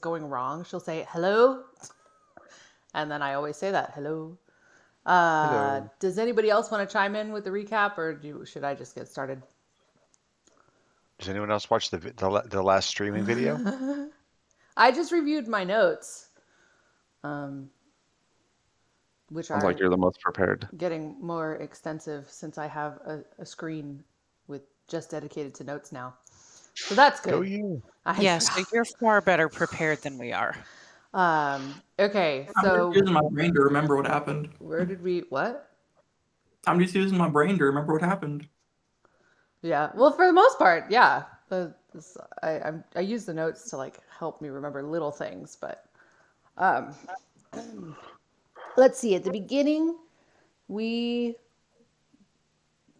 going wrong, she'll say hello, and then I always say that hello. Hello. Does anybody else want to chime in with the recap, or should I just get started? Does anyone else watch the last streaming video? I just reviewed my notes, um, which Sounds like are you're the most prepared. getting more extensive since I have a screen with just dedicated to notes now. So that's Go good. you. Yes, so you're far better prepared than we are. Okay, I'm so just using my brain to remember what happened. where did we what? I'm just using my brain to remember what happened. Yeah, well, for the most part, yeah. I use the notes to like help me remember little things, but um, let's see. At the beginning, we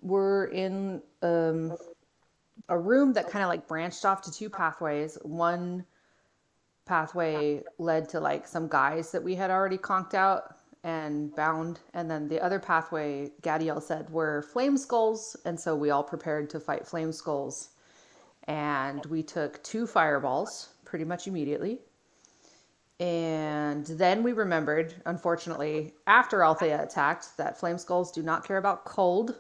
were in a room that kind of like branched off to two pathways. One pathway led to like some guys that we had already conked out and bound, and then the other pathway, Gadiel said, were flame skulls, and so we all prepared to fight flame skulls. And we took two fireballs pretty much immediately. And then we remembered, unfortunately, after Althea attacked, that flame skulls do not care about cold.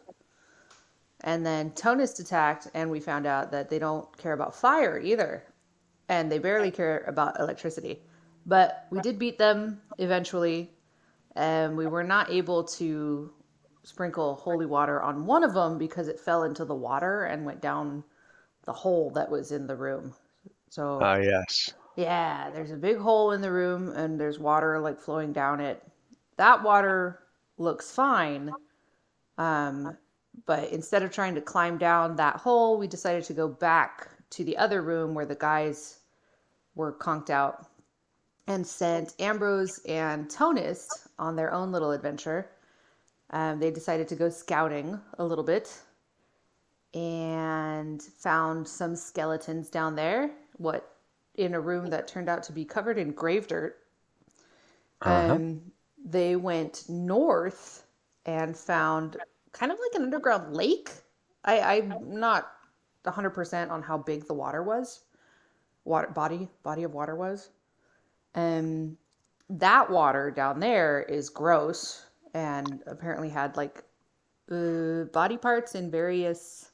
And then Tonist attacked, and we found out that they don't care about fire either. And they barely care about electricity. But we did beat them eventually, and we were not able to sprinkle holy water on one of them because it fell into the water and went down the hole that was in the room. So Ah, yes. yeah, there's a big hole in the room and there's water like flowing down it. That water looks fine. But instead of trying to climb down that hole, we decided to go back to the other room where the guys were conked out and sent Ambrose and Tonist on their own little adventure. They decided to go scouting a little bit and found some skeletons down there. What in a room that turned out to be covered in grave dirt. They went north and found kind of like an underground lake. I'm not 100% on how big the water was, body of water was. And that water down there is gross and apparently had like body parts in various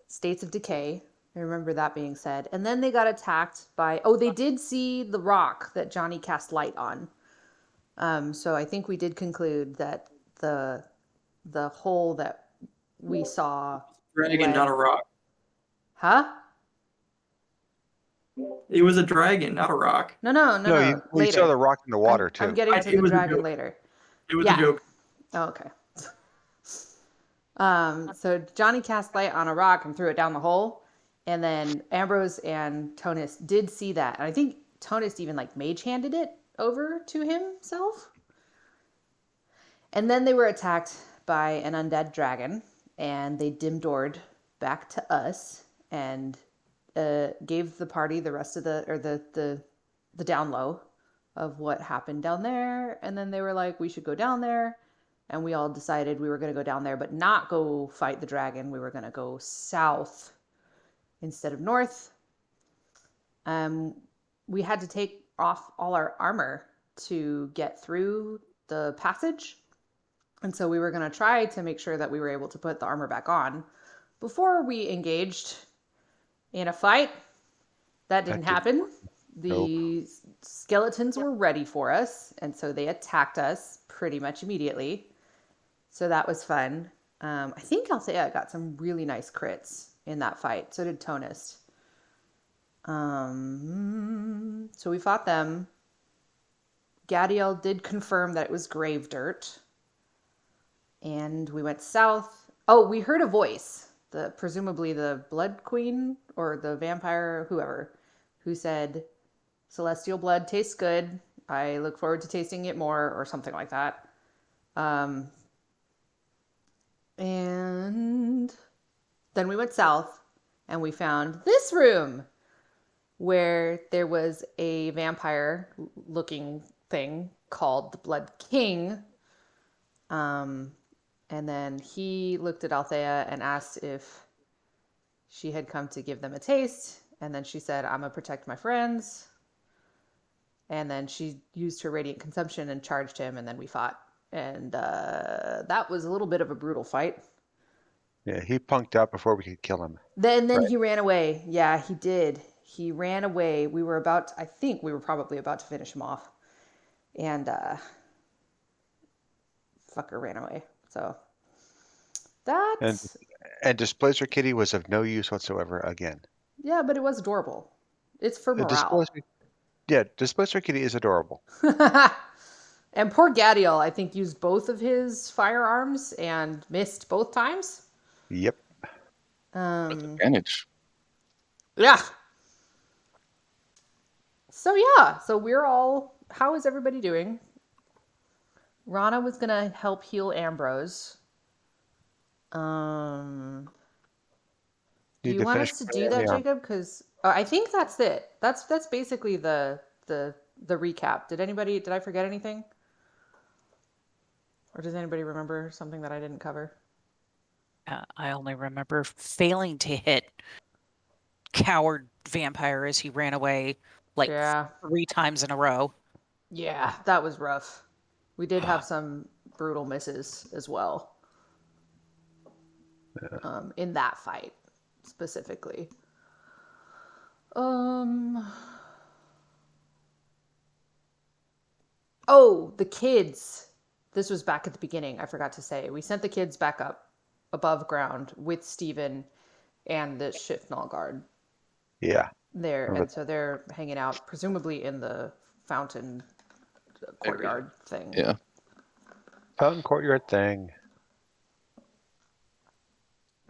states of decay. I remember that being said. And then they got attacked by, they did see the rock that Johnny cast light on. So I think we did conclude that the hole that we saw Dragon, not a rock. Huh? It was a dragon, not a rock. No. We Later. saw the rock in the water too. I'm getting to the dragon later. It was a joke. Oh, okay. So Johnny cast light on a rock and threw it down the hole. And then Ambrose and Tonist did see that. And I think Tonist even like mage handed it over to himself. And then they were attacked by an undead dragon. And they dim doored back to us and gave the party the rest of the down low of what happened down there. And then they were like, we should go down there. And we all decided we were going to go down there, but not go fight the dragon. We were going to go south instead of north. We had to take off all our armor to get through the passage. And so we were going to try to make sure that we were able to put the armor back on before we engaged in a fight. That didn't happen. The skeletons were ready for us, and so they attacked us pretty much immediately. So that was fun. I think Althea got some really nice crits in that fight. So did Tonist. So we fought them. Gadiel did confirm that it was grave dirt. And we went south. Oh, we heard a voice. Presumably the Blood Queen or the vampire, whoever, who said, "Celestial blood tastes good. I look forward to tasting it more," or something like that. And then we went south and we found this room where there was a vampire looking thing called the Blood King. And then he looked at Althea and asked if she had come to give them a taste. And then she said, "I'm going to protect my friends." and then she used her radiant consumption and charged him, and then we fought. And that was a little bit of a brutal fight. Yeah, he punked out before we could kill him. Then Right. he ran away. Yeah, he did. He ran away. I think we were probably about to finish him off. And fucker ran away. So And that's Displacer Kitty was of no use whatsoever again. yeah, but it was adorable. It's for morale. Displacer Kitty is adorable. And poor Gadiel, I think, used both of his firearms and missed both times. Yep. Advantage. Yeah. So we're all. How is everybody doing? Rana was gonna help heal Ambrose. Do Need you to want finish us to do that, yeah. Jacob? Because I think that's it. That's basically the recap. Did I forget anything? Or does anybody remember something that I didn't cover? I only remember failing to hit coward vampire as he ran away like Yeah. 3 times in a row. Yeah, that was rough. We did have some brutal misses as well. In that fight specifically. Oh, the kids. This was back at the beginning. I forgot to say. We sent the kids back up above ground with Steven and the Shiftnall guard Yeah. there. And so they're hanging out, presumably in the fountain courtyard thing. Yeah. Fountain courtyard thing.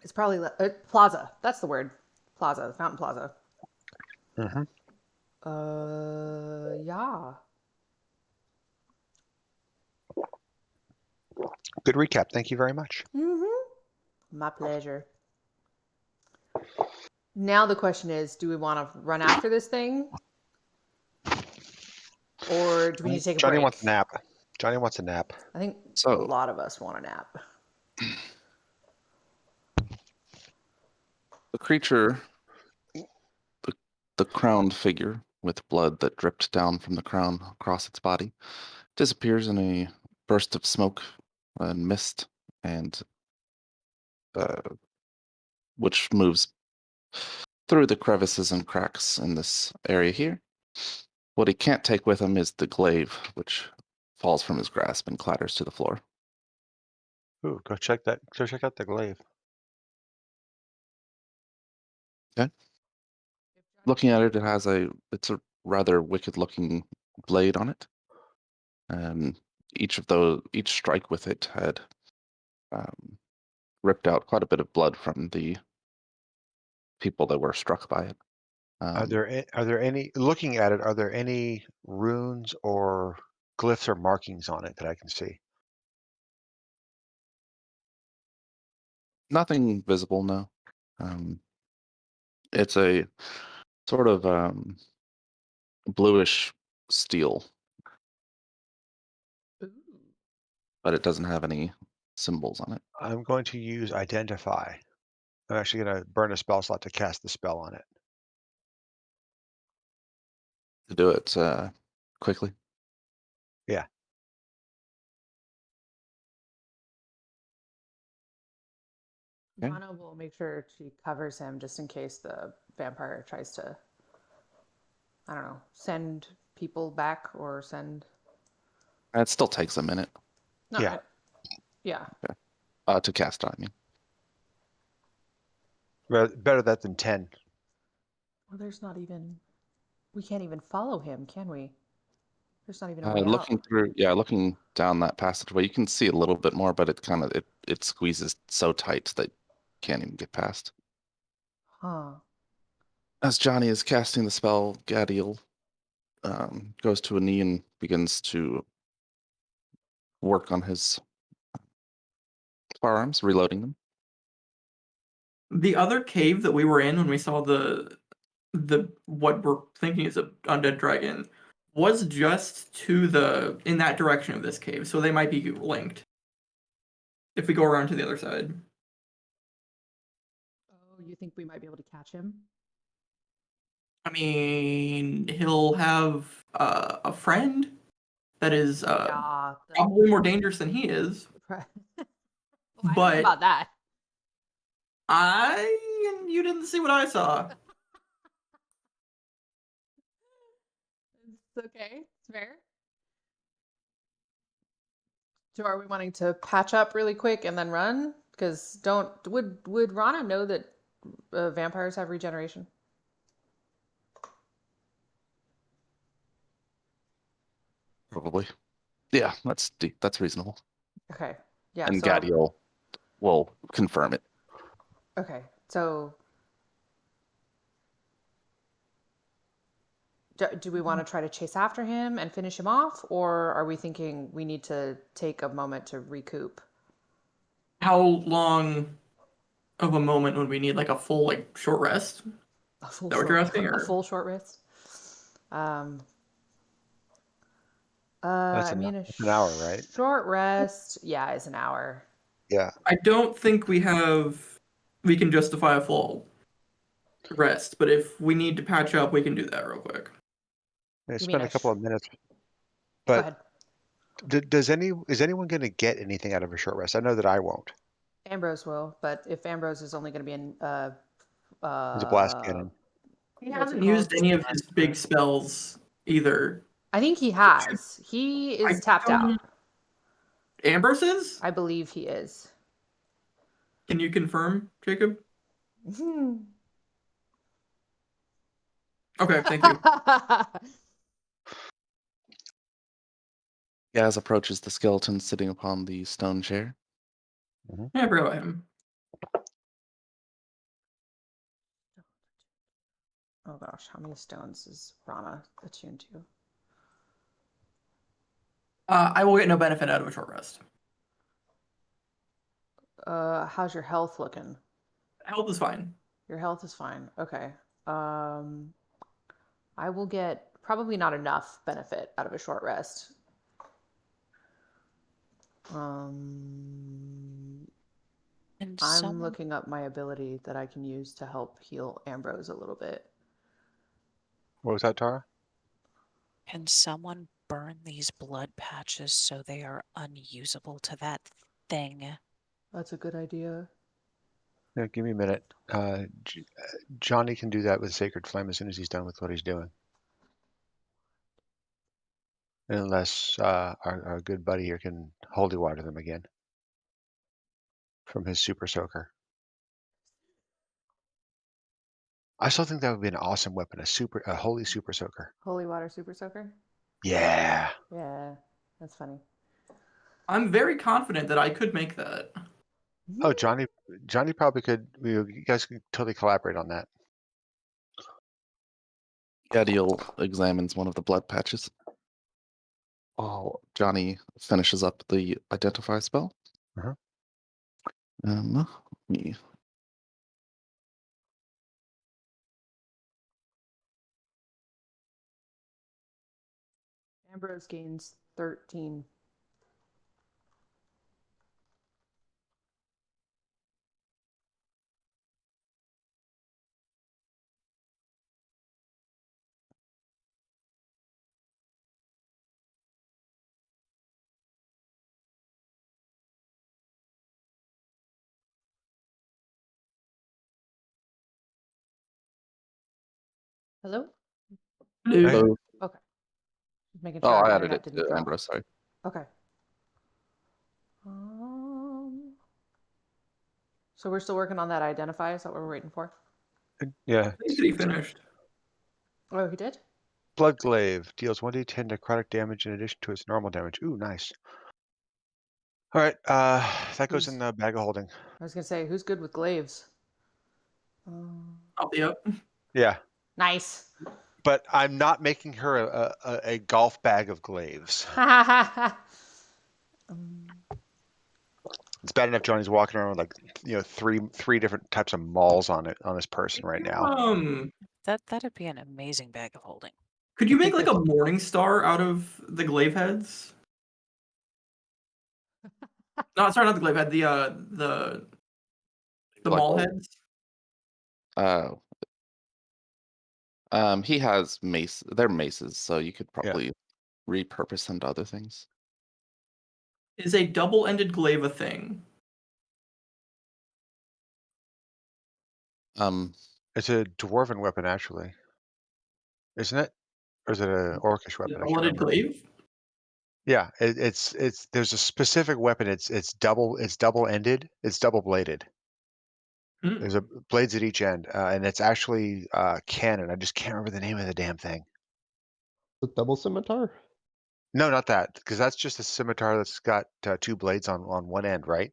It's probably plaza. That's the word. Plaza, the fountain plaza. Mm-hmm. Yeah. Good recap. Thank you very much. My pleasure. Now the question is, do we want to run after this thing? Or do we need to take a Johnny break? wants a nap. Johnny wants a nap. I think So- a lot of us want a nap. The creature, the crowned figure with blood that dripped down from the crown across its body, disappears in a burst of smoke and mist, and which moves through the crevices and cracks in this area here. What he can't take with him is the glaive, which falls from his grasp and clatters to the floor. Ooh, go check that. Go check out the glaive. Looking at it, it's a rather wicked looking blade on it. Each strike with it had ripped out quite a bit of blood from the people that were struck by it. Are there any, looking at it, are there any runes or glyphs or markings on it that I can see? Nothing visible, no. It's a sort of bluish steel, but it doesn't have any symbols on it. I'm going to use Identify. I'm actually going to burn a spell slot to cast the spell on it. To do it quickly. Yeah. Okay. Rana will make sure she covers him just in case the vampire tries to, I don't know, send people back or send. It still takes a minute No, Yeah. Yeah. to cast on me. Better that than 10. Well, there's not even. We can't even follow him, can we? There's not even a way Looking out. looking down that passageway, you can see a little bit more, but it squeezes so tight that you can't even get past. Huh. As Johnny is casting the spell, Gadiel goes to a knee and begins to work on his firearms, reloading them. The other cave that we were in when we saw the what we're thinking is an undead dragon was just in that direction of this cave, so they might be linked. If we go around to the other side. Oh, you think we might be able to catch him? I mean, he'll have a friend that is Yeah. probably more dangerous than he is. Well, I don't know But about that. you didn't see what I saw. It's okay. It's fair. So are we wanting to patch up really quick and then run? Because would Rana know that vampires have regeneration? Probably. Yeah, that's reasonable. Okay. Yeah. And So Gadiel will confirm it. okay. So do we want to try to chase after him and finish him off, or are we thinking we need to take a moment to recoup? How long of a moment would we need? Like a full short rest? A full Is that what you're short, asking? a Or full short rest. That's I mean, that's an hour, right? short rest, yeah, is an hour. Yeah. I don't think we can justify a full rest, but if we need to patch up, we can do that real quick. They You spend mean a couple of minutes. Go But ahead. is anyone going to get anything out of a short rest? I know that I won't. Ambrose will, but if Ambrose is only going to be in, It's a blast cannon. He what's it hasn't used called? any of his big spells either. I think he has. He is I tapped out. don't- Ambrose is? I believe he is. Can you confirm, Jacob? Okay, thank you. Gaz approaches the skeleton sitting upon the stone chair. Yeah, I forgot about him. Oh gosh, how many stones is Rana attuned to? I will get no benefit out of a short rest. How's your health looking? Health is fine. Your health is fine. Okay. I will get probably not enough benefit out of a short rest. And I'm looking up my ability that I can use to help heal Ambrose a little bit. What was that, Tara? Can someone burn these blood patches so they are unusable to that thing? That's a good idea. Yeah, give me a minute. Johnny can do that with Sacred Flame as soon as he's done with what he's doing. Unless our good buddy here can holy water them again from his super soaker. I still think that would be an awesome weapon, a holy super soaker. Holy water super soaker? Yeah. Yeah, that's funny. I'm very confident that I could make that. Oh, Johnny probably could. You guys could totally collaborate on that. Gadiel examines one of the blood patches. While Johnny finishes up the identify spell. Uh-huh. Let me Ambrose gains 13. Hello? Dude. Hey. Okay. Just making Oh, sure our I added internet it didn't to drop. Ambrose, sorry. Okay. So we're still working on that identify. Is that what we're waiting for? Yeah. I think that he finished. Oh, he did? Blood Glaive deals 1d10 necrotic damage in addition to its normal damage. Ooh, nice. All right, that goes in the bag of holding. I was gonna say, who's good with glaives? I'll be up. Yeah, Nice. but I'm not making her a golf bag of glaives. It's bad enough Johnny's walking around with three different types of malls on his person right now. That'd be an amazing bag of holding. Could you make like a morning star out of the glaive heads? No, sorry, not the glaive head. The Like mall what? heads. He has mace. They're maces, so you could Yeah. probably repurpose them to other things. Is a double-ended glaive a thing? It's a dwarven weapon, actually. Isn't it? Or is it an orcish A weapon? I can't double-ended remember. glaive? Yeah, it's there's a specific weapon. It's double-ended. It's double-bladed. Hmm. There's a blades at each end, and it's actually cannon. I just can't remember the name of the damn thing. The double scimitar? No, not that, because that's just a scimitar that's got two blades on one end, right?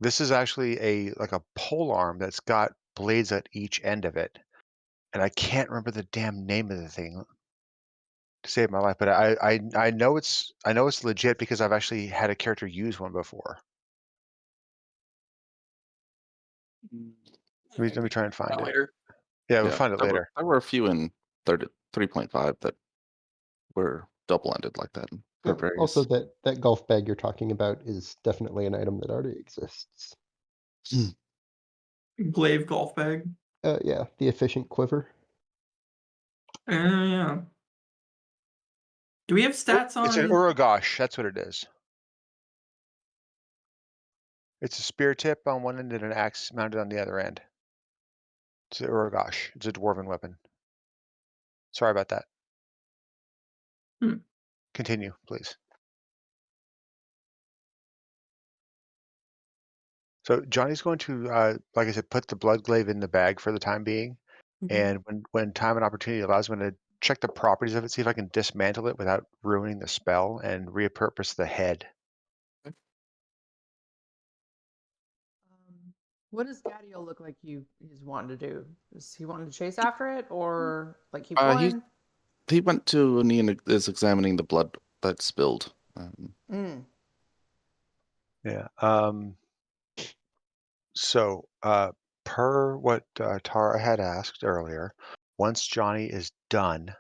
This is actually like a pole arm that's got blades at each end of it, and I can't remember the damn name of the thing to save my life. But I know it's legit because I've actually had a character use one before. Let me try and find it. Later. Yeah, we'll find it there later. There were a few in 3.5 that were double-ended like that. For various... Also, that golf bag you're talking about is definitely an item that already exists. Glaive golf bag. Yeah, the efficient quiver. Yeah. Do we have stats on? It's an Uragosh. That's what it is. It's a spear tip on one end and an axe mounted on the other end. It's an Uragosh. It's a dwarven weapon. Sorry about that. Continue, please. So Johnny's going to, like I said, put the blood glaive in the bag for the time being. And when time and opportunity allows, I'm going to check the properties of it, see if I can dismantle it without ruining the spell and repurpose the head. What does Gadiel look like he's wanting to do? Is he wanting to chase after it or like keep He going? he went to and he is examining the blood that spilled. Yeah. So, per what Tara had asked earlier, once Johnny is done,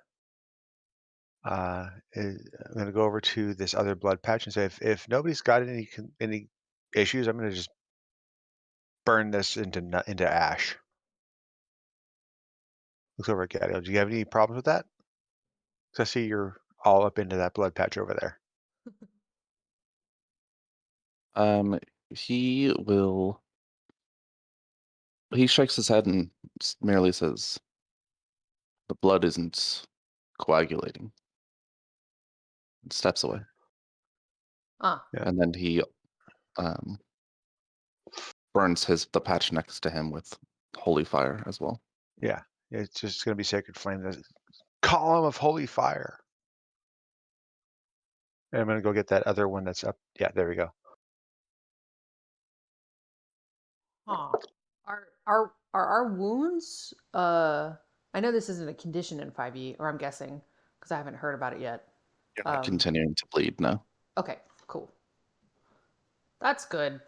I'm going to go over to this other blood patch and say, if nobody's got any issues, I'm going to just burn this into ash. Looks over at Gadiel. Do you have any problems with that? Because I see you're all up into that blood patch over there. He will. He shakes his head and merely says, "The blood isn't coagulating." And steps away. Ah. Yeah. And then he burns the patch next to him with holy fire as well. Yeah. It's just going to be sacred flame. There's a column of holy fire. And I'm going to go get that other one that's up. Yeah, there we go. Huh. Are our wounds? I know this isn't a condition in 5e, or I'm guessing because I haven't heard about it yet. You're not continuing to bleed, no. Okay, cool. That's good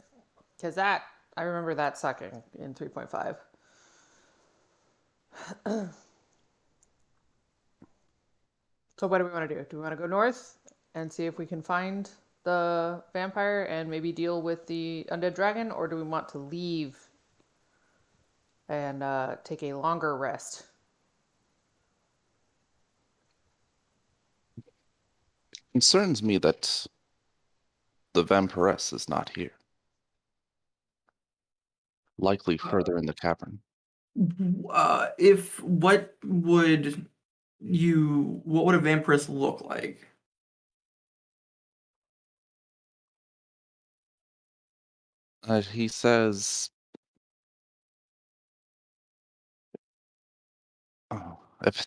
because I remember that sucking in 3.5. So what do we want to do? Do we want to go north and see if we can find the vampire and maybe deal with the undead dragon, or do we want to leave and take a longer rest? It concerns me that the vampiress is not here. Likely further in the cavern. What would a vampiress look like? He says, "Oh, if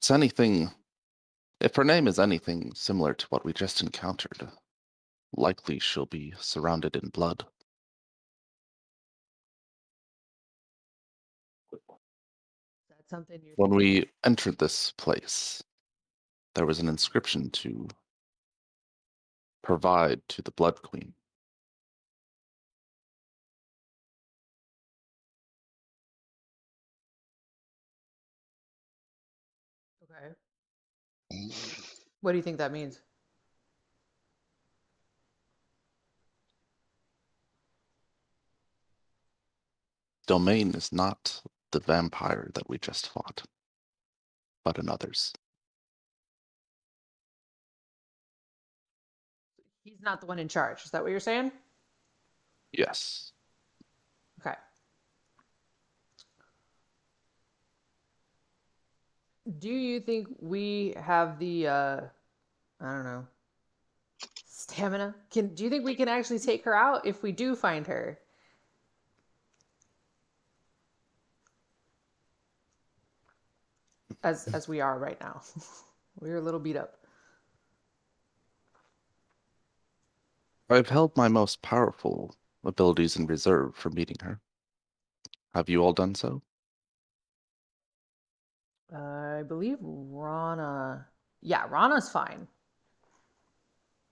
her name is anything similar to what we just encountered, likely she'll be surrounded in blood." Is that something you When we entered this place, there was an inscription to provide to the Blood Queen. Okay. What do you think that means? Domain is not the vampire that we just fought. but in others. He's not the one in charge. Is that what you're saying? Yes. Okay. Do you think we have the I don't know, stamina? Do you think we can actually take her out if we do find her? As we are right now. We're a little beat up. I've held my most powerful abilities in reserve for meeting her. Have you all done so? I believe Rana. Yeah, Rana's fine.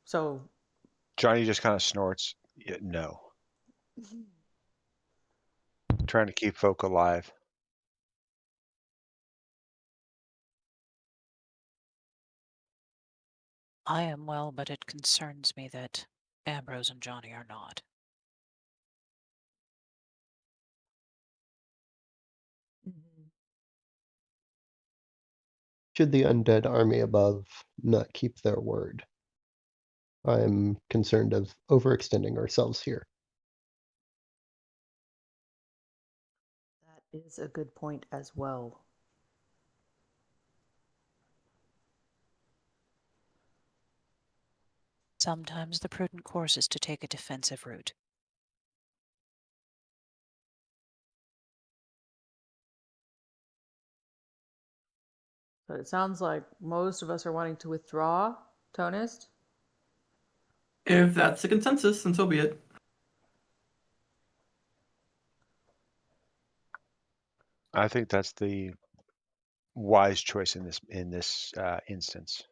So Johnny just kind of snorts. Yeah, no. Trying to keep folk alive. I am well, but it concerns me that Ambrose and Johnny are not. Should the undead army above not keep their word? I'm concerned of overextending ourselves here. that is a good point as well. Sometimes the prudent course is to take a defensive route. But it sounds like most of us are wanting to withdraw, Tonist. If that's the consensus, then so be it. I think that's the wise choice in this instance.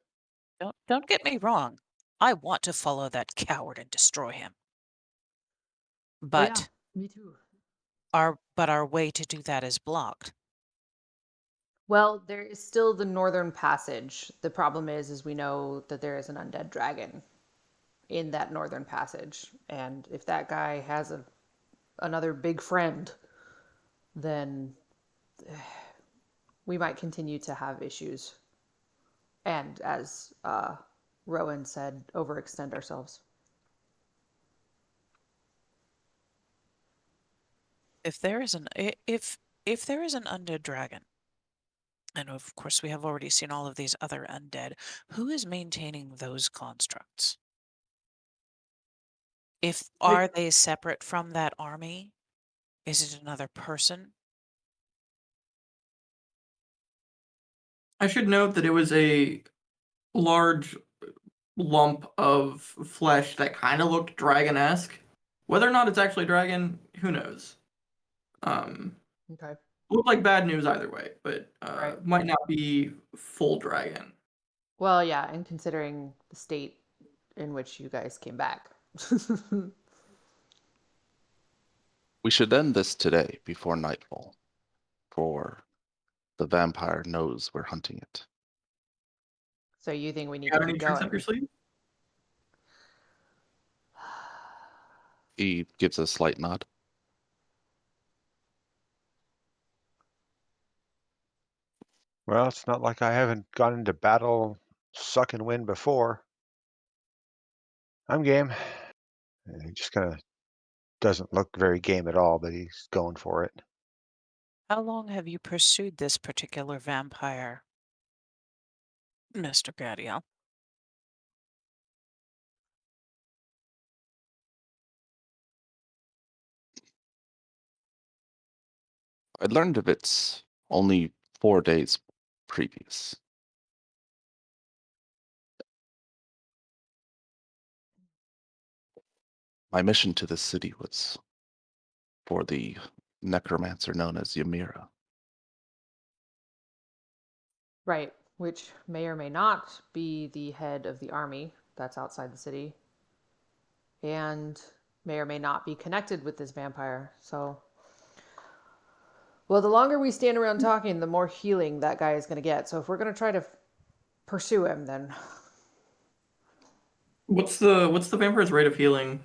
Don't get me wrong. I want to follow that coward and destroy him. But me too. our way to do that is blocked. Well, there is still the northern passage. The problem is we know that there is an undead dragon in that northern passage, and if that guy has another big friend, then we might continue to have issues. And as Rowan said, overextend ourselves. If there is an if there is an undead dragon, and of course we have already seen all of these other undead, who is maintaining those constructs? Are they separate from that army? Is it another person? I should note that it was a large lump of flesh that kind of looked dragon-esque. Whether or not it's actually dragon, who knows? Okay. Looked like bad news either way, but Right. might not be full dragon. Well, yeah, and considering the state in which you guys came back. We should end this today before nightfall, for the vampire knows we're hunting it. So you think we need You to got any keep tricks going? up your sleeve? He gives a slight nod. Well, it's not like I haven't gone into battle suck and win before. I'm game. He just kind of doesn't look very game at all, but he's going for it. How long have you pursued this particular vampire, Mr. Gadiel? I learned of it only 4 days previous. My mission to this city was for the necromancer known as Ymira. Right, which may or may not be the head of the army that's outside the city, and may or may not be connected with this vampire. So, well, the longer we stand around talking, the more healing that guy is going to get. So, if we're going to try to pursue him, then What's the vampire's rate of healing?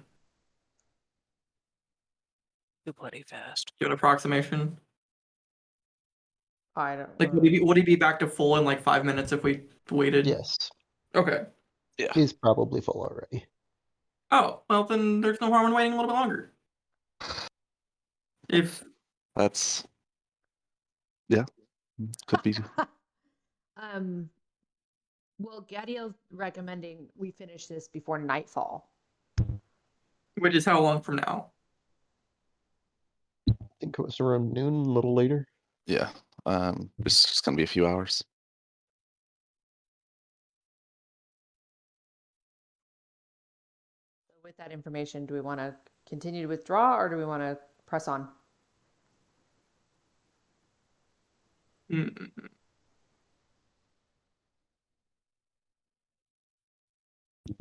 Too bloody fast. Do you have an approximation? I don't. Like, would he be back to full in like 5 minutes if we waited? Yes, Okay. Yeah. he's probably full already. Oh, well then there's no harm in waiting a little bit longer. If That's yeah. Could be. Um. Well, Gadiel's recommending we finish this before nightfall. which is how long from now? I think it was around noon, a little later. Yeah. It's just gonna be a few hours. So with that information, do we want to continue to withdraw or do we want to press on? Mm,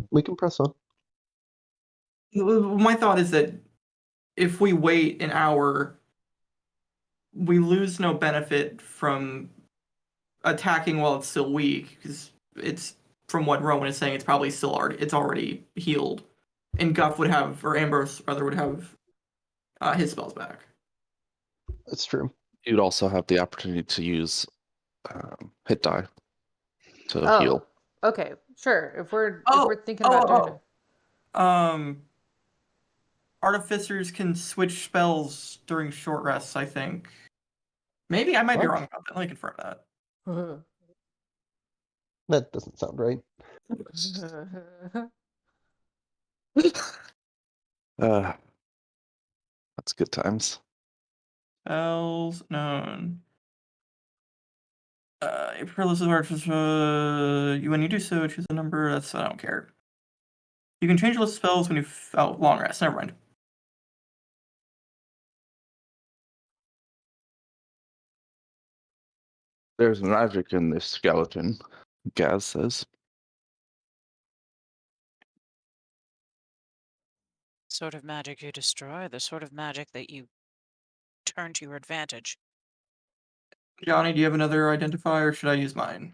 We can press on. My thought is that if we wait an hour, we lose no benefit from attacking while it's still weak, because it's, from what Rowan is saying, it's probably still already healed, and Guff would have, or Ambrose rather, would have his spells back. That's true. You'd also have the opportunity to use hit die to Oh, heal. okay, sure. If we're thinking Oh, about oh, doing it. Artificers can switch spells during short rests, I think. Maybe I might be What? wrong about that. Let me confirm that. That doesn't sound right. That's good times. Spells known. Perilous artificer. When you do so, choose a number. I don't care. You can change the list of spells when you long rest. Never mind. There's magic in this skeleton, Gaz says. Sort of magic you destroy, the sort of magic that you turn to your advantage. Johnny, do you have another identifier, or should I use mine?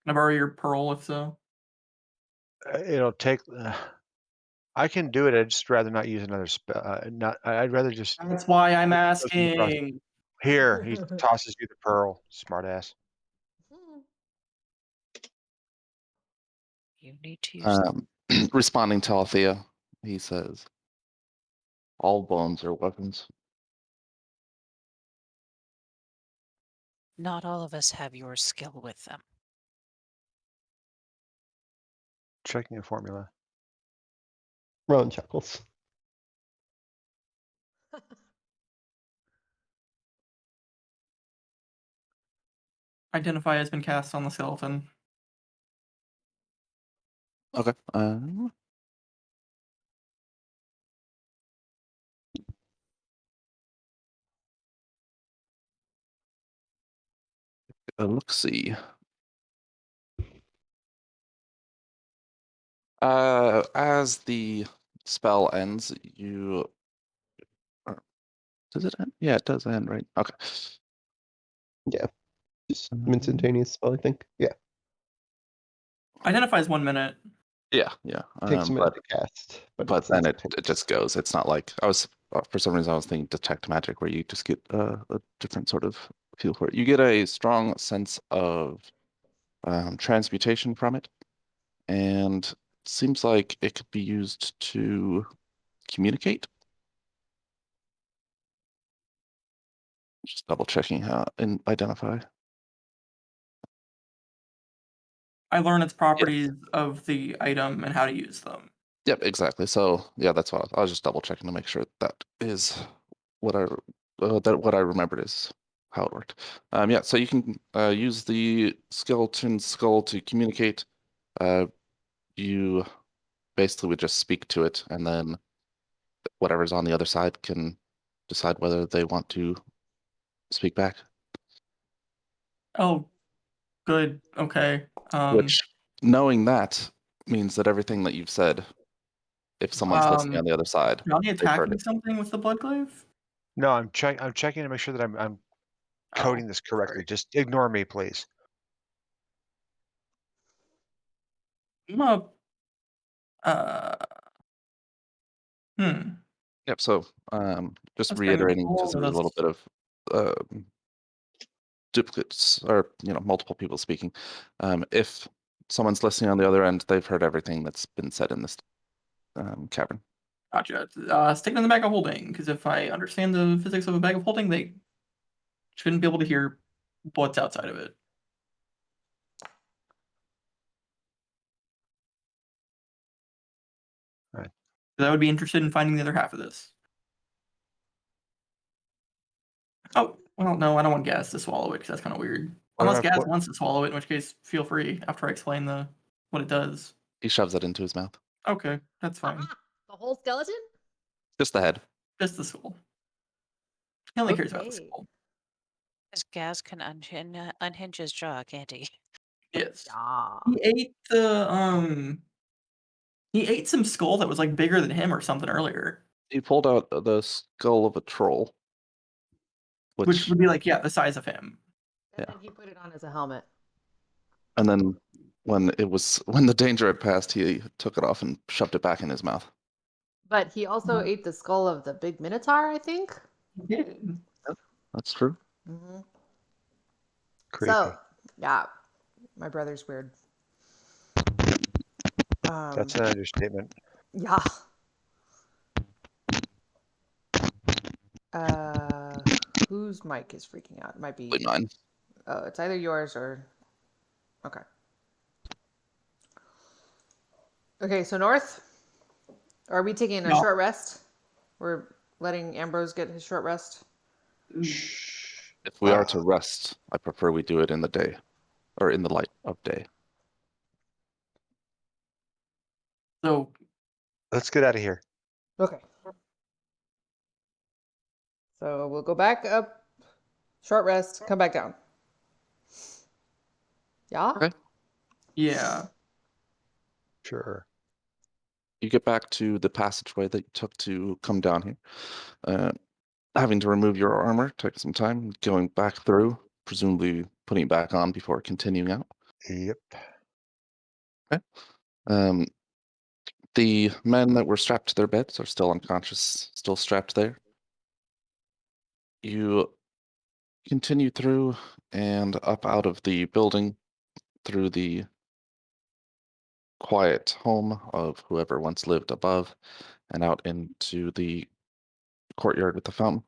Can I borrow your pearl if so? It'll take. I can do it. I'd just rather not use another spell. I'd rather just. That's why I'm Goes in the process. asking. Here, he tosses you the pearl. Smartass. You need to use them. Responding to Althea, he says, all bones are weapons. Not all of us have your skill with them. Checking a formula. Rowan chuckles. Identify has been cast on the skeleton. Okay. Let's see. As the spell ends, you. Does it end? Yeah, it does end, right? Okay. Yeah. Just instantaneous spell, I think. Yeah. Identify is 1 minute. Yeah. Takes a minute But to cast. but it's then it instantaneous. just goes. It's not like I was for some reason I was thinking detect magic where you just get a different sort of feel for it. You get a strong sense of transmutation from it, and it seems like it could be used to communicate. Just double checking how and identify. I learn its properties of the item and how to use them. Yep, exactly. So yeah, that's what I was just double checking to make sure that is what I remembered is how it worked. Yeah, so you can use the skeleton skull to communicate. You basically would just speak to it, and then whatever's on the other side can decide whether they want to speak back. Oh, good. Okay. Which, knowing that, means that everything that you've said, if someone's listening on the other side, Johnny they've heard attacking it. something with the blood glaive? No, I'm checking to make sure that I'm coding this correctly. sorry. Just ignore me, please. I'm a, hmm. Yep. So just That's reiterating technically because there was a little bit of duplicates or multiple people speaking. If someone's listening on the other end, they've heard everything that's been said in this cavern. Gotcha. Stick it in the bag of holding, because if I understand the physics of a bag of holding, they shouldn't be able to hear what's outside of it. Right. I would be interested in finding the other half of this. Oh, well, no, I don't want Gaz to swallow it, because that's kind of weird. What Unless about Gaz wants to swallow it, in which case, feel free after I explain what it does. He shoves it into his mouth. Okay, that's fine. The whole skeleton? Just the head. Just the skull. He only cares about the Okay. skull. Because Gaz can unhinge his jaw, can't he? Yes. Yeah. He ate he ate some skull that was like bigger than him or something earlier. He pulled out the skull of a troll, Which would be like, yeah, the size of him. And Yeah. then he put it on as a helmet. and then when the danger had passed, he took it off and shoved it back in his mouth. But he also ate the skull of the big minotaur, I think. Yeah. That's true. Mm-hmm. creepy? So, yeah, my brother's weird. That's an understatement. Yeah. Whose mic is freaking out? It might be. Probably mine. Oh, it's either yours or. Okay. Okay, so North. Are we taking a No. short rest? We're letting Ambrose get his short rest. If we are to rest, I prefer we do it in the day, or in the light of day. So Let's get out of here. Okay. So we'll go back up, short rest, come back down. Yeah? Okay. yeah. Sure. You get back to the passageway that you took to come down here. Having to remove your armor takes some time, going back through, presumably putting it back on before continuing out. Yep. Um, the men that were strapped to their beds are still unconscious, still strapped there. You continue through and up out of the building through the quiet home of whoever once lived above and out into the courtyard with the fountain.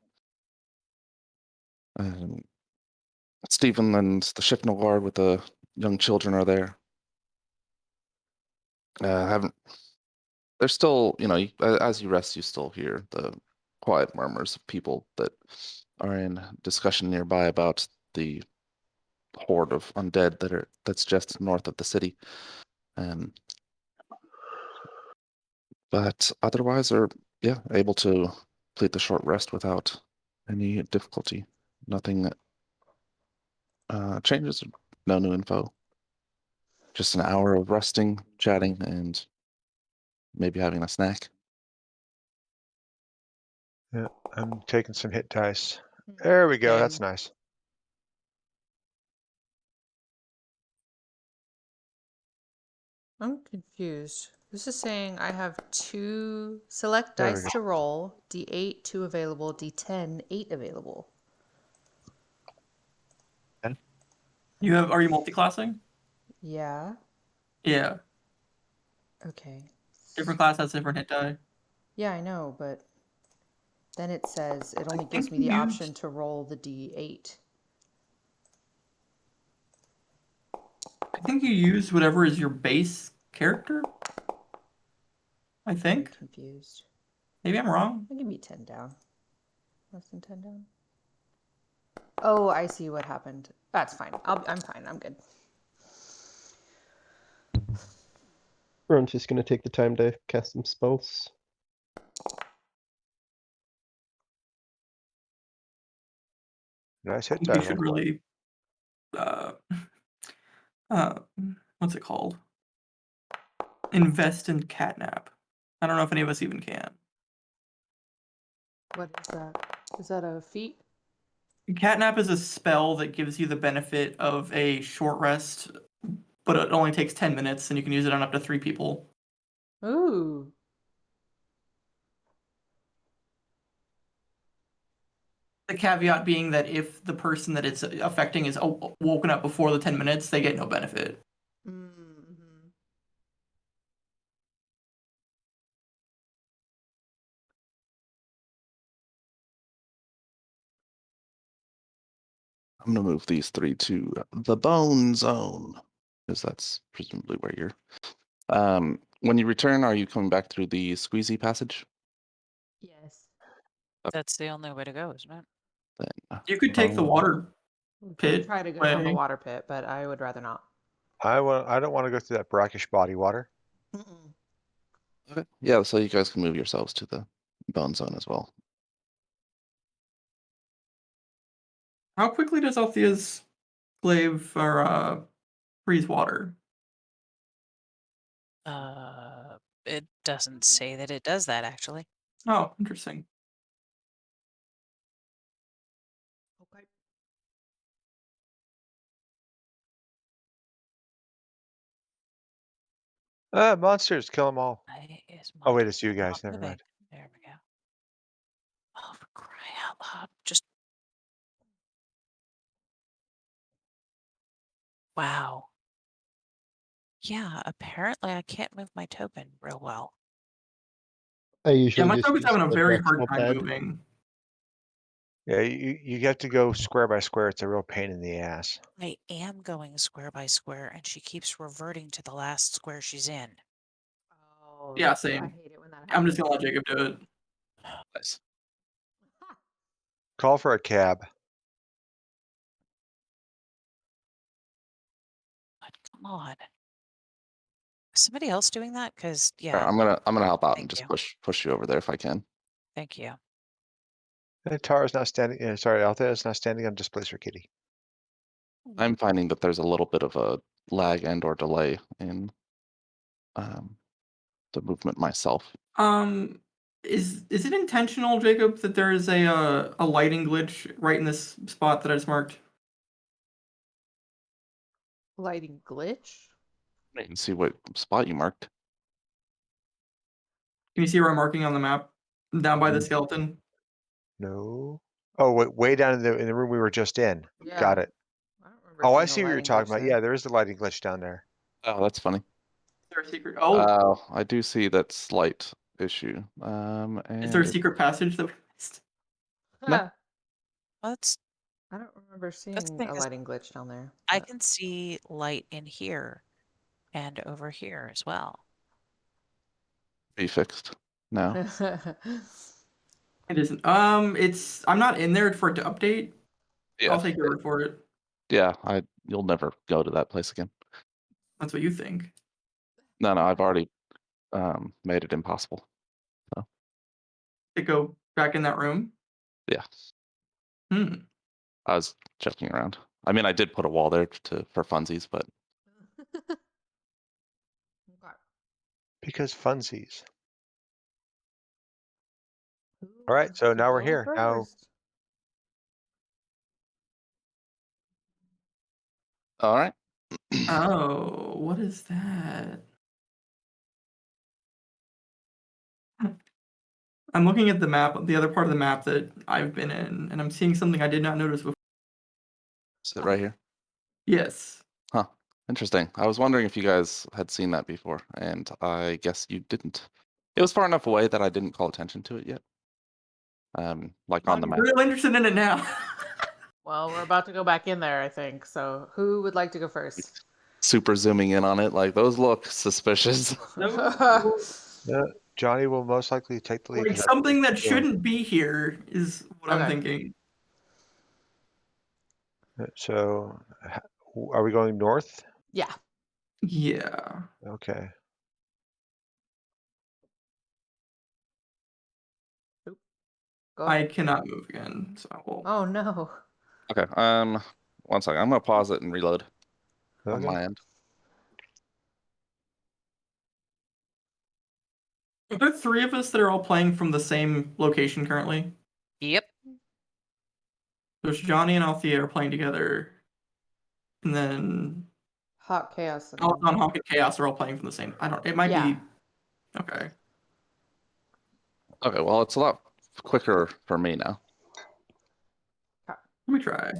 Stephen and the Shifnal Guard with the young children are there. They're still, as you rest, you still hear the quiet murmurs of people that are in discussion nearby about the horde of undead that's just north of the city. But otherwise are able to complete the short rest without any difficulty. Nothing changes, no new info. Just an hour of resting, chatting, and maybe having a snack. Yeah, I'm taking some hit dice. There we go. That's Same. nice. I'm confused. This is saying I have 2 select There we dice go. to roll, D8 2 available, D10 8 available. Are you multi-classing? Yeah. Yeah. Okay. Different class has different hit die. Yeah, I know, but then it says it only think gives me you the used- option to roll the D8. I think you use whatever is your base character. I I'm think. confused. Maybe I'm wrong. I'll give me 10 down. Less than 10 down. Oh, I see what happened. That's fine. I'm fine. I'm good. Ron's just gonna take the time to cast some spells. Nice hit You die. should roll. really what's it called? Invest in Catnap. I don't know if any of us even can. What is that? Is that a feat? Catnap is a spell that gives you the benefit of a short rest, but it only takes 10 minutes and you can use it on up to 3 people. Ooh. The caveat being that if the person that it's affecting is woken up before the 10 minutes, they get no benefit. Mm-hmm. I'm gonna move these 3 to the bone zone, because that's presumably where you're. When you return, are you coming back through the squeezy passage? Yes. That's the only way to go, isn't it? Then You could take the bone- water We could pit try to go down the way. water pit, but I would rather not. I don't want to go through that brackish body water. Mm-mm. Okay. Yeah, so you guys can move yourselves to the bone zone as well. How quickly does Althea's glaive or freeze water? It doesn't say that it does that actually. Oh, interesting. Okay. Monsters, kill them all. Why is Oh my wait, it's you token guys. not Never moving? mind. There we go. Oh, for crying out loud! Just wow. Yeah, apparently I can't move my token real well. I Yeah, usually my just token's use having a the very hard Drexel time pad. moving. Yeah, you get to go square by square. It's a real pain in the ass. I am going square by square, and she keeps reverting to the last square she's in. Oh, Yeah, I same. hate it when that happens. I'm just gonna let Jacob do it. Nice. Call for a cab. But come on. Is somebody else doing that? Because All right, yeah, I'm gonna help out and Thank just you. push you over there if I can. thank you. Tara's not standing. Sorry, Althea is not standing on displacer kitty. I'm finding that there's a little bit of a lag and or delay in the movement myself. Is it intentional, Jacob, that there is a lighting glitch right in this spot that I just marked? Lighting glitch? You can see what spot you marked. Can you see where I'm marking on the map? Down by the Mhm. skeleton? No. Oh, wait, way down in the room we were just in. Yeah. Got it. I don't remember Oh, I seeing a see what you're lighting talking glitch about. there. Yeah, there is the lighting glitch down there. Oh, that's funny. Is there a secret? Oh, I do see that slight issue. is there a And secret passage that we missed? No. Well, that's I don't remember the seeing thing a is, lighting glitch down there. I but- can see light in here and over here as well. be fixed now. It isn't. It's I'm not in there for it to update. Yeah, I'll take your word for it. yeah. You'll never go to that place again. That's what you think. No, I've already made it impossible. To go back in that room. Yeah, Hmm. I was joking around. I mean, I did put a wall there for funsies, but Okay. Because funsies. Who All right, wants so to now we're go here. Now, first? all right. Oh, what is that? I'm looking at the map, the other part of the map that I've been in, and I'm seeing something I did not notice before. Is it right here? Yes. Huh. Interesting. I was wondering if you guys had seen that before, and I guess you didn't. It was far enough away that I didn't call attention to it yet. Like on the I'm map. real interested in it now. Well, we're about to go back in there, I think. So who would like to go first? Super zooming in on it, like those look suspicious. No, Johnny will most likely take the lead. like 'cause that's what something that he's doing. shouldn't be here is what I'm Okay. thinking. So, are we going north? Yeah. Yeah. Okay. Go I ahead. cannot move again, so I will. Oh no. Okay. 1 second. I'm gonna pause it and reload on Okay. my end. Are there 3 of us that are all playing from the same location currently? Yep. There's Johnny and Althea are playing together, and then Hot chaos. And Alton, Hawk, and Chaos are all playing from the same. I don't. It might Yeah. be. Okay. Okay. Well, it's a lot quicker for me now. Let me try.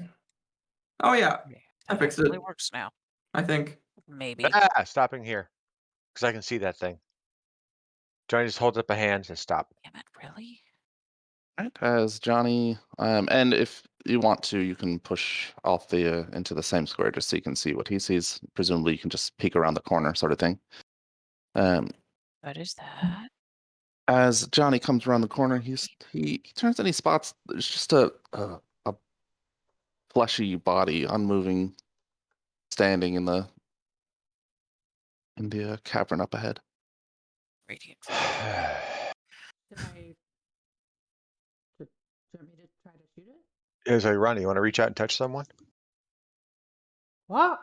Oh yeah, I That fixed it. actually works now. I think. Maybe. Stopping here. Because I can see that thing. Johnny just holds up a hand and stop. Damn it, really? Right, as Johnny, and if you want to, you can push off the into the same square just so you can see what he sees. Presumably, you can just peek around the corner, sort of thing. What is that? As Johnny comes around the corner, he turns and he spots there's just a fleshy body, unmoving, standing in the cavern up ahead. Radiant. Did I? Do you want me to try to shoot it? Is Ronnie, you want to reach out and touch someone? What?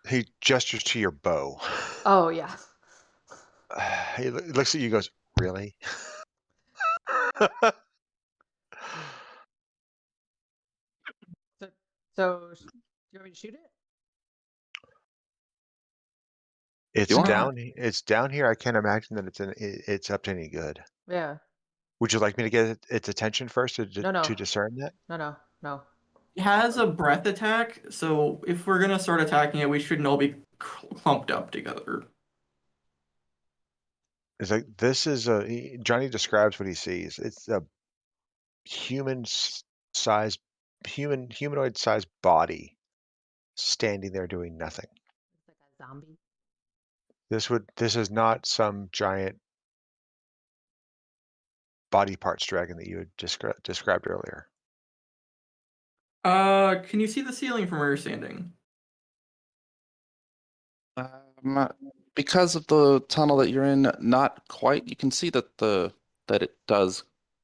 He gestures to your bow. Oh yeah. He looks at you and goes, really? So, do you want me to shoot it? It's You want? down. It's down here. I can't imagine that it's up to any good. Yeah. Would you like me to get its attention first to No. to discern that? No. It has a breath attack, so if we're gonna start attacking it, we shouldn't all be clumped up together. It's like this is Johnny describes what he sees. It's a size humanoid sized body standing there doing nothing. It's like a zombie. This is not some giant body parts dragon that you had described earlier. Can you see the ceiling from where you're standing? Because of the tunnel that you're in, not quite. You can see that that it does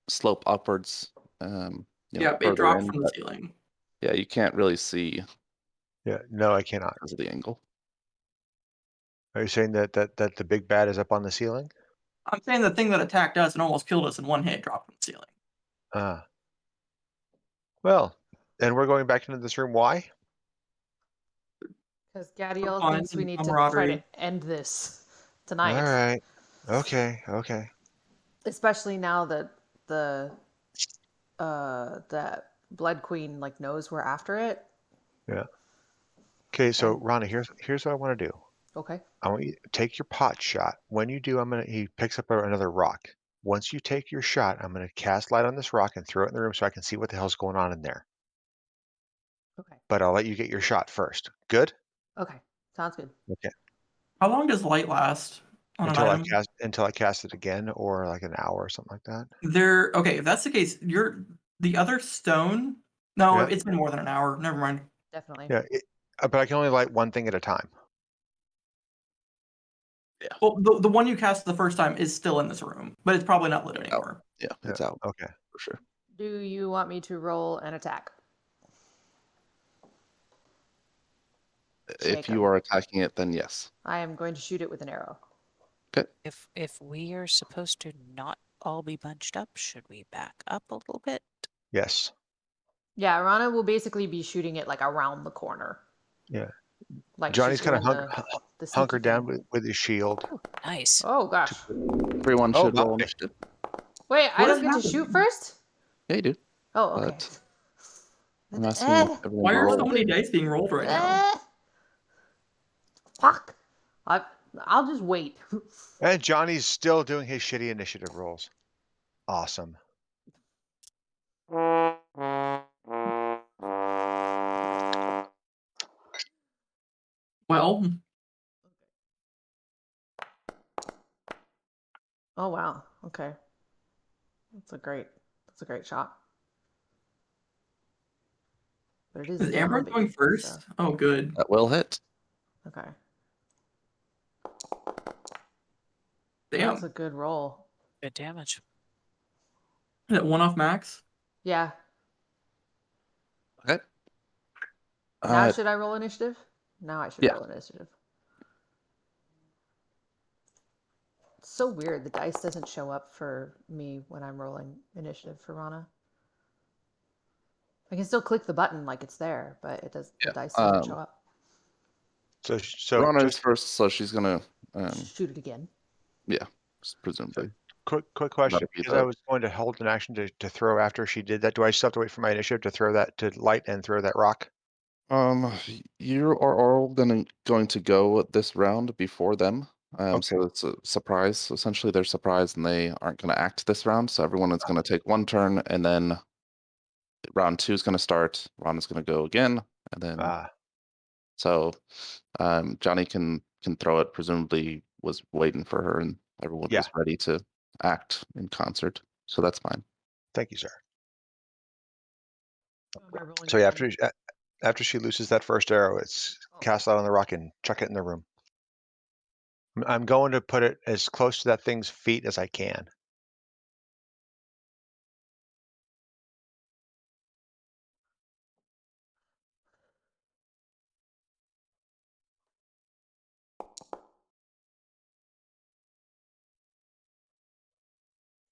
slope upwards. Yeah, it further dropped in, from the but ceiling. yeah, you can't really see Yeah, no, I cannot. because of the angle. Are you saying that the big bad is up on the ceiling? I'm saying the thing that attacked us and almost killed us in one hit dropped from the ceiling. Ah. Well, and we're going back into this room. Why? Because Gadiel fun thinks we and need to try to camaraderie. end this All tonight. right. Okay. Especially now that that Blood Queen like knows we're after it. Yeah. Okay, so And- Ronnie, here's what I want to do. Okay. I want you to take your pot shot. When you do, he picks up another rock. Once you take your shot, I'm gonna cast light on this rock and throw it in the room so I can see what the hell's going on in there. Okay. But I'll let you get your shot first. Good? Okay. Sounds good. Okay. How long does light last on an item? Until I cast it again, or like an hour or something like that. Okay, if that's the case, the other stone. No, Yeah. it's been more than an hour. Never mind. Definitely. Yeah, but I can only light one thing at a time. Well, the one you cast the first time is still in this room, but it's probably not lit anymore. Yeah, it's out Okay. for sure. Do you want me to roll an attack? If Shake you 'em. are attacking it, then yes. I am going to shoot it with an arrow. If we are supposed to not all be bunched up, should we back up a little bit? Yes. Yeah, Rana will basically be shooting it like around the corner. Yeah. Like Johnny's she's kind of doing the sneaky hunkered down thing. with his shield. Nice. Oh gosh. Everyone Oh, should roll my. initiative. Wait, I What don't is get to shoot happening? first? Yeah, you do. Oh, okay. But I'm asking what everyone Why are so rolled. many dice being rolled right now? Fuck. I'll just wait. And Johnny's still doing his shitty initiative rolls. Awesome. Well, Oh wow. Okay. That's a great shot. But it is is Amber zombie, going first? so- Oh, good. That will hit. Okay. Damn. That's a good roll. Good damage. Is it one off max? Yeah. Okay. Now should I roll initiative? Now I should Yeah. roll initiative. It's so weird. The dice doesn't show up for me when I'm rolling initiative for Rana. I can still click the button like it's there, but it does. Yeah, The dice doesn't show up. So Rana is just first, so she's gonna Shoot it again. presumably. quick question, That'll be because I the was going to hold an action to throw after she did that. Do I still have to wait for my initiative to throw that to light and throw that rock? You are all going to go this round before them. Okay. So it's a surprise. So essentially, they're surprised and they aren't going to act this round. So everyone is going to take one turn, and then round 2 is going to start. Ron is going to go again, and then Ah, so Johnny can throw it. Presumably, was waiting for her, and everyone Yeah. was ready to act in concert. So that's fine. thank you, sir. Everyone So get yeah, ready. after she looses that first arrow, it's Oh. cast out on the rock and chuck it in the room. I'm going to put it as close to that thing's feet as I can.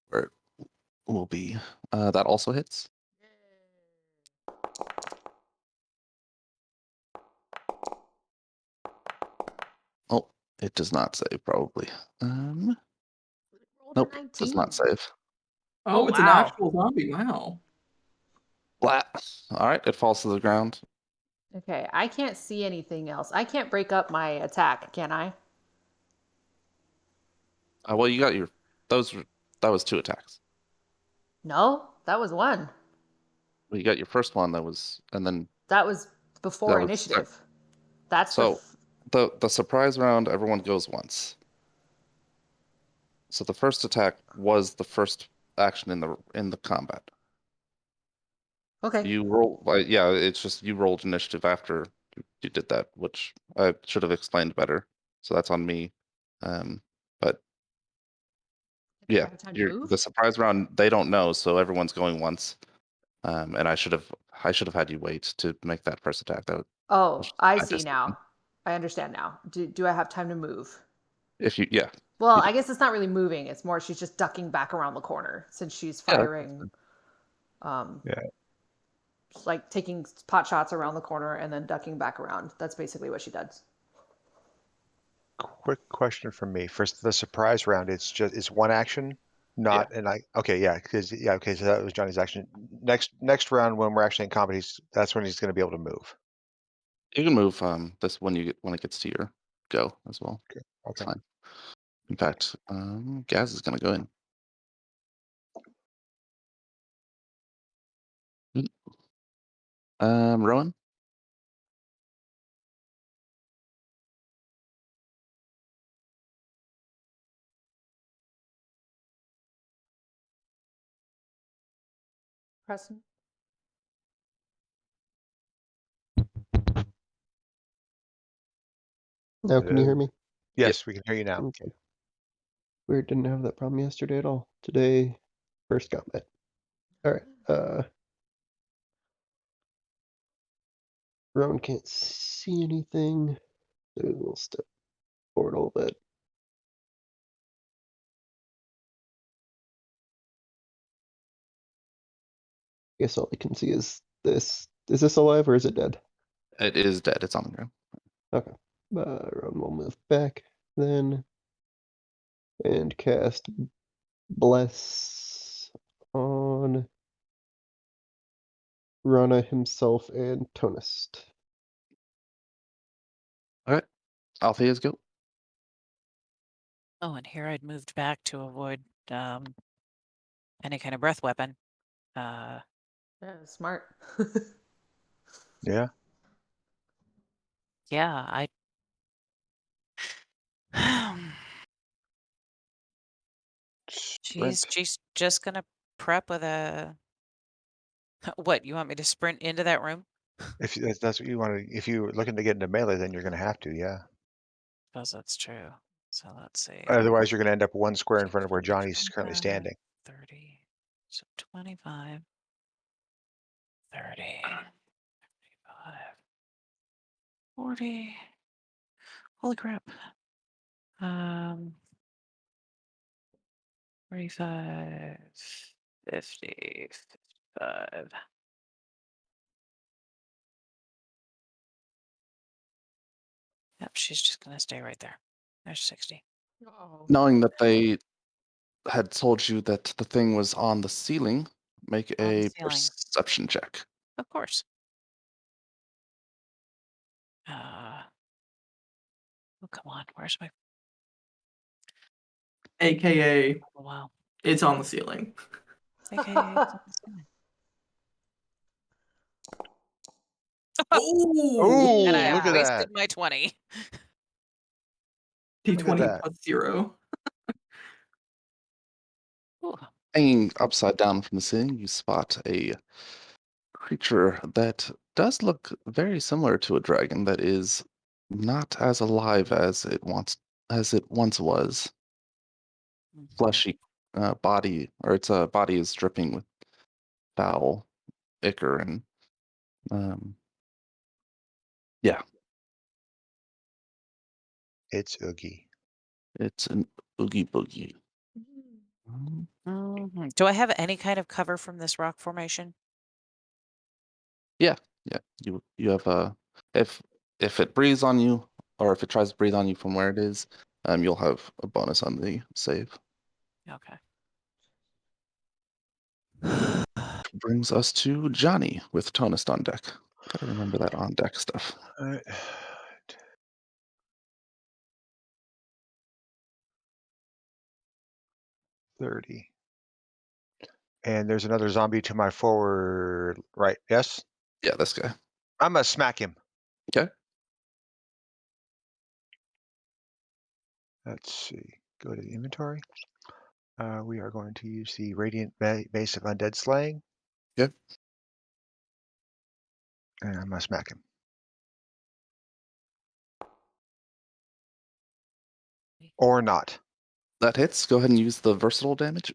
Where it will be. That also hits. Oh, it does not save probably. Rolled a Nope, does 19. not save. Oh, Oh, it's an wow. actual zombie. Wow. Flat. All right, it falls to the ground. Okay, I can't see anything else. I can't break up my attack, can I? Well, you got your that was 2 attacks. No, that was one. Well, you got your first one that was, and then That was before that was initiative. That's so the surprise round. Everyone goes once. So the first attack was the first action in the combat. okay. You roll, like, yeah, it's just you rolled initiative after you did that, which I should have explained better. So that's on me. But Do I yeah, have time to move? the surprise round. They don't know, so everyone's going once. And I should have had you wait to make that first attack. That was Oh, just I my see decision. now. I understand now. Do I have time to move? If you, yeah, Well, you do. I guess it's not really moving. It's more she's just ducking back around the corner since she's Yeah, firing, Yeah. like taking pot shots around the corner and then ducking back around. That's basically what she does. Quick question from me. For the surprise round, it's one action, not okay, yeah, because yeah, okay, so that was Johnny's action. Next round when we're actually in combat, that's when he's going to be able to move. you can move this when it gets to your go as well. Okay. It's Okay. fine. In fact, Gaz is gonna go in. Rowan. Preston? Now can you hear me? Yes, we can hear you now. Okay. Weird, didn't have that problem yesterday at all. Today, first combat. Alright, Rowan can't see anything, so we'll step forward a little bit. Guess all I can see is this. Is this alive or is it dead? It is dead. It's on the ground. Okay. Rowan will move back then and cast Bless on Rana himself and Tonist. Okay. Althea's go. Oh, and here I'd moved back to avoid any kind of breath weapon. Yeah, smart. Yeah. Yeah, Sprint. she's just gonna prep with a. What, you want me to sprint into that room? If that's what you want to, if you're looking to get into melee, then you're going to have to, yeah. Suppose that's true. So let's see. Otherwise, you're going to end up one square in front of where Johnny's currently 25, standing. 30. So 25, 30, 35, 40. Holy crap. 45, 50, 55. Yep, she's just gonna stay right there. There's 60. Oh. Knowing that they had told you that the thing was on the ceiling, make On the a ceiling. perception check. Of course. Oh, come on. Where's my? AKA, Oh, wow. it's on the ceiling. Okay. Oh, And Ooh, I look at wasted that. my 20. D20 that. plus 0. Ooh. Hanging upside down from the ceiling, you spot a creature that does look very similar to a dragon that is not as alive as it once was. Mhm. Fleshy body, or its body is dripping with foul ichor and yeah, It's Oogie. it's an oogie boogie. Mhm. Do I have any kind of cover from this rock formation? Yeah, you have if it breathes on you, or if it tries to breathe on you from where it is, you'll have a bonus on the save. Okay. Brings us to Johnny with Tonist on deck. Gotta remember that on deck stuff. All right. 30. And there's another zombie to my forward right. Yes? Yeah, this guy. I'm gonna smack him. Okay. Let's see. Go to the inventory. We are going to use the Radiant Base of Undead Slaying. Yep. And I'm gonna smack him. Or not. That hits. Go ahead and use the versatile damage.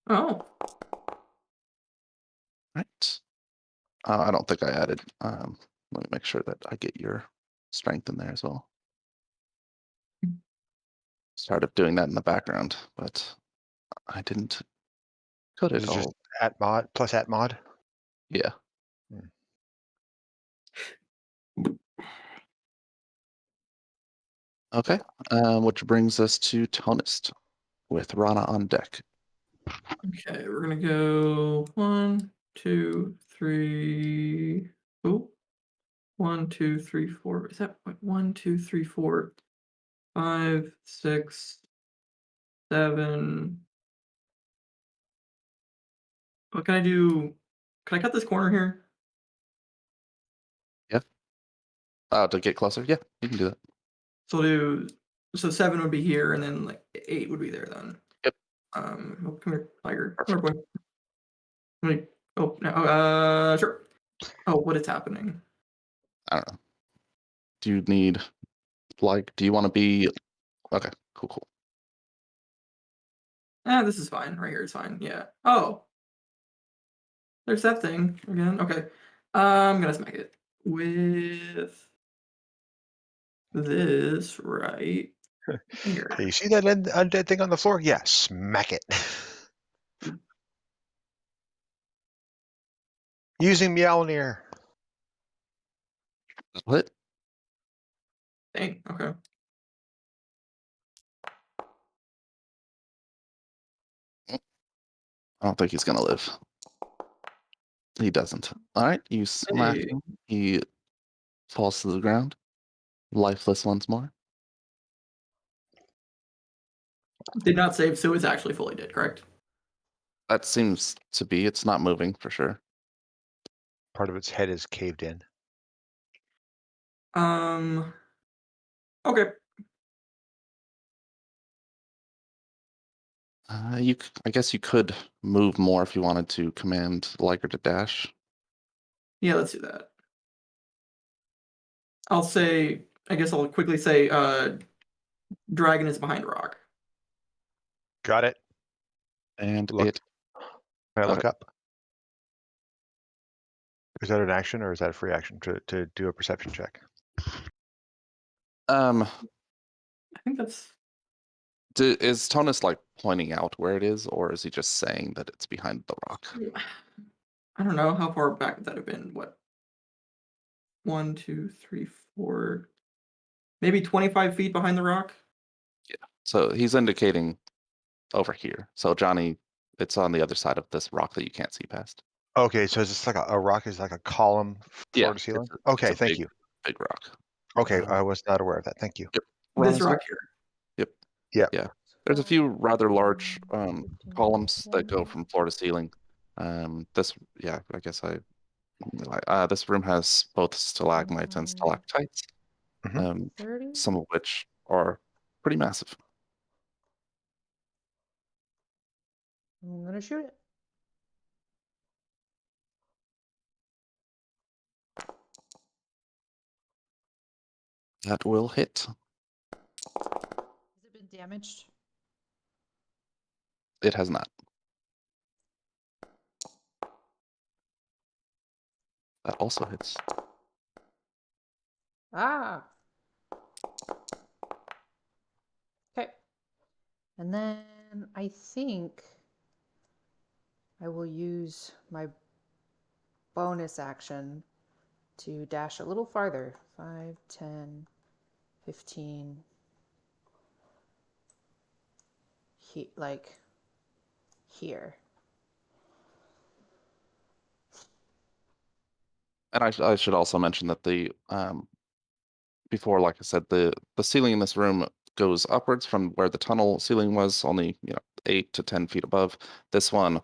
Oh, Right. I don't think I added. Let me make sure that I get your strength in there as well. Started doing that in the background, but I didn't put Is it it just all. at mod plus at mod? Yeah. Hmm. Okay. Which brings us to Tonist with Rana on deck. okay. We're gonna go 1, 2, 3. Oh, 1, 2, 3, 4. Is that what? 1, 2, 3, 4, 5, 6, 7. What can I do? Can I cut this corner here? Yeah. To get closer. Yeah, you can do that. So I'll do. So 7 would be here, and then like 8 would be there then. Yep. Oh, come here, tiger. Come Perfect. here, boy. Wait. Oh no. Sure. Oh, what is happening? I don't know. Do you need do you want to be okay? Cool. This is fine. Right here is fine. Yeah. Oh, there's that thing again. Okay. I'm gonna smack it with this right here. Okay, you see that undead thing on the floor? Yeah, smack it. Using Mjolnir. What? Dang. Okay. I don't think he's gonna live. He doesn't. All right, you smack Hey. him. He falls to the ground, lifeless once more. Did not save, so it's actually fully dead. Correct. That seems to be. It's not moving for sure. Part of its head is caved in. Okay. I guess you could move more if you wanted to command Liker to dash. Yeah, let's do that. I'll say. I guess I'll quickly say. Dragon is behind rock. Got it. And Look. it. Can I look Okay. up? Is that an action or is that a free action to do a perception check? I think that's. Is Tonus like pointing out where it is, or is he just saying that it's behind the rock? I don't know how far back would that have been. What? 1, 2, 3, 4. Maybe 25 feet behind the rock. So he's indicating over here. So Johnny, it's on the other side of this rock that you can't see past. Okay, so is this like a rock is like a column Yeah, floor to ceiling? it's Okay, a thank you. big rock. Okay, Um, I was not aware of that. Thank you. Ron This is good? rock here. Yep. Yeah. Yeah. There's a few rather large 15, columns that go 20. from floor to ceiling. This, yeah, I guess this room has both stalagmites and 25, stalactites, Mhm. 30. some of which are pretty massive. I'm gonna shoot it. That will hit. Has it been damaged? It has not. That also hits. Ah. Okay. And then I think I will use my bonus action to dash a little farther. 5, 10, 15. Like here. And I should also mention that the before, like I said, the ceiling in this room goes upwards from where the tunnel ceiling was, only 8 to 10 feet above. This one,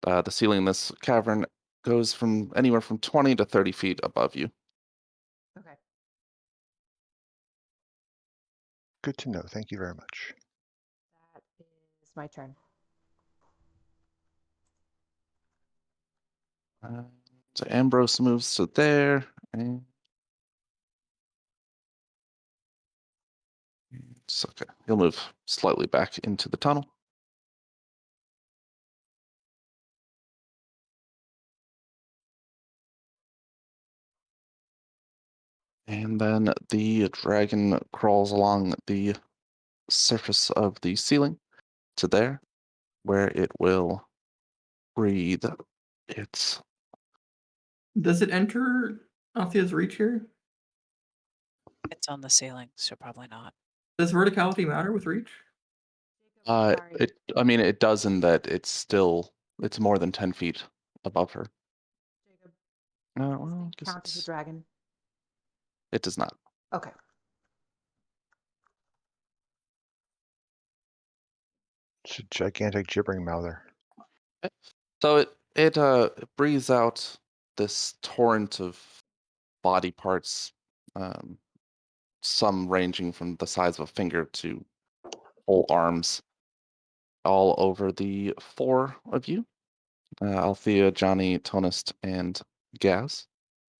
the ceiling in this cavern goes from anywhere from 20 to 30 feet above you. Okay. Good to know. Thank you very much. That is my turn. So Ambrose moves to there, and it's okay. He'll move slightly back into the tunnel. And then the dragon crawls along the surface of the ceiling to there, where it will breathe. It's Does it enter Althea's reach here? It's on the ceiling, so probably not. Does verticality matter with reach? Sorry. I mean, it does in that it's more than 10 feet above her. Jacob, No, does well, I thing guess count as a dragon? it does not. Okay. It's a gigantic gibbering mouther. So it breathes out this torrent of body parts, some ranging from the size of a finger to whole arms, all over the 4 of you. Althea, Johnny, Tonist, and Gaz.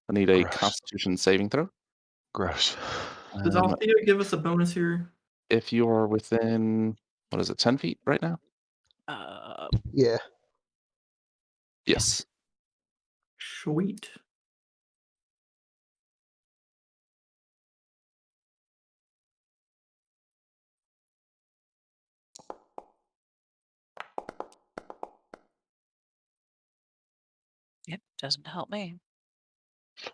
I need a Gross. Constitution saving throw. Gross. Does Um, Althea give us a bonus here? if you are within, what is it, 10 feet right now? Yeah. Yes. Sweet. It doesn't help me.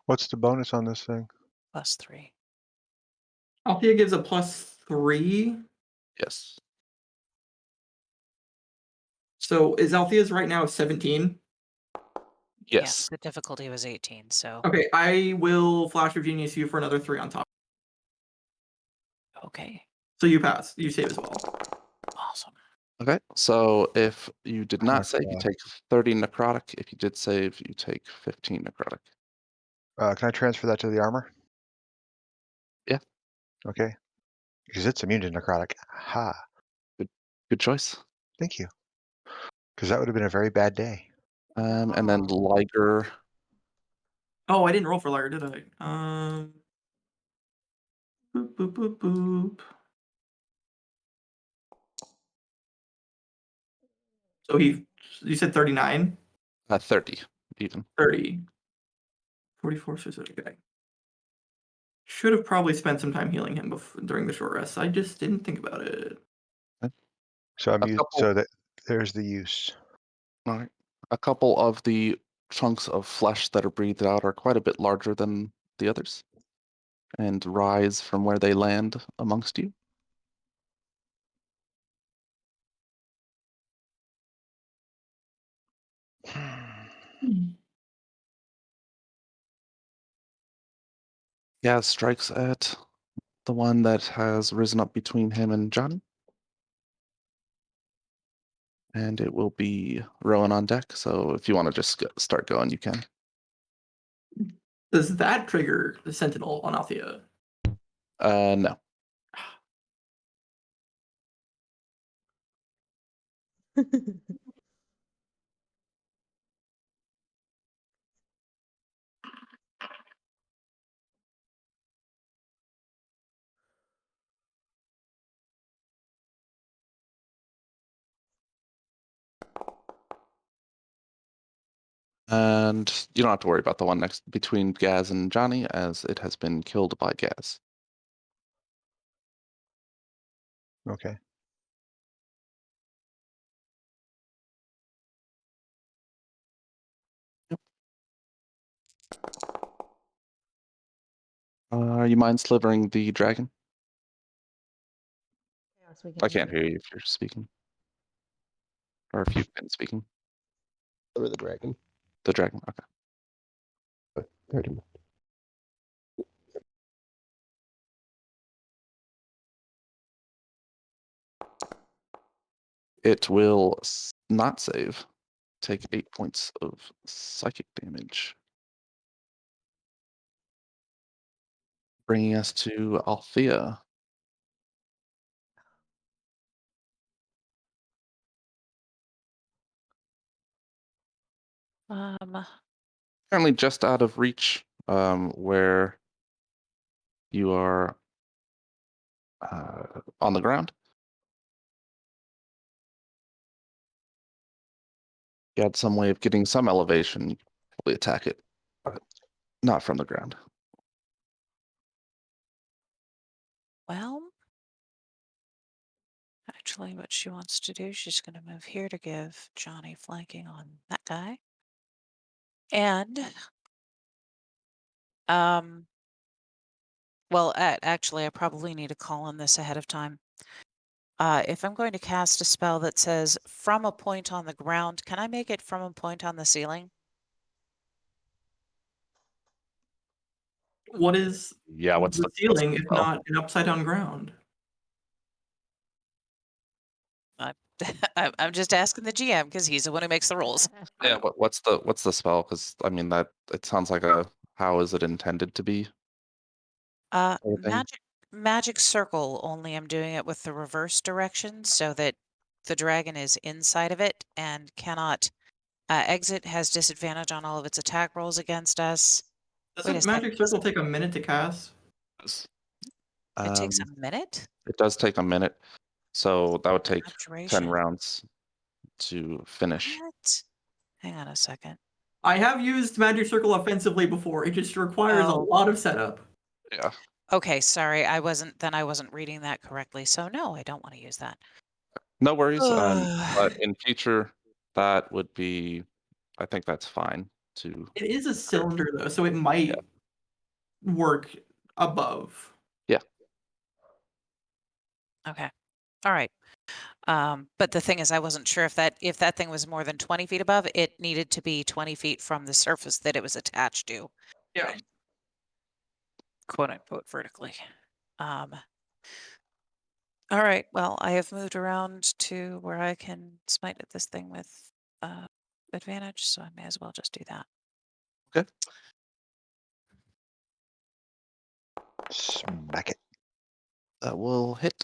What's the bonus on this thing? +3. Althea gives a +3. Yes. So is Althea's right now 17? Yes. The difficulty was 18, so Okay, I will Flash of Genius you for another 3 on top. okay. So you pass. You save as well. Awesome. Okay. So if you did not my save, you God. take 30 necrotic. If you did save, you take 15 necrotic. Can I transfer that to the armor? Yeah. Okay. Because it's immune to necrotic. Ha. Good choice. Thank you. Because that would have been a very bad day. And then Liger. Oh, I didn't roll for Liger, did I? Boop, boop, boop, boop. So you said 39? 30 even. 30. 44, so okay. Should have probably spent some time healing him during the short rest. I just didn't think about it. So I'm A used, couple- so that there's the use. All right. A couple of the chunks of flesh that are breathed out are quite a bit larger than the others and rise from where they land amongst you. Gaz strikes at the one that has risen up between him and Johnny. And it will be Rowan on deck. So if you want to just start going, you can. Does that trigger the Sentinel on Althea? No. And you don't have to worry about the one next between Gaz and Johnny, as it has been killed by Gaz. Okay. You mind slivering the dragon? Yes, we I can can't hear you if you're speaking. Or if you've been speaking. Over the dragon. The dragon, okay. But 30 minutes. It will not save. Take 8 points of psychic damage. Bringing us to Althea. Currently just out of reach, where you are on the ground. You had some way of getting some elevation, you could probably attack it, but not from the ground. Well, actually, what she wants to do, she's going to move here to give Johnny flanking on that guy. And, well, actually, I probably need to call on this ahead of time. If I'm going to cast a spell that says from a point on the ground, can I make it from a point on the ceiling? What is Yeah, what's the the ceiling if spell? not an upside down ground? I'm just asking the GM because he's the one who makes the rules. Yeah, what's the spell? Because I mean that it sounds like a how is it intended to be? Sort of thing. Magic circle, only I'm doing it with the reverse direction so that the dragon is inside of it and cannot exit, has disadvantage on all of its attack rolls against us. Wait a Doesn't Magic second. Circle take a minute to cast? It takes a Um, minute? It does take a minute, so that would take 10 Abjuration. rounds to finish. What? Hang on a second. I have used Magic Circle offensively before. It just requires a Oh. lot of setup. Yeah. Okay, sorry, I wasn't reading that correctly. So no, I don't want to use that. No worries. But in future, that would be, I think that's fine to. It is a cylinder though, so it might work above. Yeah. Okay. All right. But the thing is, I wasn't sure if that thing was more than 20 feet above, it needed to be 20 feet from the surface that it was attached to. Yeah. Quote unquote vertically. All right. Well, I have moved around to where I can smite at this thing with advantage, so I may as well just do that. Okay. Smack it. That will hit.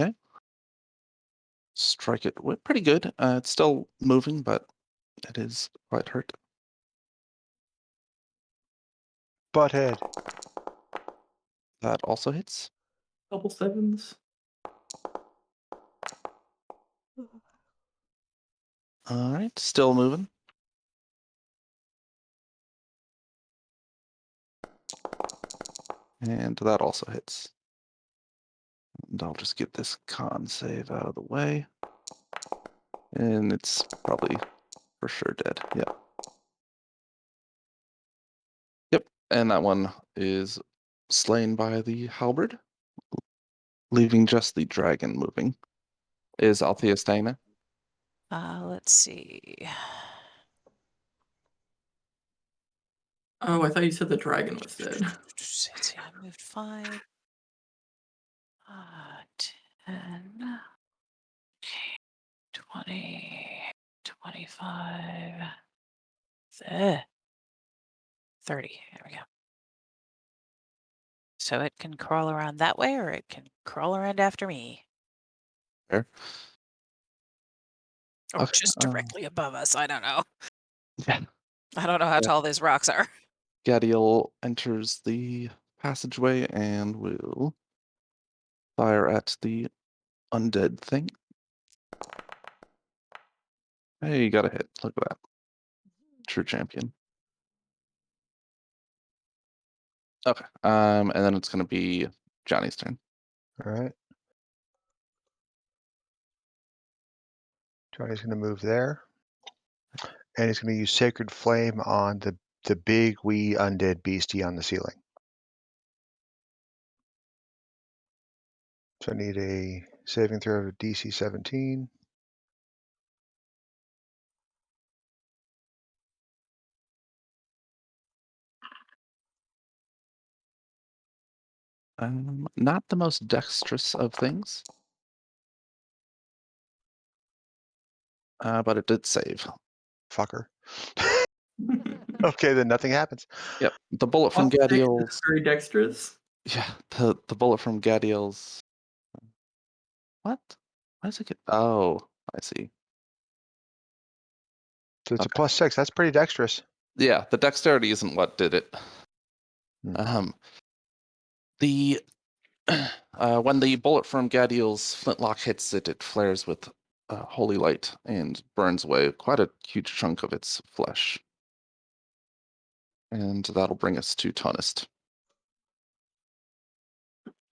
Okay. Strike it with pretty good. It's still moving, but it is quite hurt. Butthead. That also hits. Double sevens. All right, still moving. And that also hits. And I'll just get this con save out of the way. And it's probably for sure dead. Yeah. Yep. And that one is slain by the halberd, leaving just the dragon moving. Is Althea staying there? Let's see. Oh, I thought you said the dragon was dead. Let's see, I moved 5. 10. 20. 25. 30. There we go. So it can crawl around that way, or it can crawl around after me. Fair. Or Okay, just directly above us. I don't know. Yeah. I don't know how Yeah. tall these rocks are. Gadiel enters the passageway and will fire at the undead thing. Hey, you got a hit. Look at that. True champion. Okay. And then it's gonna be Johnny's turn. All right. Johnny's going to move there. And he's going to use Sacred Flame on the big wee undead beastie on the ceiling. So I need a saving throw of DC 17. Not the most dexterous of things. But it did save. Fucker. Okay, then nothing happens. Yep. The bullet from Plus 6 is Gadiel's. very dexterous. Yeah, the bullet from Gadiel's. What? Why does it get? Oh, I see. So it's a Okay. +6. That's pretty dexterous. Yeah, the dexterity isn't what did it. Hmm. The when the bullet from Gadiel's flintlock hits it, it flares with holy light and burns away quite a huge chunk of its flesh. And that'll bring us to Tonist.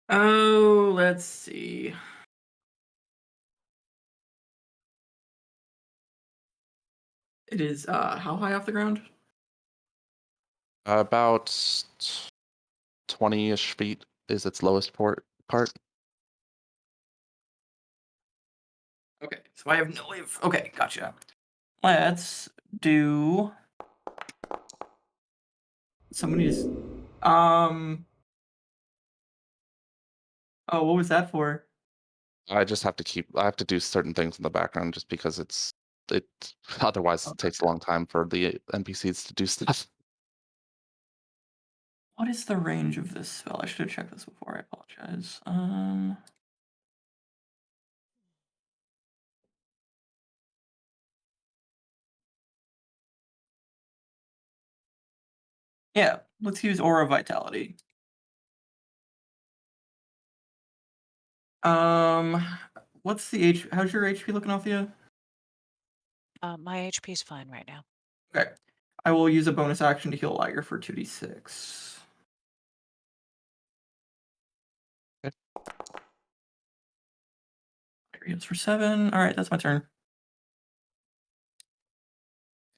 Oh, let's see. It is how high off the ground? About 20-ish feet is its lowest part. Okay, so I have no way of. Okay, gotcha. Let's do. Somebody's. Oh, what was that for? I just have to I have to do certain things in the background just because it otherwise it takes a long time for the NPCs to do stuff. What is the range of this spell? I should have checked this before. I apologize. Yeah, let's use Aura Vitality. What's the H? How's your HP looking, Althea? My HP is fine right now. Okay, I will use a bonus action to heal Liger for 2d6. Okay. Liger heals for 7. All right, that's my turn.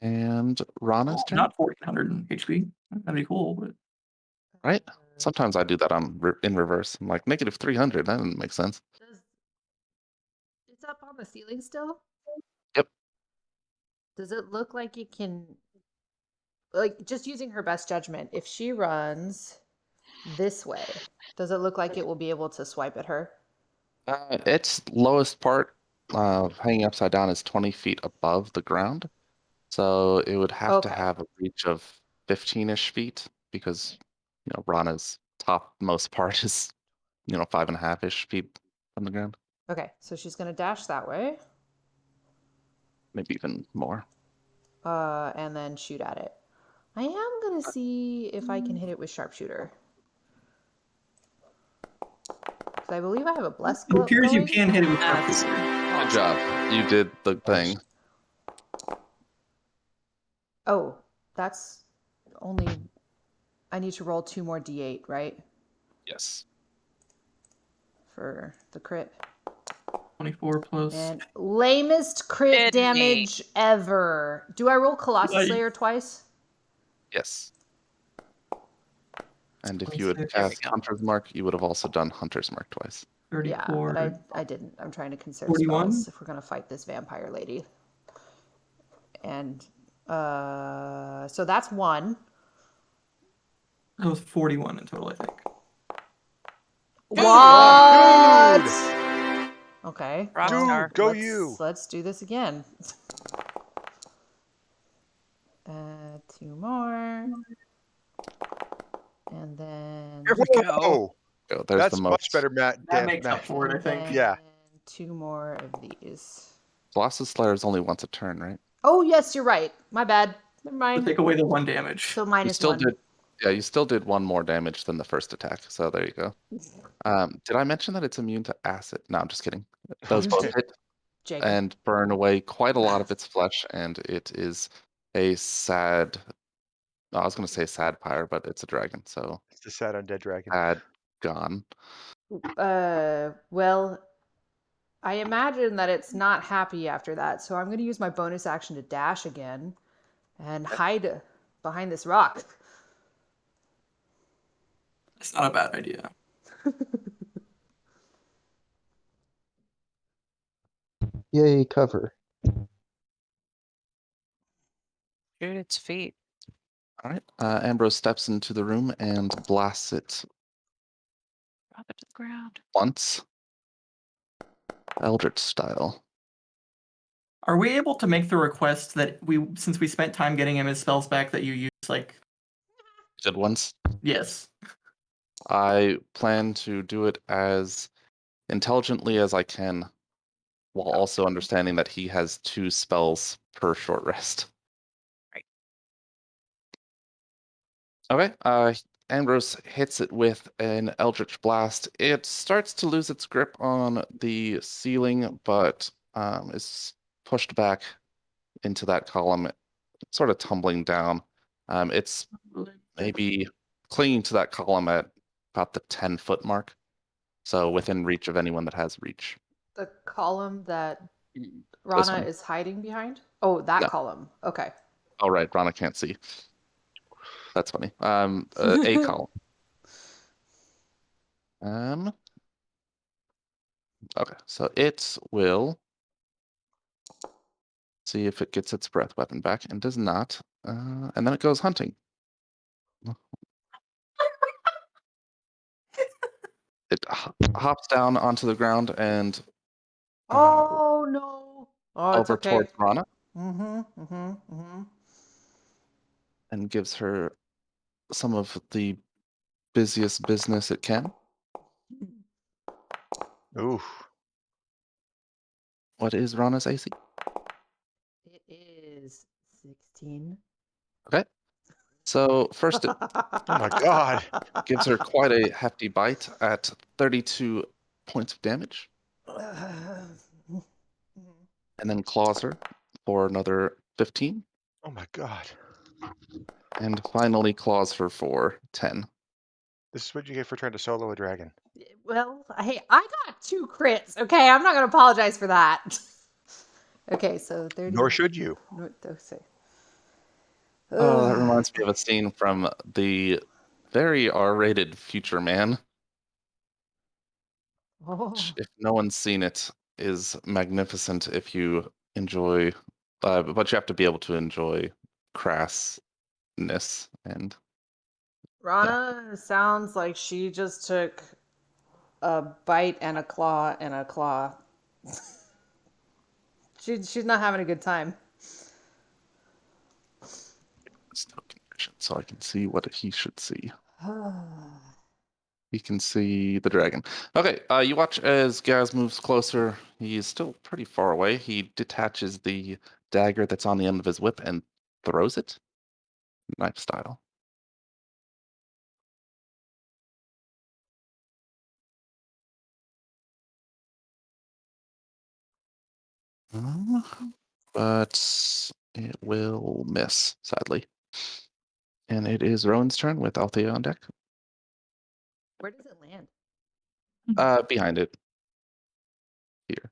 And Rana's turn. Not 1400 HP. That'd be cool, but Right? Sometimes I do that in reverse. I'm like -300. That doesn't make sense. It's up on the ceiling still? Yep. Does it look like it can, like, just using her best judgment, if she runs this way, does it look like it will be able to swipe at her? Its lowest part, hanging upside down, is 20 feet above the ground. So it would have to Okay. have a reach of 15-ish feet because, Rana's topmost part is, 5.5-ish feet from the ground, Okay, so she's gonna dash that way, maybe even more. and then shoot at it. I am gonna see if I can hit it with sharpshooter. Because I believe I have a blessed it glow appears you going. can hit it with That's sharpshooter. Good job. You did the thing. Oh, that's only. I need to roll 2 more d8, right? Yes. For the crit. 24 plus. And lamest crit Didn't damage ever. Do I roll Colossus Nice. Slayer twice? Yes. And if you had 26. cast Hunter's Mark, you would have also done Hunter's Mark twice. 34. Yeah, but I didn't. I'm trying to conserve 41? spells if we're gonna fight this vampire lady. And so that's 1. That was 41 in total, I think. What? Dude! Okay. Rockstar. Dude, go let's, you! Let's do this again. 2 more. And then Here we go. Oh, Go. There's that's the much most. better, Matt. That makes up Matt. for it, I think. and Yeah. 2 more of these. Colossus Slayer is only once a turn, right? Oh yes, you're right. My bad. Never To mind. take away the 1 damage. So You minus still 1. did. Yeah, you still did 1 more damage than the first attack. So there you go. Did I mention that it's immune to acid? No, I'm just kidding. It does You both did. hit Jacob. and burn away quite a lot of its flesh, and it is a sad. I was going to say sad pyre, but it's a dragon, so It's the sad undead dragon. sad gone. Well, I imagine that it's not happy after that, so I'm going to use my bonus action to dash again and hide behind this rock. It's not a bad idea. Yay, cover. Shoot its feet. All right. Ambrose steps into the room and blasts it Drop it to the ground. once, Eldritch style. Are we able to make the request that since we spent time getting him his spells back, that you use, like, Did once. yes. I plan to do it as intelligently as I can, while also understanding that he has 2 spells per short rest. Right. Okay. Ambrose hits it with an Eldritch Blast. It starts to lose its grip on the ceiling, but is pushed back into that column, sort of tumbling down. It's maybe clinging to that column at about the 10-foot mark, so within reach of anyone that has reach. The column that This Rana one. is hiding behind? Oh, that No. column. Okay. Oh, right, Rana can't see. That's funny. A column. Okay, so it will see if it gets its breath weapon back, and does not. And then it goes hunting. It hops down onto the ground and Oh no. Oh, it's over okay. towards Rana and gives her some of the busiest business it can. Ooh. What is Rana's AC? It is 16. Okay. So first it Oh my god. gives her quite a hefty bite at 32 points of damage, and then claws her for another 15, Oh my god. and finally claws her for 10. This is what you get for trying to solo a dragon. Well, hey, I got 2 crits. Okay, I'm not going to apologize for that. Okay, so 30. Nor should you. Okay. Oh, that reminds me of a scene from the very R-rated Future Man, Oh. which, if no one's seen it, is magnificent if you enjoy, but you have to be able to enjoy crassness and Rana sounds like she just took a bite and a claw and a claw. She's not having a good time. token vision, so I can see what he should see. He can see the dragon. Okay, you watch as Gaz moves closer. He is still pretty far away. He detaches the dagger that's on the end of his whip and throws it, knife style. But it will miss, sadly. And it is Rowan's turn with Althea on deck. Where does it land? Behind it. Here.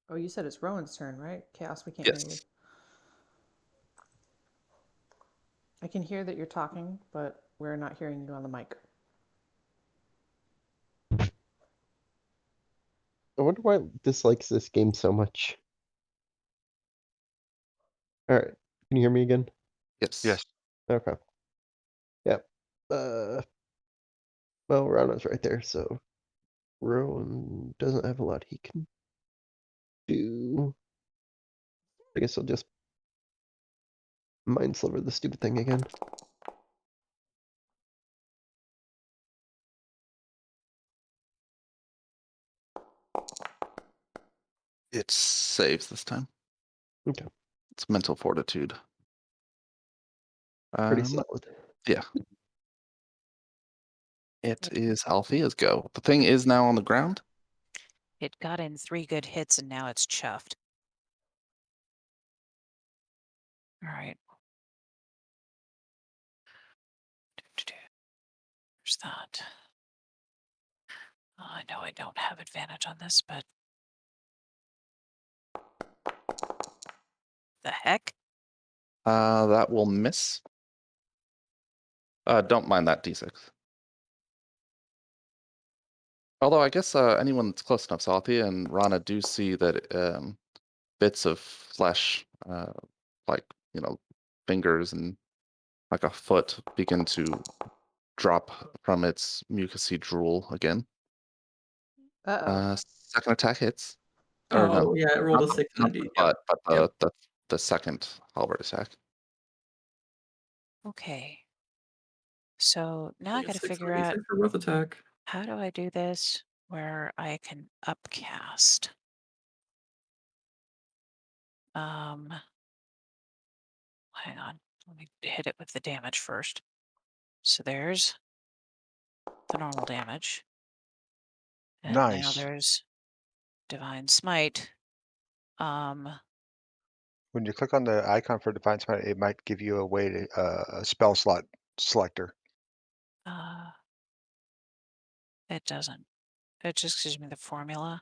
Oh, you said it's Rowan's turn, right? Chaos, we can't hear you. Yes. I can hear that you're talking, but we're not hearing you on the mic. I wonder why it dislikes this game so much. Alright. Can you hear me again? Yes. Yes. Okay. Yep. Well, Rana's right there, so Rowan doesn't have a lot he can do. I guess I'll just mind sliver the stupid thing again. It saves this time. Okay. It's mental fortitude. Pretty solid. Yeah. It is Althea's go. The thing is now on the ground. It got in 3 good hits and now it's chuffed. All right. There's that. I know I don't have advantage on this, but the heck? That will miss. Don't mind that d6. Although I guess anyone that's close enough, so Althea and Rana do see that bits of flesh, like fingers and like a foot, begin to drop from its mucousy drool again. Uh-oh. Second attack hits. Or no, Oh yeah, it rolled not a 6 not and a the D. butt, Yep. but Yep. the second halberd attack. Okay. So now I Like a got to 6 figure and a out D6 for both attack. how do I do this where I can upcast. Hang on. Let me hit it with the damage first. So there's the normal damage. And now Nice. there's Divine Smite. When you click on the icon for Divine Smite, it might give you a way to a spell slot selector. It doesn't. It just gives me the formula.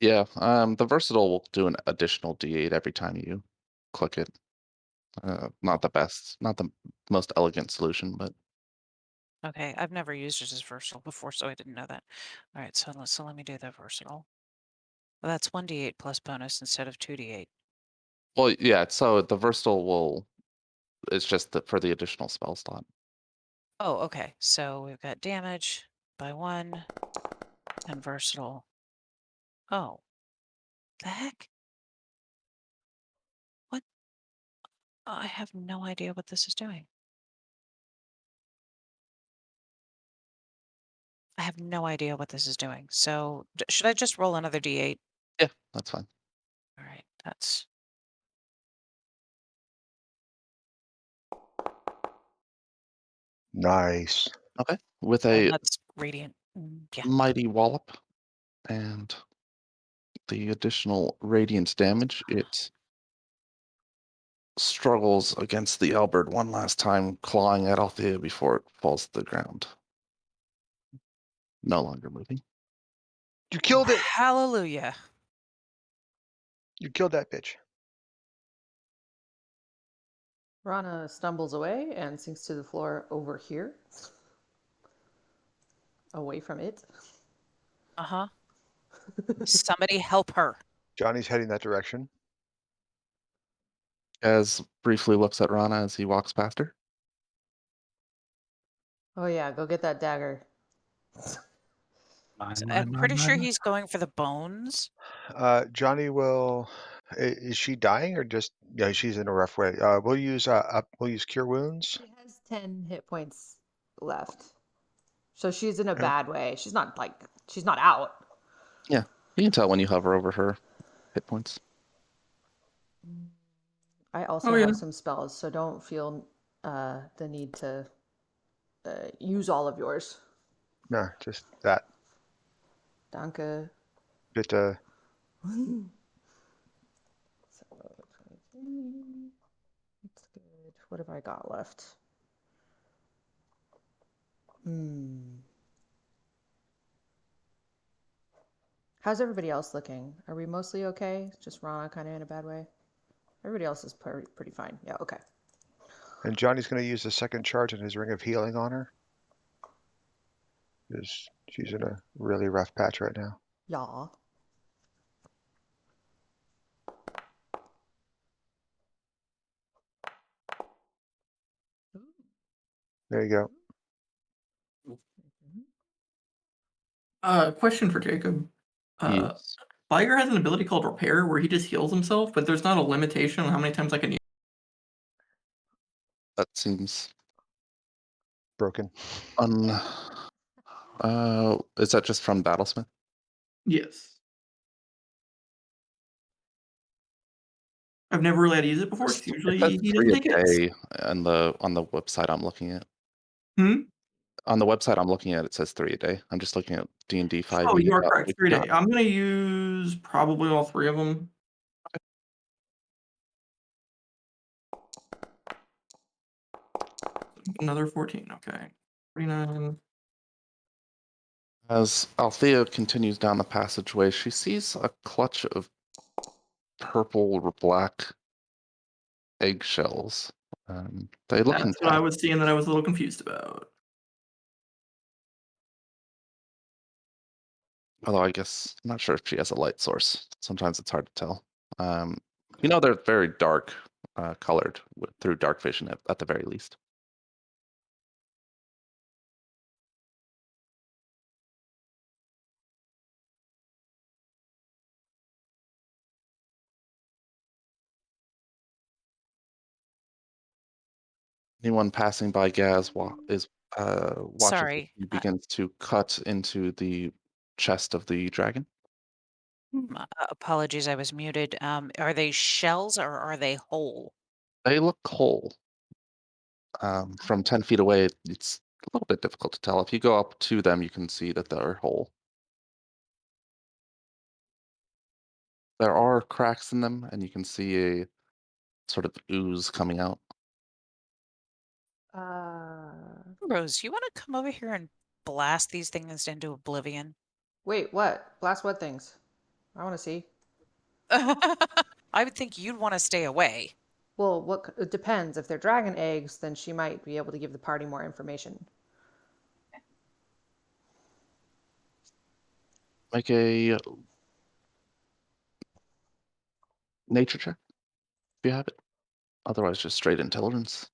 Yeah, the versatile will do an additional d8 every time you click it. Not the best, not the most elegant solution, but Okay, I've never used it as versatile before, so I didn't know that. All right, so let me do the versatile. Well, that's 1d8 plus bonus instead of 2d8. well, yeah. So the versatile will, it's just for the additional spell slot. Oh, okay. So we've got damage by 1 and versatile. Oh, the heck? What? I have no idea what this is doing. I have no idea what this is doing. So should I just roll another d8? Yeah, that's fine. All right, that's Nice. Okay, with a that's radiant. Yeah. mighty wallop and the additional radiant damage, it struggles against the halberd one last time, clawing at Althea before it falls to the ground. No longer moving. You killed it. Hallelujah. You killed that bitch. Rana stumbles away and sinks to the floor over here. Away from it. Uh-huh. Somebody help her. Johnny's heading that direction. As briefly looks at Rana as he walks past her. Oh yeah, go get that dagger. I'm pretty sure he's going for the bones. Johnny will. Is she dying or just? Yeah, she's in a rough way. We'll use Cure Wounds. She has 10 hit points left. So she's in a Okay. bad way. She's not out. Yeah, you can tell when you hover over her hit points. I also Oh, yeah. have some spells, so don't feel the need to use all of yours. No, just that. Danke. Bit. So, 23. That's good. What have I got left? How's everybody else looking? Are we mostly okay? Just Rana kind of in a bad way? Everybody else is pretty fine. Yeah, okay. And Johnny's going to use the second charge in his Ring of Healing on her. Because she's in a really rough patch right now. Yeah. There you go. Question for Jacob. Yes. Liger has an ability called Repair where he just heals himself, but there's not a limitation on how many times I can use. That seems Broken. Is that just from Battlesmith? Yes. I've never really had to use it before. It It's usually says he doesn't 3 a take hits. day on the website I'm looking at. Hmm? On the website I'm looking at, it says 3 a day. I'm just looking at D&D 5e. Oh, you are correct. 3 day. I'm gonna use probably all 3 of them. Another 14. Okay. 49. As Althea continues down the passageway, she sees a clutch of purple or black eggshells. They look That's what I intact. was seeing that I was a little confused about. Although I guess I'm not sure if she has a light source. Sometimes it's hard to tell. You know they're very dark colored through dark vision at the very least. Anyone passing by Gaz watches Sorry. as he begins to cut into the chest of the dragon. Apologies, I was muted. Are they shells or are they whole? They look whole. From 10 feet away, it's a little bit difficult to tell. If you go up to them, you can see that they're whole. There are cracks in them, and you can see a sort of ooze coming out. Rose, you want to come over here and blast these things into oblivion? Wait, what? Blast what things? I want to see. I would think you'd want to stay away. Well, it depends. If they're dragon eggs, then she might be able to give the party more information. Make a nature check if you have it. Otherwise, just straight intelligence.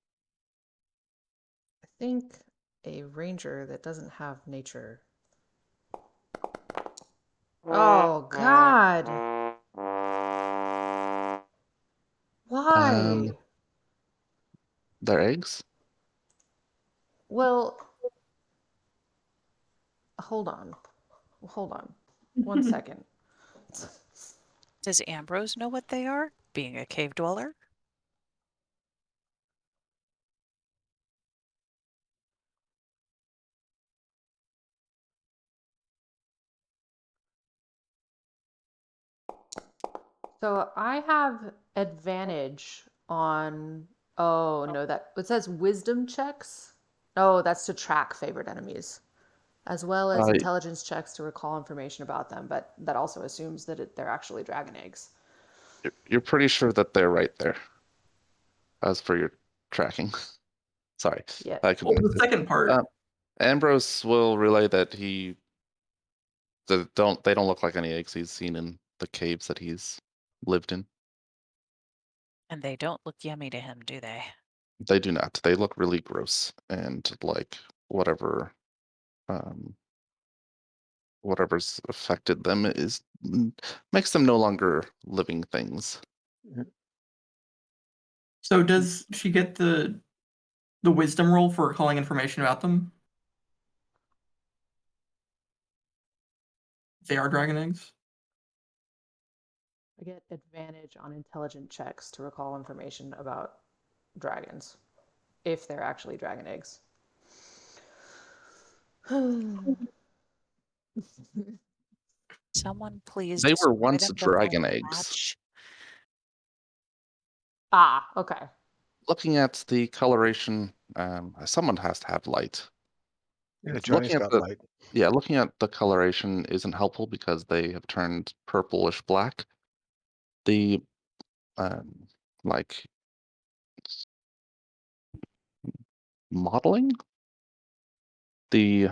I think a ranger that doesn't have nature. Oh, God. Why? They're eggs. Well, hold on. Hold on. 1 second. Does Ambrose know what they are, being a cave dweller? So I have advantage on. Oh no, that it says wisdom checks. Oh, that's to track favorite enemies, as well as intelligence checks to recall information about them. But that also assumes that they're actually dragon eggs. You're pretty sure that they're right there. As for your tracking. Sorry. Yeah. I could Well, the second part. Ambrose will relay that they don't look like any eggs he's seen in the caves that he's lived in. And they don't look yummy to him, do they? They do not. They look really gross and like whatever's affected them makes them no longer living things. So does she get the wisdom roll for calling information about them? They are dragon eggs. I get advantage on intelligent checks to recall information about dragons, if they're actually dragon eggs. Someone please. They were destroy once them before dragon we eggs. hatch. Ah, okay. Looking at the coloration, someone has to have light. Yeah, Johnny's Looking at got the light. yeah, looking at the coloration isn't helpful because they have turned purplish black. The like modeling, the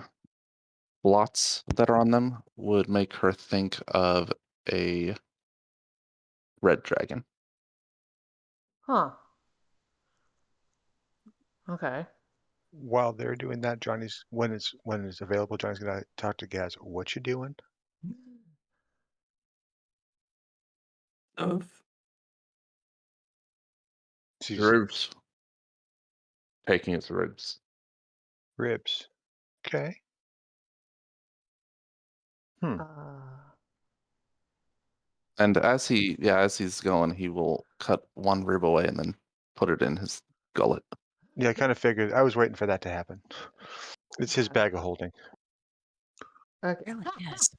blots that are on them would make her think of a red dragon. Huh. Okay. While they're doing that, Johnny's when it's available, Johnny's gonna talk to Gaz. What you doing? Of She's Ribs. Taking its ribs. ribs. Okay. Uh, And as he's going, he will cut one rib away and then put it in his gullet. Yeah, I kind of figured. I was waiting for that to happen. It's his Yeah. bag of holding. okay. Really is.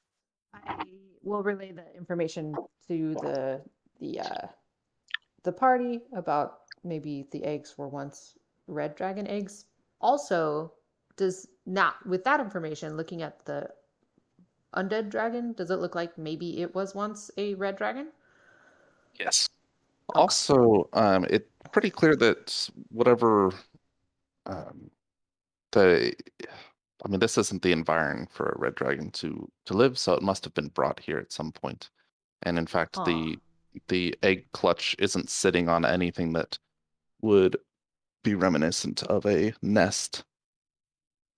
I will relay the information to the party about maybe the eggs were once red dragon eggs. Also, does not with that information, looking at the undead dragon, does it look like maybe it was once a red dragon? Yes. Also, it's pretty clear that whatever the I mean, this isn't the environment for a red dragon to live, so it must have been brought here at some point. And in fact, Huh. the egg clutch isn't sitting on anything that would be reminiscent of a nest.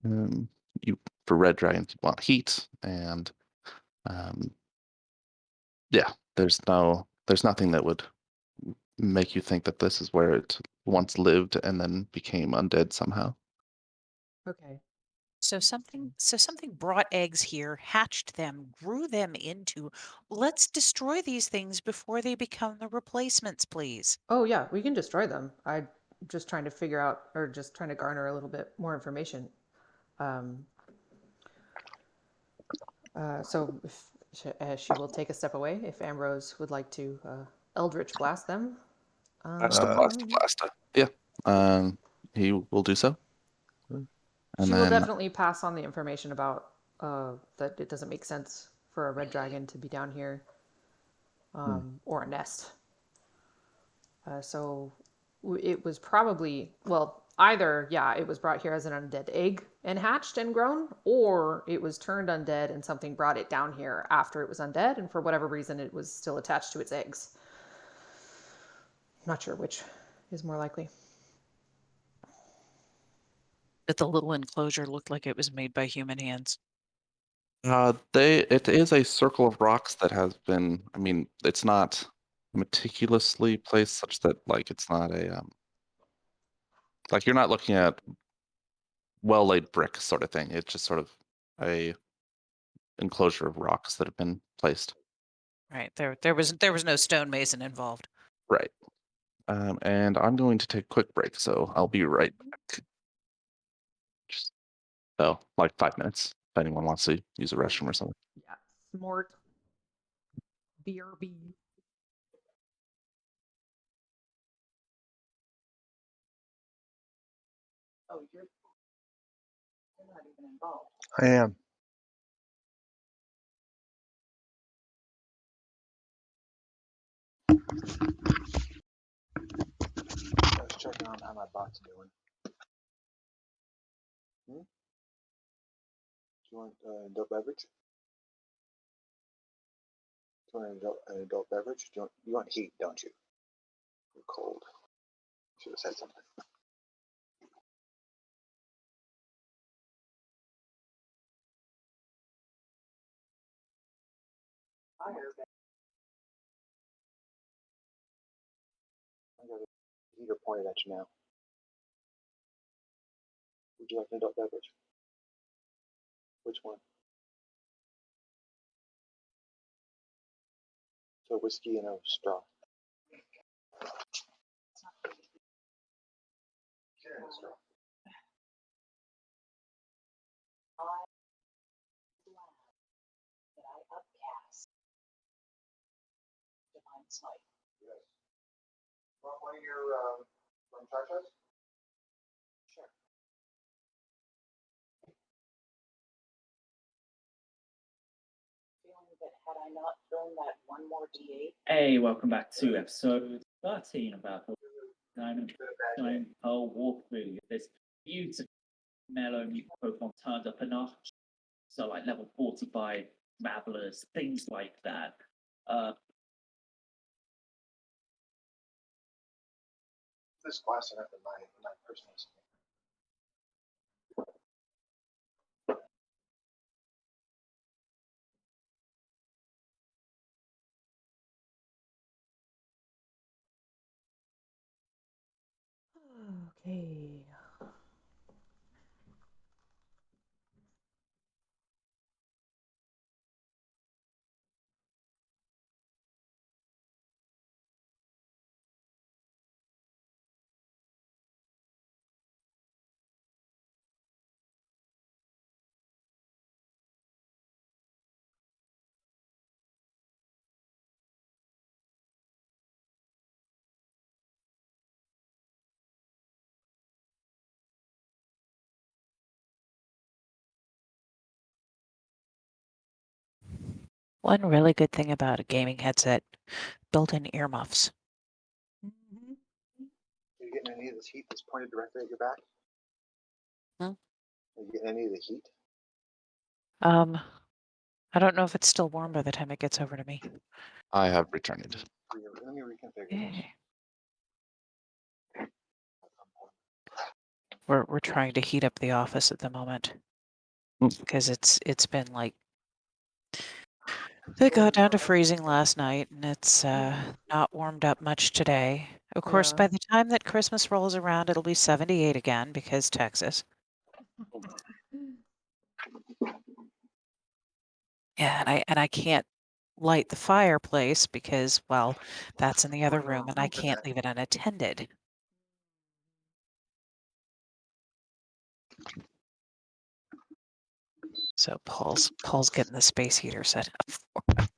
You for red dragons, you want heat, and yeah, there's nothing that would make you think that this is where it once lived and then became undead somehow. Okay. So something brought eggs here, hatched them, grew them into. Let's destroy these things before they become the replacements, please. Oh yeah, we can destroy them. I'm just trying to figure out, or just trying to garner a little bit more information. So if she will take a step away, if Ambrose would like to Eldritch blast them. Blasta. Yeah. He will do so. And She will then definitely pass on the information about that it doesn't make sense for a red dragon to be down here, or a nest. So it was probably, well, either, yeah, it was brought here as an undead egg and hatched and grown, or it was turned undead and something brought it down here after it was undead, and for whatever reason it was still attached to its eggs. Not sure which is more likely. But the little enclosure looked like it was made by human hands. it is a circle of rocks that has been, I mean, it's not meticulously placed such that like it's not a like you're not looking at well laid brick sort of thing. It's just sort of a enclosure of rocks that have been placed. Right. There was no stonemason involved. Right. And I'm going to take a quick break, so I'll be right back. Just like 5 minutes, if anyone wants to use a restroom or something. Yeah, smart. BRB. Oh, you're not even involved. I am. I was checking on how my bot's doing. Do you want an adult beverage? Do you want an adult beverage? You want heat, don't you? You're cold. Should have said something. I got a heater pointed at you now. Would you like an adult beverage? Which one? So whiskey and a straw. Sure, and a straw. Yes. Want one of your from Charcha's? Sure. Hey, welcome back to episode 13 about the Diamond Pearl walkthrough. This beautiful mellow new Pokemon turned up a notch. So like level 45 Travelers, things like that. This class up in my personal. Okay. One really good thing about a gaming headset, built-in earmuffs. Mhm. Are you getting any of this heat that's pointed directly at your back? Hmm? Are you getting any of the heat? I don't know if it's still warm by the time it gets over to me. I have returned. Let me reconfigure this. Eh. We're trying to heat up the office at the moment Mm. because it's been like it got down to freezing last night and it's not warmed up much today. Of course, Yeah. by the time that Christmas rolls around, it'll be 78 again because Texas. Yeah, and I can't light the fireplace because, well, that's in the other room and I can't leave it unattended. So Paul's getting the space heater set up.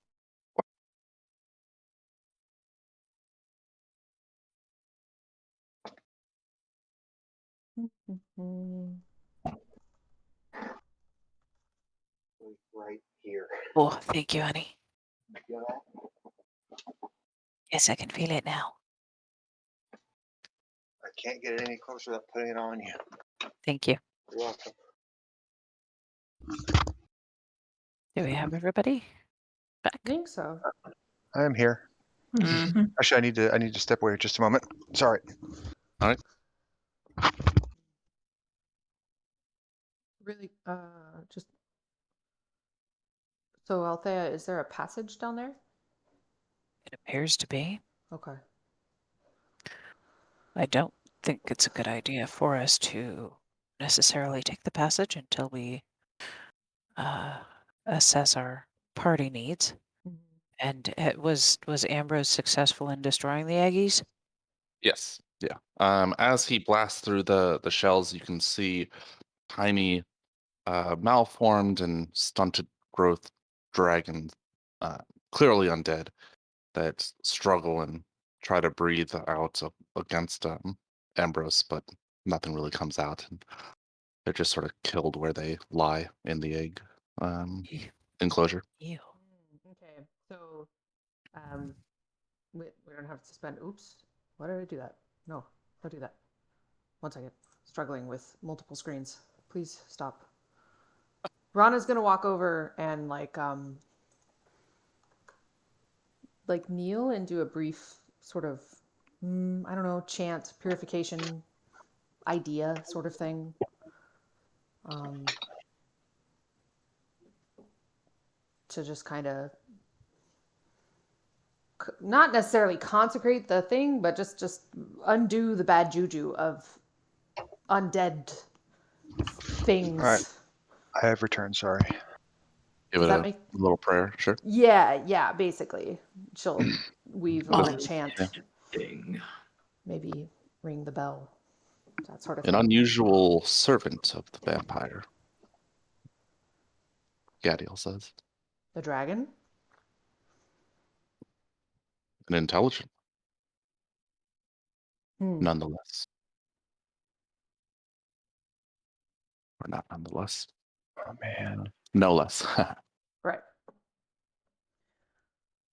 Mhm. Right here. Oh, thank you, honey. You feel that? Yes, I can feel it now. I can't get it any closer without putting it on you. Thank you. You're welcome. Do we have everybody back? I think so. I am here. Mhm. Actually, I need to step away just a moment. Sorry. Really, just so Althea, is there a passage down there? It appears to be. Okay. I don't think it's a good idea for us to necessarily take the passage until we assess our party needs. Mhm. And it was Ambrose successful in destroying the Aggies? Yes. Yeah. As he blasts through the shells, you can see tiny, malformed and stunted growth dragons, clearly undead, that struggle and try to breathe out against Ambrose, but nothing really comes out, and they're just sort of killed where they lie in the egg Ew. enclosure. Ew. Okay. So, we don't have to spend. Oops. Why did I do that? No, don't do that. One second. Struggling with multiple screens. Please stop. Rana's gonna walk over and like kneel and do a brief sort of I don't know, chant purification idea sort of thing. To just kind of not necessarily consecrate the thing, but just undo the bad juju of undead things. All right. I have returned. Sorry. Give Does it that a make? little prayer, sure. Yeah, basically. She'll weave a Oh, little chant, yeah. Ding. maybe ring the bell, that sort of An thing. unusual servant of the vampire, Gadiel says. The dragon? An intelligent, Hmm. nonetheless. Or not nonetheless. Oh man. No less. Right.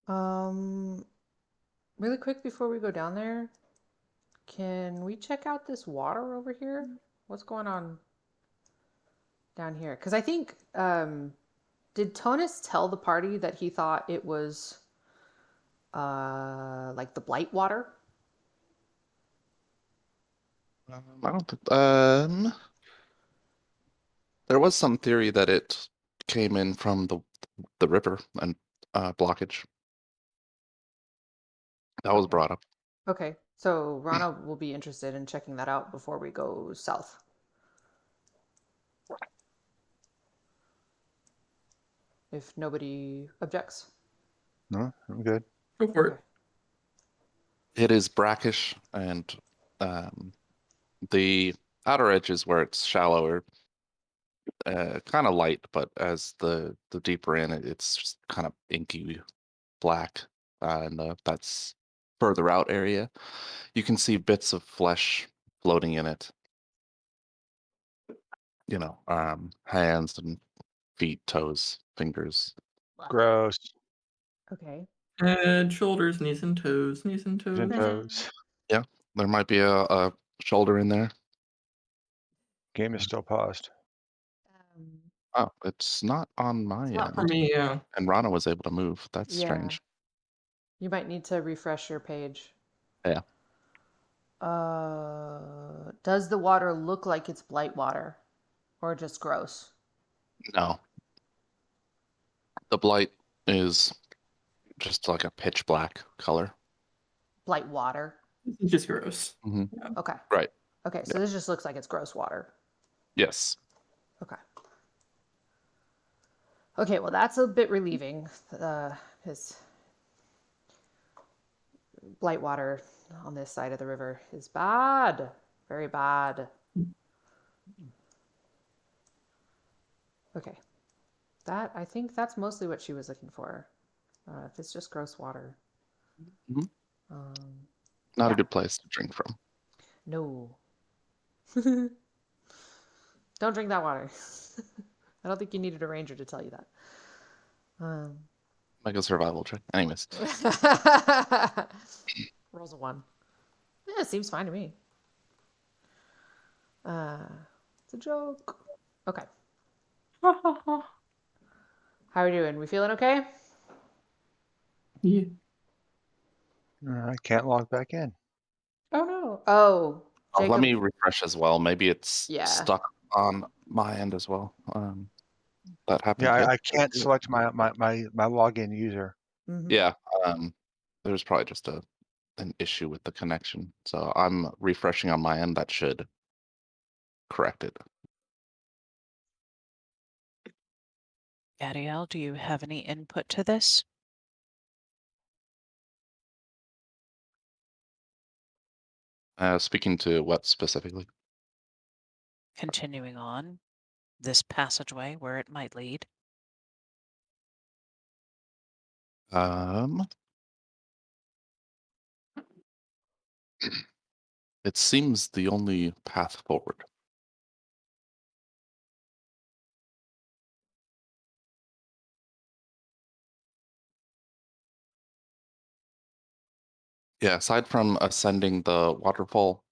Really quick before we go down there, can we check out this water over here? What's going on down here? Because I think, did Tonus tell the party that he thought it was like the blight water? I don't think. There was some theory that it came in from the river and blockage. That was Okay. brought up. Okay, so Rana will be interested in checking that out before we go south. If nobody objects. No, I'm good. Go for it. Okay. It is brackish, and the outer edges where it's shallower, kind of light, but as the deeper in it, it's just kind of inky black, and that's further out area. You can see bits of flesh floating in it. You know, hands and feet, toes, fingers. Gross. Okay. Head, shoulders, knees and toes, knees and toes. And toes. There might be a shoulder in there. Game is still paused. Oh, it's not on my Not end. for me, yeah. And Rana was able to move. That's Yeah. strange. You might need to refresh your page. Yeah. Does the water look like it's blight water or just gross? No. The blight is just like a pitch black color. Blight water. It's just gross. Okay. Right. Okay, so this just looks like it's gross water. Yes. Okay. Okay, well, that's a bit relieving. His blight water on this side of the river is bad. Very bad. Okay. I think that's mostly what she was looking for. If it's just gross water. Mhm. Yeah. Not a good place to drink from. No. Don't drink that water. I don't think you needed a ranger to tell you that. Like a survival check. Anyways. Rolls a 1. Yeah, seems fine to me. It's a joke. Okay. How are we doing? We feeling okay? Yeah. I can't log back in. Oh no. Oh, Oh, Jacob. let me refresh as well. Maybe it's Yeah. stuck on my end as well. That happened. Yeah, Yep. I can't select my login user. Mhm. Yeah. There's probably just an issue with the connection. So I'm refreshing on my end. That should correct it. Gadiel, do you have any input to this? Speaking to what specifically? Continuing on this passageway where it might lead. It seems the only path forward. Yeah, aside from ascending the waterfall,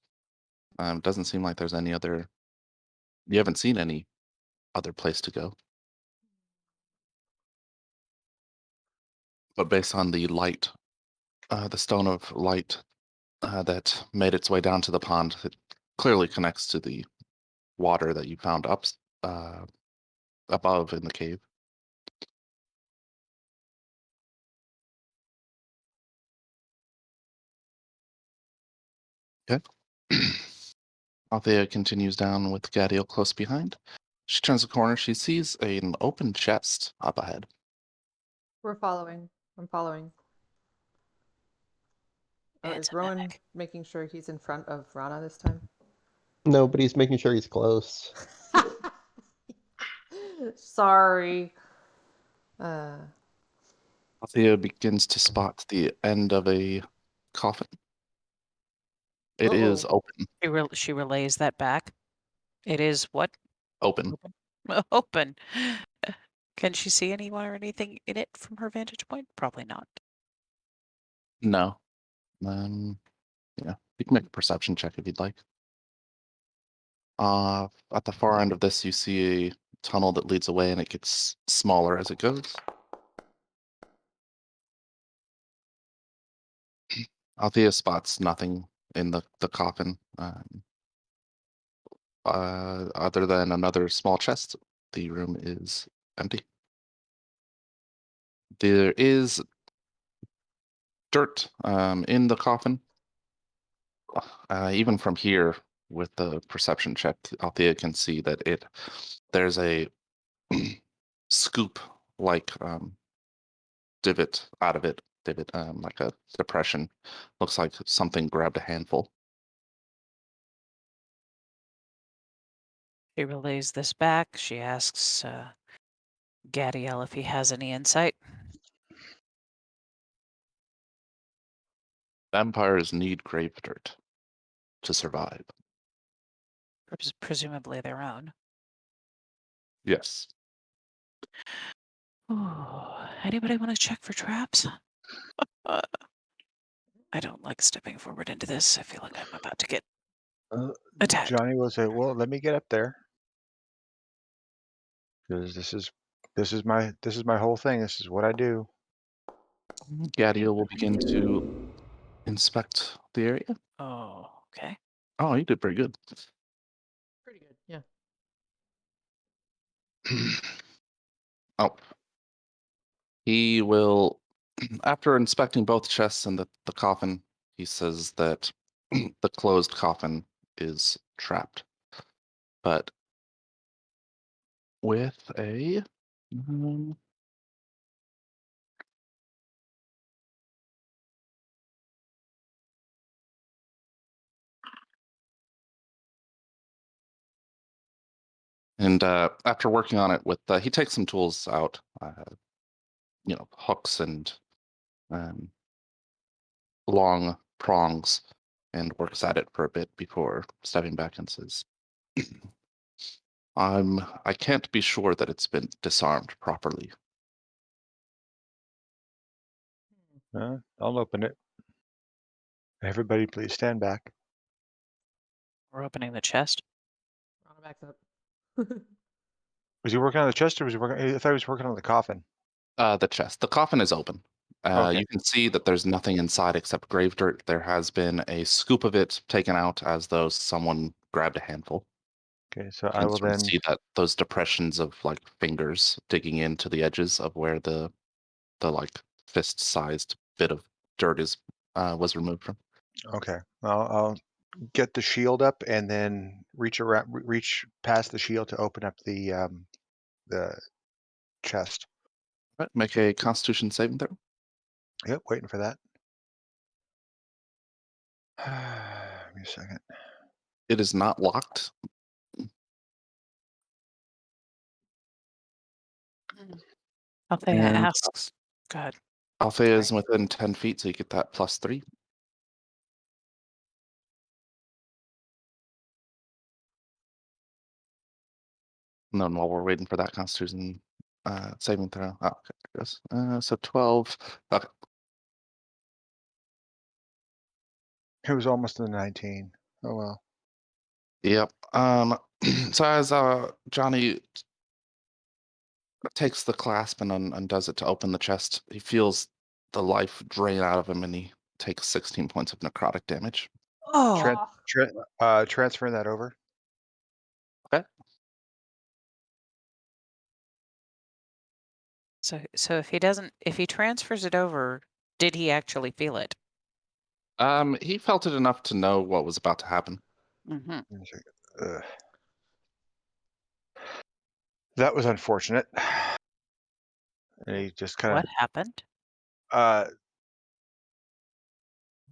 doesn't seem like there's any other. You haven't seen any other place to go. But based on the light, the stone of light that made its way down to the pond, it clearly connects to the water that you found up above in the cave. Okay. Althea continues down with Gadiel close behind. She turns the corner. She sees an open chest up ahead. We're following. I'm following. It's Is a Rowan mimic. making sure he's in front of Rana this time? No, but he's making sure he's close. Sorry. Althea begins to spot the end of a coffin. It is Uh-oh. open. She relays that back. It is what? Open. Open. Can she see anyone or anything in it from her vantage point? Probably not. No. Yeah, you can make a perception check if you'd like. At the far end of this, you see a tunnel that leads away, and it gets smaller as it goes. Althea spots nothing in the coffin, other than another small chest. The room is empty. There is dirt in the coffin. Even from here, with the perception check, Althea can see that there's a scoop-like divot out of it. Like a depression. Looks like something grabbed a handful. She relays this back. She asks Gadiel if he has any insight. Vampires need grave dirt to survive. Presumably their own. Yes. Oh, anybody want to check for traps? I don't like stepping forward into this. I feel like I'm about to get attacked. Johnny will say, "Well, let me get up there, because this is my whole thing. This is what I do." Gadiel will begin to inspect the area. Oh, okay. Oh, you did pretty good. Pretty good. Yeah. Oh. He will, after inspecting both chests and the coffin, he says that the closed coffin is trapped. But with a and after working on it with, he takes some tools out, hooks and long prongs, and works at it for a bit before stepping back and says, I can't be sure that it's been disarmed properly. I'll open it. Everybody, please stand back. We're opening the chest. Rana backs up. Was he working on the chest, or was he working? I thought he was working on the coffin. The chest. The coffin is open. Okay. You can see that there's nothing inside except grave dirt. There has been a scoop of it taken out as though someone grabbed a handful. Okay, so You I can will sort of then. see that those depressions of like fingers digging into the edges of where the like fist-sized bit of dirt was removed from. Okay, I'll get the shield up and then reach past the shield to open up the chest. Right, make a Constitution saving throw. Yep, waiting for that. Give me a second. It is not locked. Althea And asks. Go ahead. Althea is within 10 feet, so you get that +3. And then while we're waiting for that Constitution saving throw, okay, there it goes. So 12. Okay. It was almost in the 19. Oh well. Yep. So as Johnny takes the clasp and undoes it to open the chest, he feels the life drain out of him, and he takes 16 points of necrotic damage. Oh. Transferring that over. Okay. So if he transfers it over, did he actually feel it? He felt it enough to know what was about to happen. Mm-hmm. That was unfortunate. And he just kind What happened? of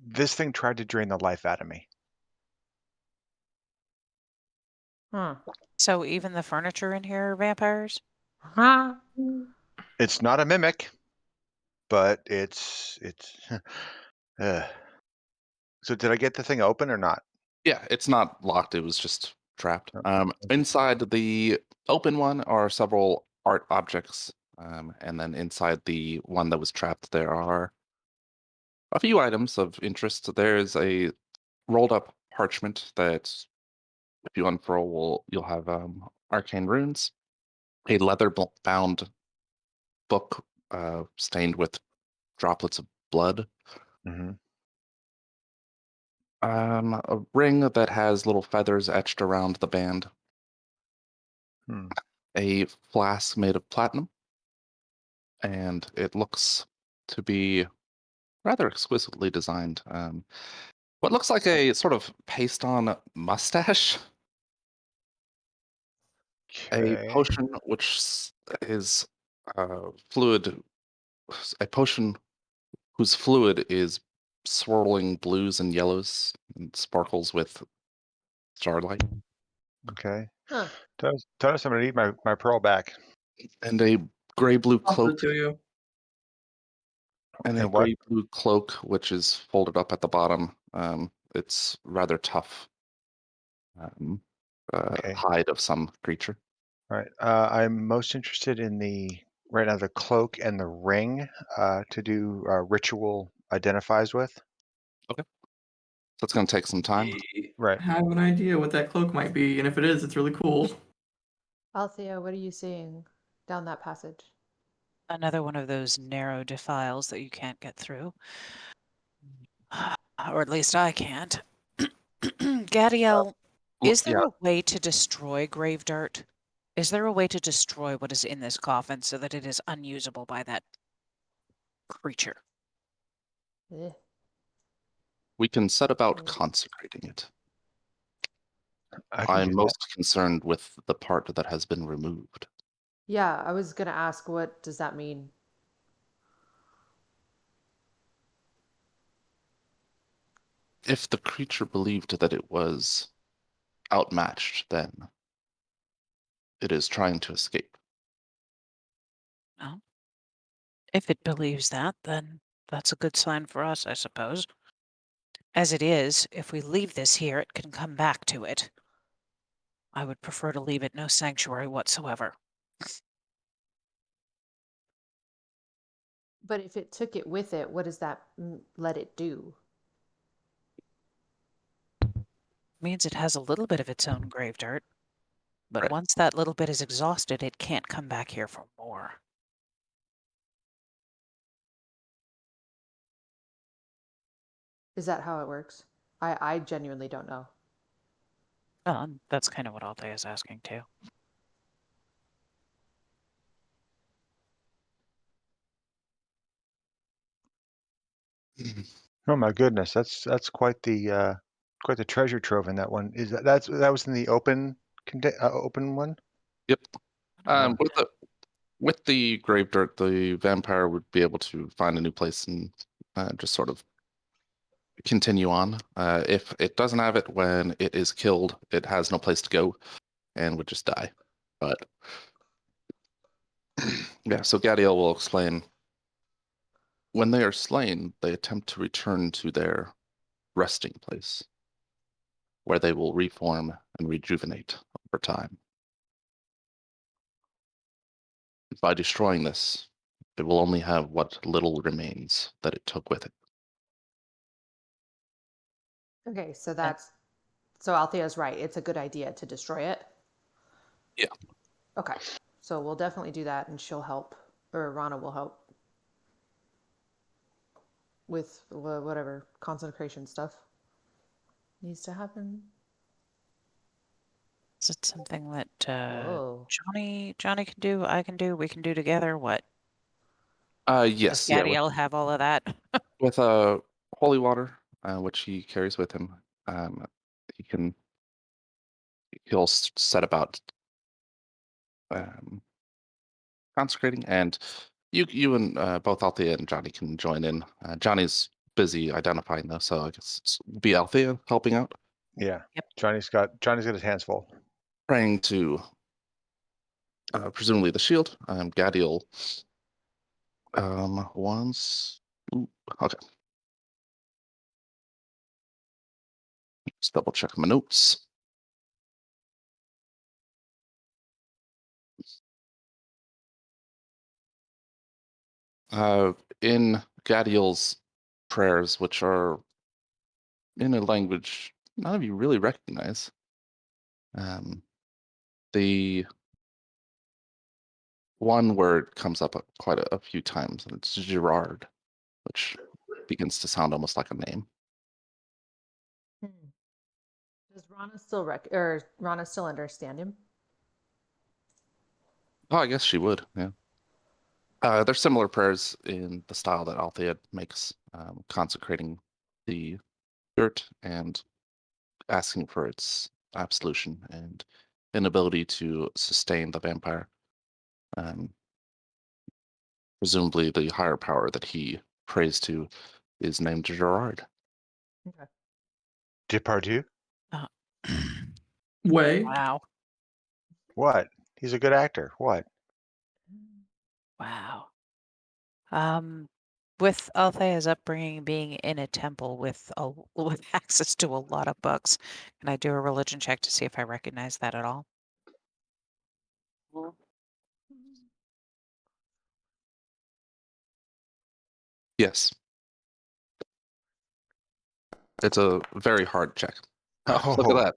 this thing tried to drain the life out of me. Huh. So even the furniture in here are vampires? Huh. It's not a mimic, but it's So did I get the thing open or not? Yeah, it's not locked. It was just trapped. Okay. Inside the open one are several art objects, and then inside the one that was trapped, there are a few items of interest. There's a rolled up parchment that, if you unfurl, you'll have arcane runes. A leather bound book stained with droplets of blood. Hmm. A ring that has little feathers etched around the band. Hmm. A flask made of platinum, and it looks to be rather exquisitely designed. What looks like a sort of paste-on mustache. A Okay. potion is fluid. A potion whose fluid is swirling blues and yellows and sparkles with starlight. Okay. Huh. Tell us I'm gonna need my pearl back. And a gray blue Also cloak. to you. And a And what? gray blue cloak, which is folded up at the bottom. It's rather tough. Okay. Hide of some creature. All right. I'm most interested in right now the cloak and the ring to do ritual identifies with. So it's going to take some time. Right. I have an idea what that cloak might be, and if it is, it's really cool. Althea, what are you seeing down that passage? Another one of those narrow defiles that you can't get through. Or at least I can't. Gadiel, is there Yeah, a way to destroy grave dirt? Is there a way to destroy what is in this coffin so that it is unusable by that creature? Eh. we can set about Mm. consecrating it. I can I'm do that. most concerned with the part that has been removed. Yeah, I was gonna ask, what does that mean? If the creature believed that it was outmatched, then it is trying to escape. Well, if it believes that, then that's a good sign for us, I suppose. As it is, if we leave this here, it can come back to it. I would prefer to leave it no sanctuary whatsoever. But if it took it with it, what does that let it do? Means it has a little bit of its own grave dirt. But Right. once that little bit is exhausted, it can't come back here for more. Is that how it works? I genuinely don't know. Well, that's kind of what Althea is asking too. Oh my goodness, that's quite the treasure trove in that one. Is that was in the open one? Yep. Yeah. With the grave dirt, the vampire would be able to find a new place and just sort of continue on. If it doesn't have it when it is killed, it has no place to go and would just die. But yeah, so Gadiel will explain. When they are slain, they attempt to return to their resting place, where they will reform and rejuvenate over time. By destroying this, it will only have what little remains that it took with it. Okay, so Althea's right. It's a good idea to destroy it. Yeah. Okay, so we'll definitely do that, and she'll help, or Rana will help with whatever consecration stuff needs to happen. Is it something that Whoa. Johnny can do? I can do. We can do together. What? Does Yes, yeah, Gadiel have all of that? with holy water, which he carries with him. Um, he'll set about um, consecrating, and you and both Althea and Johnny can join in. Johnny's busy identifying though, so I guess be Althea helping out, Yeah. Yep. Johnny's got his hands full. praying to presumably the shield. Gadiel once. Ooh, okay, just double check my notes. In Gadiel's prayers, which are in a language none of you really recognize. The one word comes up quite a few times, and it's Gerard, which begins to sound almost like a name. Does Rana still understand him? Oh, I guess she would, yeah. There's similar prayers in the style that Althea makes, consecrating the dirt and asking for its absolution and inability to sustain the vampire. Presumably the higher power that he prays to is named Gerard. Okay. Depardieu? Way. Wow. What? He's a good actor. What? Wow. With Althea's upbringing being in a temple with with access to a lot of books, can I do a religion check to see if I recognize that at all? Yes. It's a very hard check. Oh, look Oh. at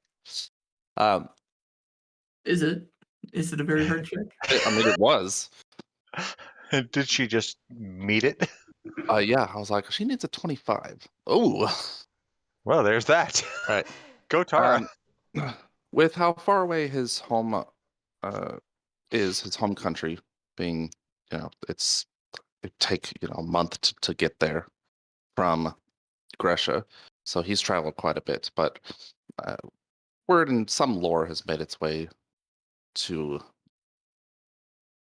that. Is it? Is it a very hard check? I mean, it was. Did she just meet it? Yeah, I was like, she needs a 25. Oh, Well, there's that. right. Go Tara. With how far away his home is, his home country being, it take a month to get there from Gresha, so he's traveled quite a bit. But word in some lore has made its way to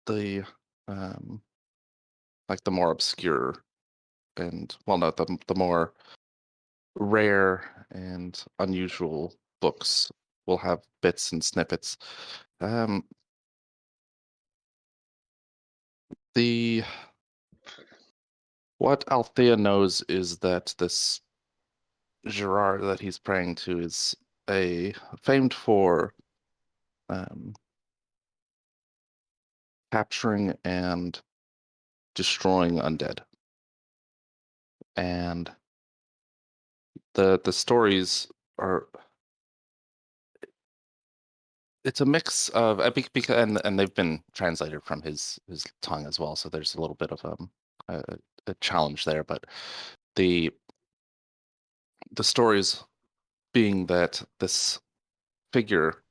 the like the more obscure and the more rare and unusual books will have bits and snippets. What Althea knows is that this Gerard that he's praying to is famed for capturing and destroying undead. And the stories are, it's a mix of because and they've been translated from his tongue as well, so there's a little bit of a challenge there. But the stories being that this figure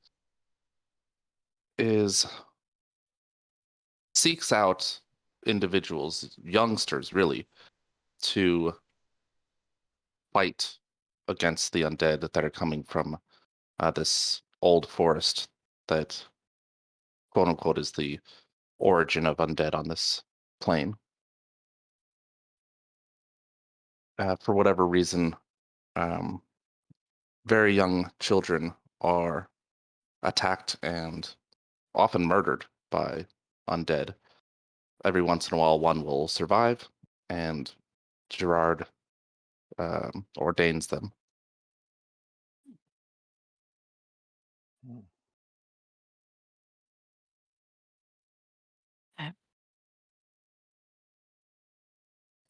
seeks out individuals, youngsters really, to fight against the undead that are coming from this old forest that, quote unquote, is the origin of undead on this plane. For whatever reason, very young children are attacked and often murdered by undead. Every once in a while, one will survive, and Gerard ordains them.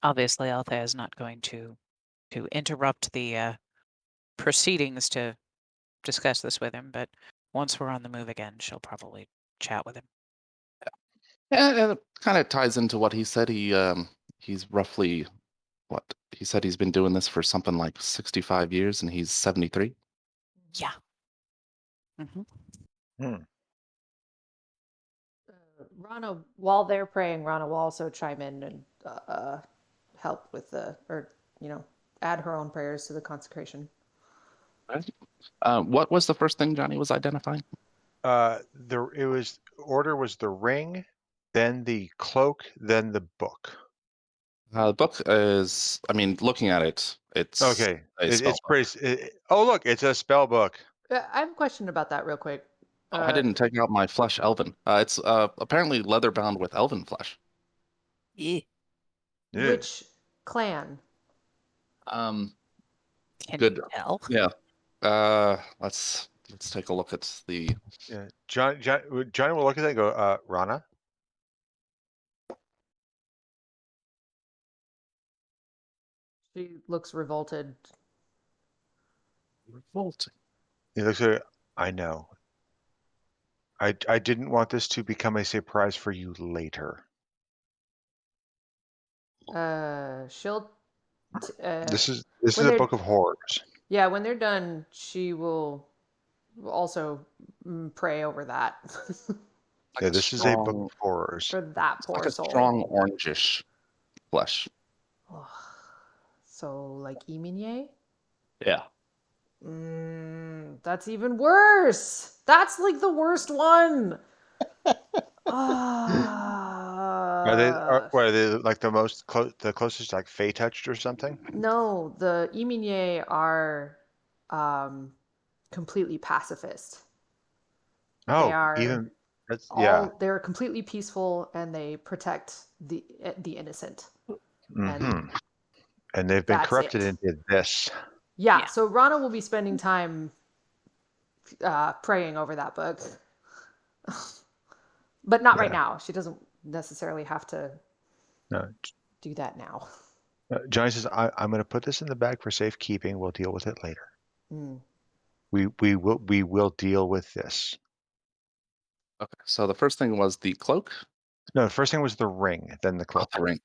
Obviously, Althea is not going to interrupt the proceedings to discuss this with him, but once we're on the move again, she'll probably chat with him. And it kind of ties into what he said. He's roughly what he said. He's been doing this for something like 65 years, and he's 73. Yeah. Mm-hmm. Rana, while they're praying, Rana will also chime in and help with add her own prayers to the consecration. What was the first thing Johnny was identifying? Order was the ring, then the cloak, then the book. The book is, I mean, looking at it, it's okay. It's pretty. Oh, look, it's a spell book. I have a question about that real quick. I didn't take out my flesh elven. It's apparently leather bound with elven flesh. Yeah. Which clan? Can Good. you tell? Yeah. Let's take a look at the. Yeah. Johnny will look at that and go, Rana? She looks revolted. Revolting. He looks at it. I know. I didn't want this to become a surprise for you later. She'll. This is when a they're- book of horrors. Yeah, when they're done, she will also pray over that Like Yeah, a this is a book strong- of horrors. for that it's poor like a soul. strong orangish flesh. So like Eminye? Yeah. That's even worse. That's like the worst one. What are they like the most the closest like Fey touched or something? No, the Eminye are completely pacifist. Oh, are even that's They're completely peaceful and they protect the innocent. Mm-hmm. And they've been that's corrupted it. into this. Yeah, Yeah. so Rana will be spending time praying over that book. But not right Yeah. now. She doesn't necessarily have to No, do that now. Johnny says, I'm going to put this in the bag for safekeeping. We'll deal with it later. Mm. We will deal with this. Okay. So the first thing was the cloak. No, the first thing was the ring, then the cloak. The ring.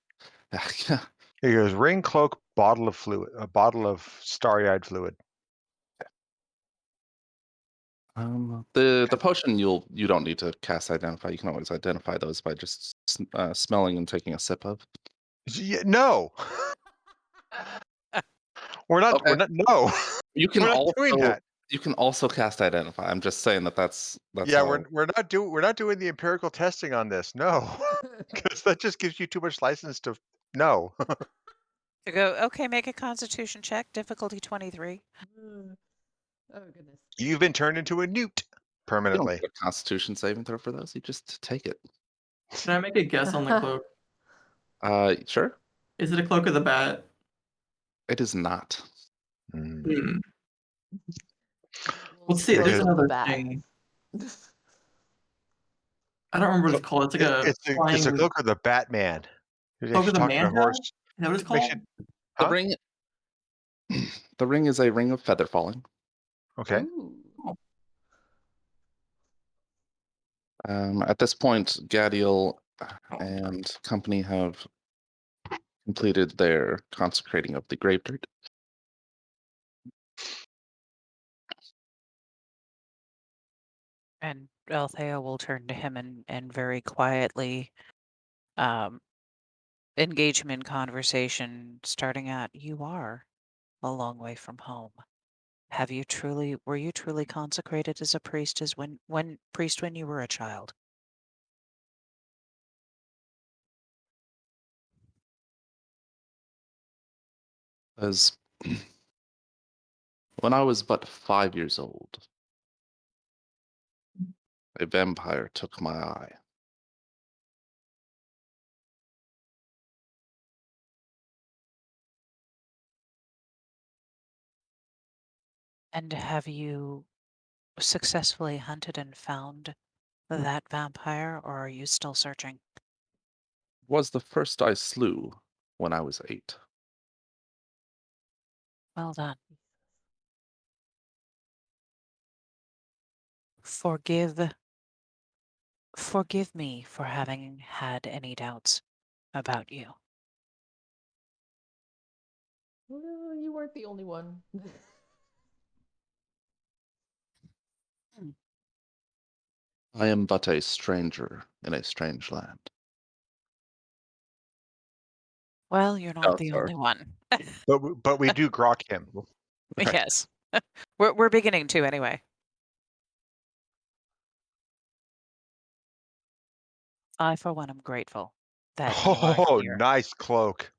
Yeah. Here goes ring, cloak, bottle of fluid, a bottle of starry-eyed fluid. The potion you don't need to cast identify. You can always identify those by just smelling and taking a sip of. No, we're not. Okay. We're not. No, You can we're not also doing that. you can also cast identify. I'm just saying that's Yeah, all. we're not doing the empirical testing on this. No, because that just gives you too much license to. No. To go, okay, make a constitution check, difficulty 23. Oh goodness. You've been turned into a newt You don't permanently. get a Constitution saving throw for those. You just take it. Can I make a guess on the cloak? Sure. Is it a cloak of the bat? It is not. Mm. Let's see. Cloak There's of another bat. thing. I don't remember what it's called. It's like a It's flying a cloak of the Batman. You're cloak of the talking to a Manta? horse. Is that what it's They called? should- The Huh? ring. The ring is a ring of feather falling. Okay. Ooh. At this point, Gadiel and company have completed their consecrating of the grave dirt. And Althea will turn to him and very quietly engage him in conversation, starting out, you are a long way from home. Were you truly consecrated as a priest when you were a child? As when I was but 5 years old, a vampire took my eye. And have you successfully hunted and found that vampire, or are you still searching? Was the first I slew when I was 8. Well done. Forgive me for having had any doubts about you. Well, you weren't the only one. I am but a stranger in a strange land. Well, you're not Oh, the sorry. only one. But we do grok him. Right. Yes. We're beginning to anyway. I, for one, am grateful that you are Oh, here. nice cloak.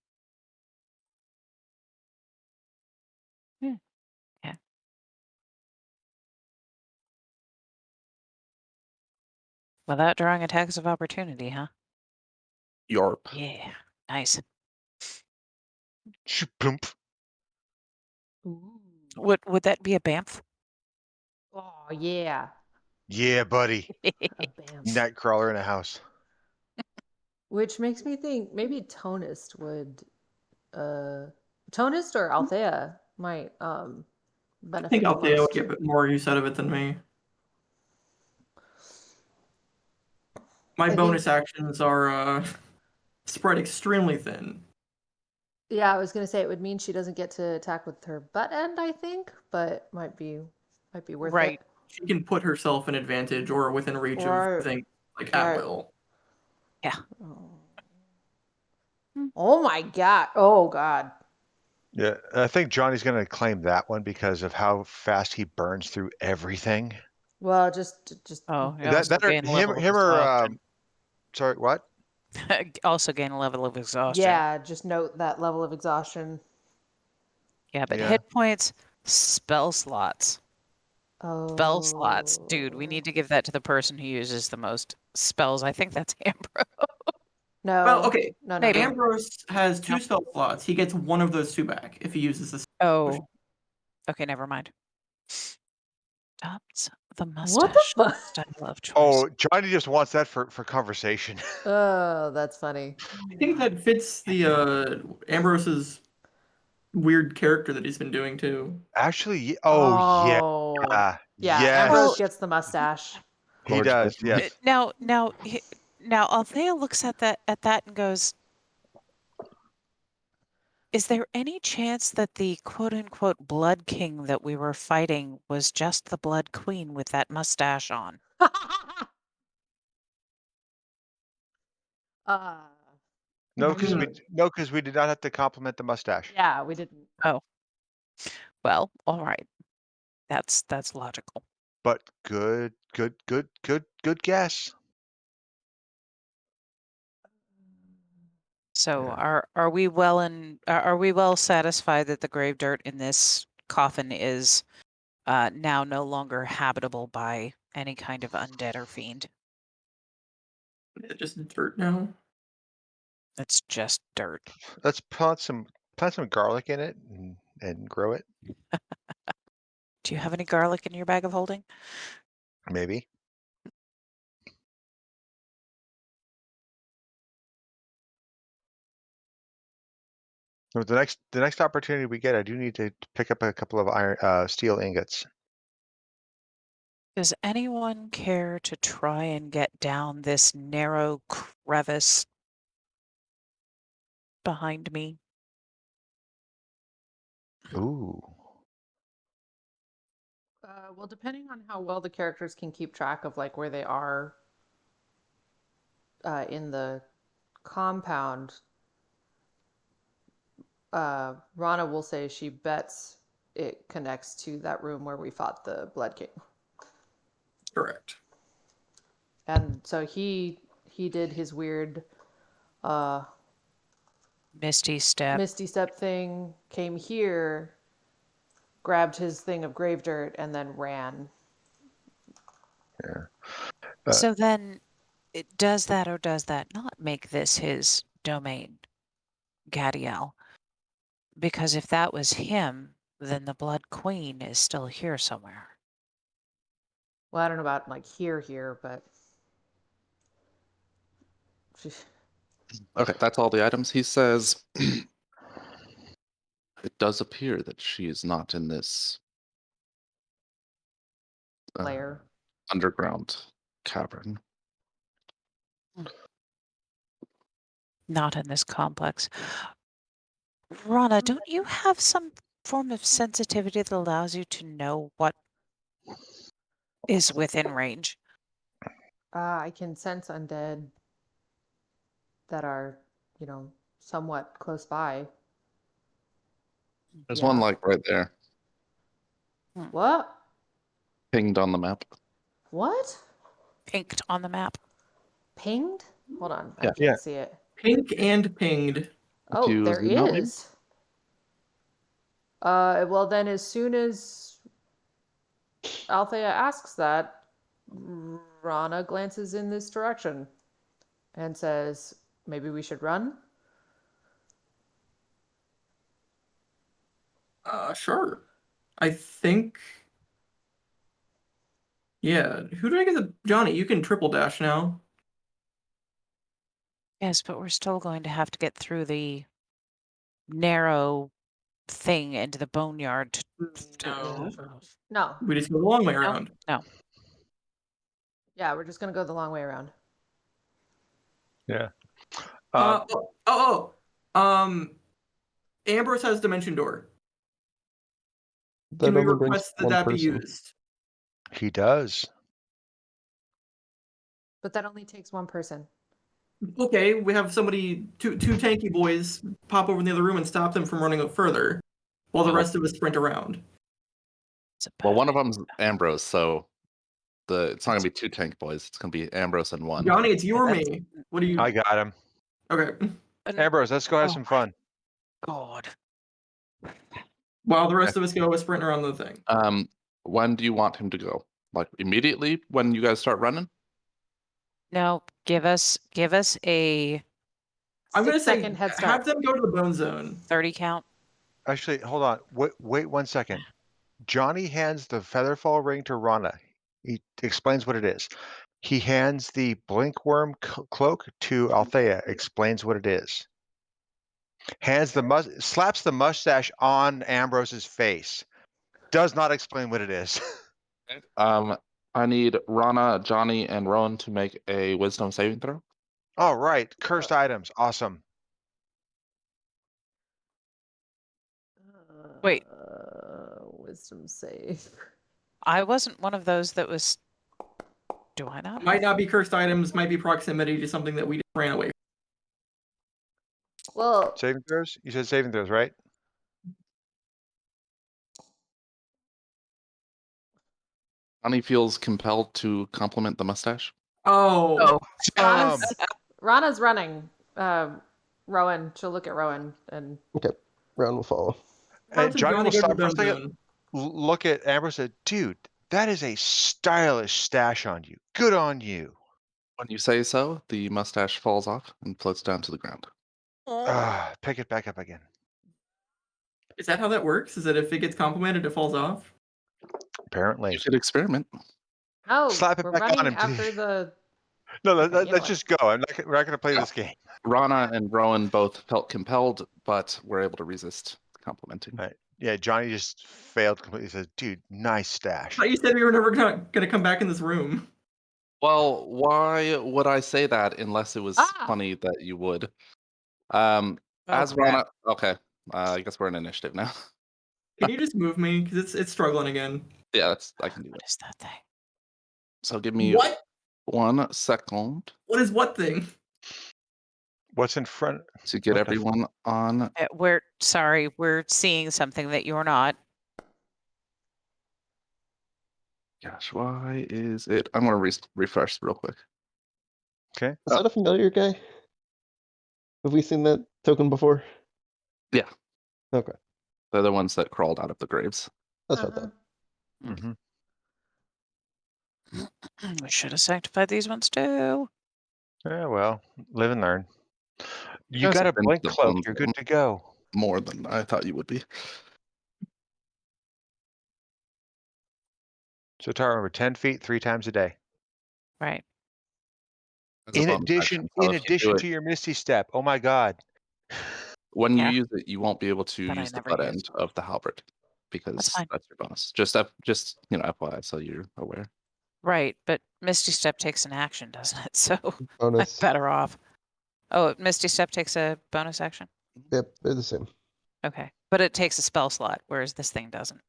Without drawing attacks of opportunity, huh? Yarp. Yeah. Nice. Shpoomp. Ooh. Would that be a Banff? Oh yeah. Yeah, buddy. A bam. Nightcrawler in a house. Which makes me think maybe Tonist would Tonist or Althea might I benefit think the Althea would most. get a bit more use out of it than me. My I think- bonus actions are spread extremely thin. Yeah, I was gonna say it would mean she doesn't get to attack with her butt end, I think, but might be worth Right. it. She can put herself in advantage or within reach Or- of things like at or- will. Oh my god! Oh god! Yeah, I think Johnny's going to claim that one because of how fast he burns through everything. Well, just Oh, you That also that or gain a him level of him or exhaustion. sorry, what? Also gain a level of exhaustion. yeah, just note that level of exhaustion. Yeah, but Yeah. hit points, spell slots. Oh. Spell slots. Dude, we need to give that to the person who uses the most spells. I think that's Ambrose. No. Well, okay. No, no, maybe. no. Ambrose has 2 Nope. spell slots. He gets one of those 2 back if he uses this. Oh. Okay, never mind. Adopts the What mustache the fuck? style of choice. Oh, Johnny just wants that for conversation. Oh, that's funny. I think that fits the Ambrose's weird character that he's been doing too. Actually, yeah. Yeah, Yes, Ambrose gets the mustache. he Large does. mustache. Yes. Now Althea looks at that and goes, is there any chance that the quote unquote blood king that we were fighting was just the blood queen with that mustache on? No, Mhm. because we did not have to compliment the mustache. Yeah, we didn't. Well, all right. That's logical. But good guess. So Yeah. are we well satisfied that the grave dirt in this coffin is now no longer habitable by any kind of undead or fiend? It's just dirt now. It's just dirt. Let's plant some garlic in it and grow it. Do you have any garlic in your bag of holding? Maybe. So the next opportunity we get, I do need to pick up a couple of steel ingots. Does anyone care to try and get down this narrow crevice behind me? Ooh. Well, depending on how well the characters can keep track of like where they are in the compound, Rana will say she bets it connects to that room where we fought the Blood King. Correct. And so he did his weird Misty step. Misty Step thing, came here, grabbed his thing of grave dirt, and then ran. Yeah. So then, does that or does that not make this his domain, Gadiel? Because if that was him, then the Blood Queen is still here somewhere. Well, I don't know about like here, but Okay, that's all the items. He says it does appear that she is not in this layer. underground cavern. Not in this complex. Rana, don't you have some form of sensitivity that allows you to know what is within range? I can sense undead that are, somewhat close by. There's one Yeah. like right there, What? pinged on the map. What? Inked on the map. Pinged? Hold on, I Yeah. can't Yeah. see it. Pink and pinged. Oh, you there zoom out, maybe? is. Well then, as soon as Althea asks that, Rana glances in this direction and says, "Maybe we should run." Sure. I think. Yeah. Who did I get the Johnny? You can triple dash now. Yes, but we're still going to have to get through the narrow thing into the boneyard. No. No. We just go the long way No, around. no. Yeah, we're just gonna go the long way around. Yeah. Ambrose has Dimension Door. That Can we only brings request that one that be person. used? He does. But that only takes one person. Okay, we have somebody, two tanky boys, pop over in the other room and stop them from running up further, while the rest of us sprint around. It's a Well, bad one of idea. them's Ambrose, so it's not gonna be 2 tank boys. It's gonna be Ambrose and one. Johnny, it's you or That's- me. What do you? I got him. Okay. Ambrose, let's go have Oh some my fun. God. While the rest of us go sprint around the thing. When do you want him to go? Like immediately when you guys start running? No, give us a I'm gonna 6 say second head have start. them go to the bone zone. 30 count. Actually, hold on. Wait 1 second. Johnny hands the Featherfall ring to Rana. He explains what it is. He hands the Blinkworm cloak to Althea. Explains what it is. Slaps the mustache on Ambrose's face. Does not explain what it is. I need Rana, Johnny, and Rowan to make a wisdom saving throw. All right. Cursed items. Awesome. Wait. Wisdom save. I wasn't one of those that was. Do I not? Might not be cursed items, might be proximity to something that we just ran away from. Well, Saving throws? You said saving throws, right? Johnny feels compelled to compliment the mustache. Oh. Rana's running. Rowan, she'll look at Rowan and Round will follow. How And did Johnny will go to the stop for a bone second, zone? look at Ambrose and say, dude, that is a stylish stash on you. Good on you. When you say so, the mustache falls off and floats down to the ground. Pick it back up again. Is that how that works? Is that if it gets complimented, it falls off? Apparently. You could experiment. no, Slap it we're back on running him, after please. the. No, Okay, you know let's what? just go. We're not going to play this game. Rana and Rowan both felt compelled, but were able to resist complimenting. Right. Yeah, Johnny just failed completely. He says, dude, nice stash. I thought you said we were never gonna come back in this room. Well, why would I say that unless it was Ah! funny that you would? Oh, As crap. Rana, okay. I guess we're in initiative now. Can you just move me? Because it's struggling again. Yeah, I can do What that. is that thing? So give me What? 1 second What is what thing? What's in front? to get What the everyone on. We're sorry, we're seeing something that you're not. Gosh, why is it? I'm gonna refresh real quick. Okay. Is that a familiar guy? Have we seen that token before? Yeah. Okay, They're the ones that crawled out of the graves. that's what I thought. Mm-hmm. We should have sanctified these ones too. Yeah, well, live and learn. You guys got a have been to blink the cloak. Bone You're Zone good to go. more than I thought you would be. So Tara, remember 10 feet 3 times a day. Right. As a In bonus addition, action. So in if you do addition it, to your Misty Step. Oh my God. when you Yeah. use it, you won't be able to That I use the never butt use. end of the halberd because fine. that's your bonus. Just FYI, so you're aware. Right, but Misty Step takes an action, doesn't it? So I'm Bonus. better off. Oh, Misty Step takes a bonus action? Yep, they're the same. Okay. But it takes a spell slot, whereas this thing doesn't.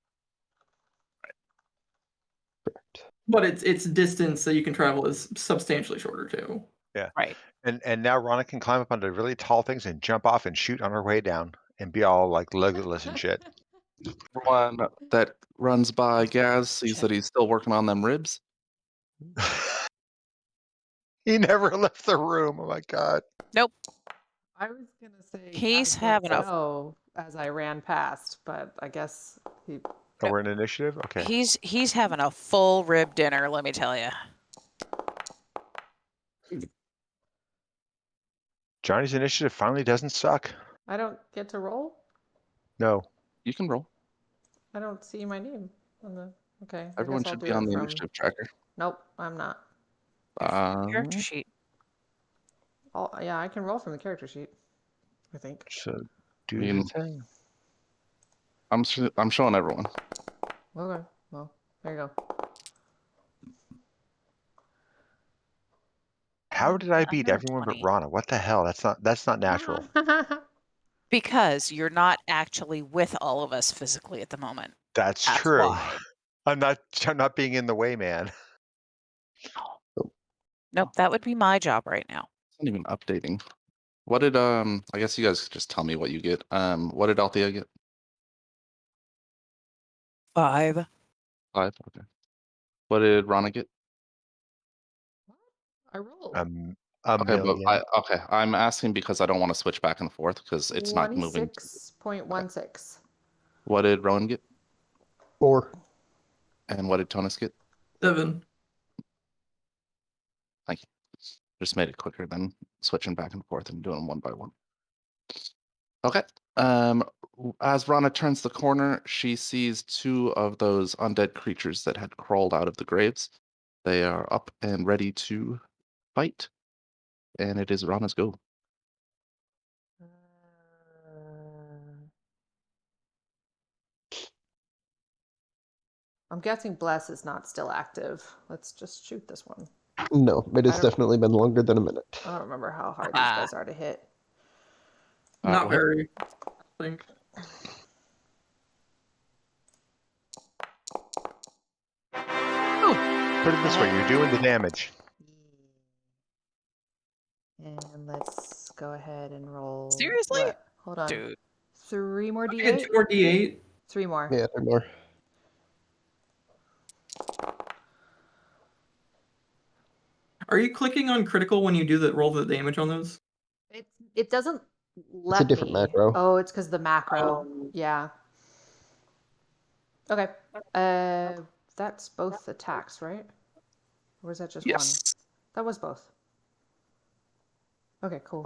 Correct. But its distance that you can travel is substantially shorter too. Yeah. Right. And now Rana can climb up onto really tall things and jump off and shoot on her way down and be all like legless and shit. Everyone that runs by Gaz sees that he's still working on them ribs. He never left the room. Oh my God. Nope. I was gonna say He's I having a- no as I ran past, but I guess he. Oh, we're in initiative? Okay. He's having a full rib dinner, let me tell you. Johnny's initiative finally doesn't suck. I don't get to roll. No. You can roll. I don't see my name on the. Okay. Everyone I guess I'll should do be it on the from. initiative tracker. Nope, I'm not. Character sheet. Yeah, I can roll from the character sheet. I think. So do I mean, the thing. I'm showing everyone. Okay. Well, there you go. How did I beat Under everyone but 20. Rana? What the hell? That's not natural. Because you're not actually with all of us physically at the moment. That's That's true. why. I'm not being in the way, man. Nope, that would be my job right now. It's not even updating. What did I guess you guys could just tell me what you get. What did Althea get? 5. 5. Okay. What did Rana get? I rolled. A Okay, million. okay. I'm asking because I don't want to switch back and forth because it's not moving. 26.16. What did Rowan get? 4. And what did Tonus get? 7. Thank you. Just made it quicker than switching back and forth and doing them one by one. Okay. As Rana turns the corner, she sees 2 of those undead creatures that had crawled out of the graves. They are up and ready to fight. And it is Rana's go. I'm guessing Bless is not still active. Let's just shoot this one. No, it has don't- definitely been longer than a minute. I don't remember how hard these guys are to hit. Not well, very. I think. Put it this way, you're doing the damage. And let's go ahead and roll. Seriously? What? Hold on. Dude. 3 more I get D8? 2 more D8. 3 more. Yeah, 3 more. Are you clicking on critical when you do the roll the damage on those? It doesn't let different me. macro. Oh, it's because the macro. Oh. Yeah. Okay. That's both attacks, right? Or was that just one? That was both. Okay, cool.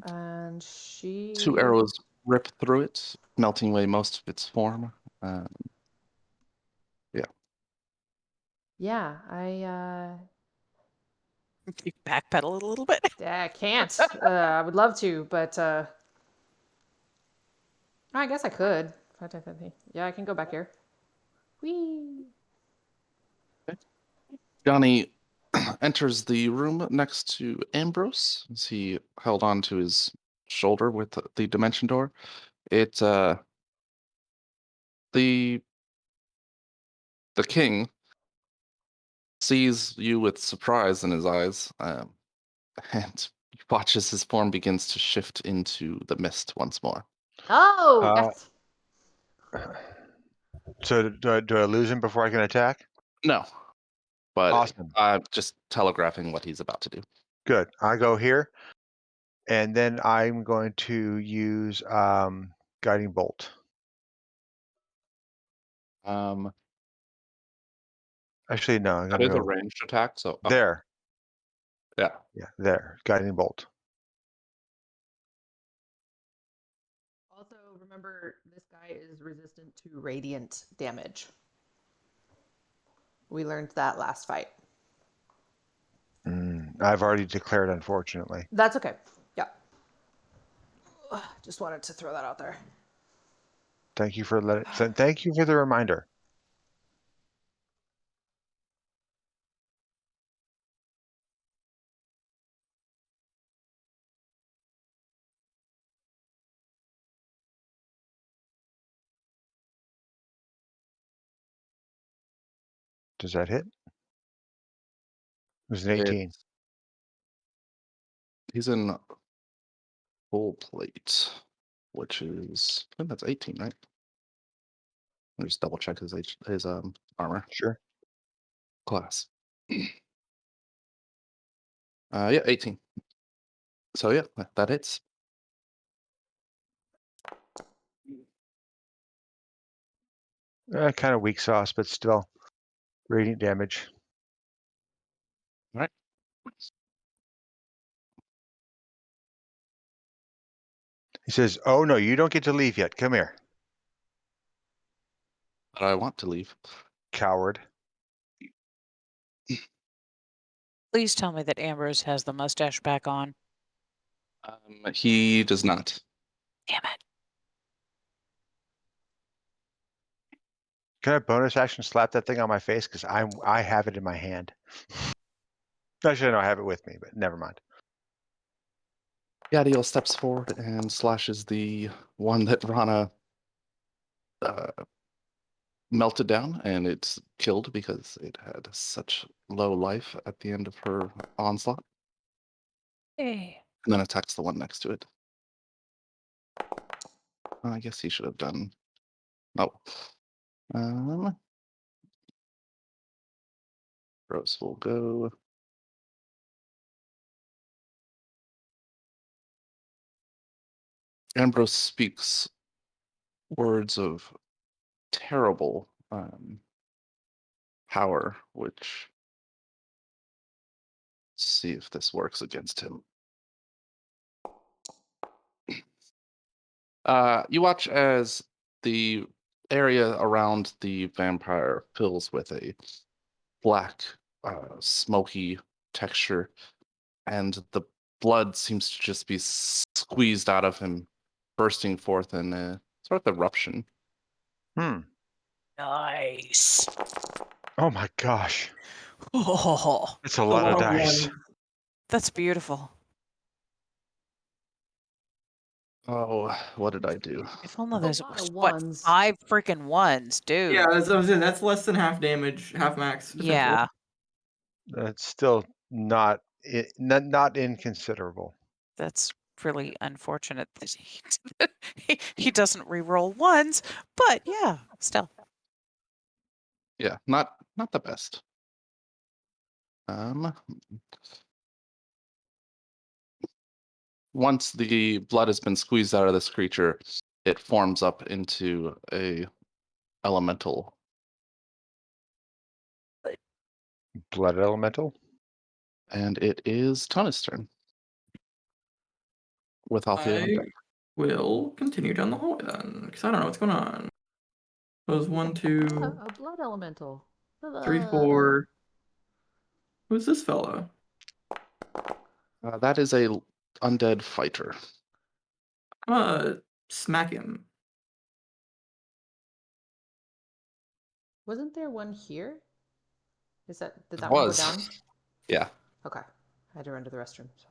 And she. 2 arrows rip through it, melting away most of its form. Yeah, I You backpedal a little bit. I can't. I would love to, but I guess I could. Yeah, I can go back here. Whee! Johnny enters the room next to Ambrose as he held on to his shoulder with the dimension door. The king sees you with surprise in his eyes, and watches his form begins to shift into the mist once more. Oh, yes. So do I lose him before I can attack? No, but Awesome. I'm just telegraphing what he's about to do. Good. I go here, and then I'm going to use guiding bolt. Actually, no. I'm That gonna is a go ranged attack, so there. Yeah. Yeah, there. Guiding bolt. Also, remember this guy is resistant to radiant damage. We learned that last fight. I've already declared, unfortunately. That's okay. Yeah. Just wanted to throw that out there. Thank you for thank you for the reminder. Does that hit? It was an 18. He's in full plate, which is I think that's 18, right? Let me just double check his armor Sure. class. Yeah, 18. So yeah, that hits. Kind of weak sauce, but still radiant damage. All right. He says, "Oh no, you don't get to leave yet. Come here, But I want to leave. coward." Please tell me that Ambrose has the mustache back on. He does not. Damn it. Can I bonus action slap that thing on my face? Because I have it in my hand. Actually, no, I have it with me, but never mind. Gadiel steps forward and slashes the one that Rana melted down, and it's killed because it had such low life at the end of her onslaught, Hey. and then attacks the one next to it. I guess he should have done. No. Rose will go. Ambrose speaks words of terrible power, which, let's see if this works against him. You watch as the area around the vampire fills with a black, smoky texture, and the blood seems to just be squeezed out of him, bursting forth in a sort of eruption. Nice. Oh my gosh. Oh, It's a lot of dice. ones. that's beautiful. Oh, what did I do? If only A there's lot of what ones. 5 freaking ones, dude. Yeah, as I was saying, that's less than half damage, half max. essentially. Yeah. That's still not inconsiderable. That's really unfortunate that he doesn't re-roll ones, but yeah, still. Yeah, not the best. Once the blood has been squeezed out of this creature, it forms up into a elemental. Blood elemental. And it is Tuna's turn. With Althea on I deck. will continue down the hallway then, because I don't know what's going on. Those 1, 2, A blood elemental. 3, 4. Who's this fella? That is a undead fighter. I'm gonna smack him. Wasn't there one here? Did It that one go was. down? Yeah. Okay. I had to run to the restroom. So.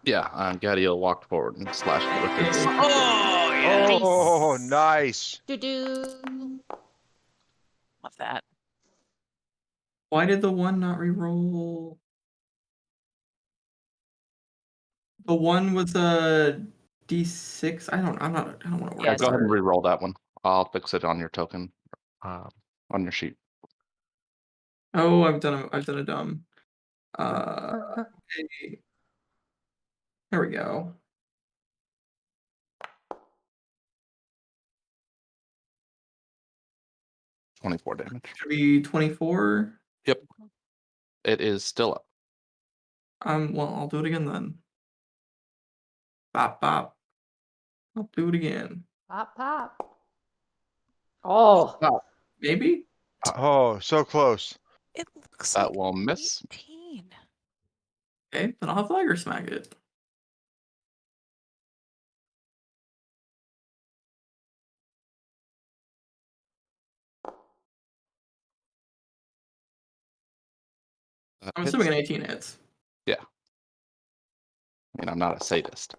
Yeah, Gadiel walked forward and slashed it with his. Oh, yeah. Oh, nice. Doo-doo. Love that. Why did the one not reroll? The one was a D6. I don't want to worry. Yeah, Go ahead and about it. re-roll that one. I'll fix it on your token, on your sheet. Oh, I've done a dumb. Okay. There we go. 24 damage. Should be 24. Yep. It is still up. Well, I'll do it again then. Bop bop. I'll do it again. Pop, pop. Oh. Maybe. Oh, so close. It looks That like will miss. 18. Okay, then I'll have Liger smack it. That I'm hits. assuming an 18 hits. Yeah. I mean, I'm not a sadist.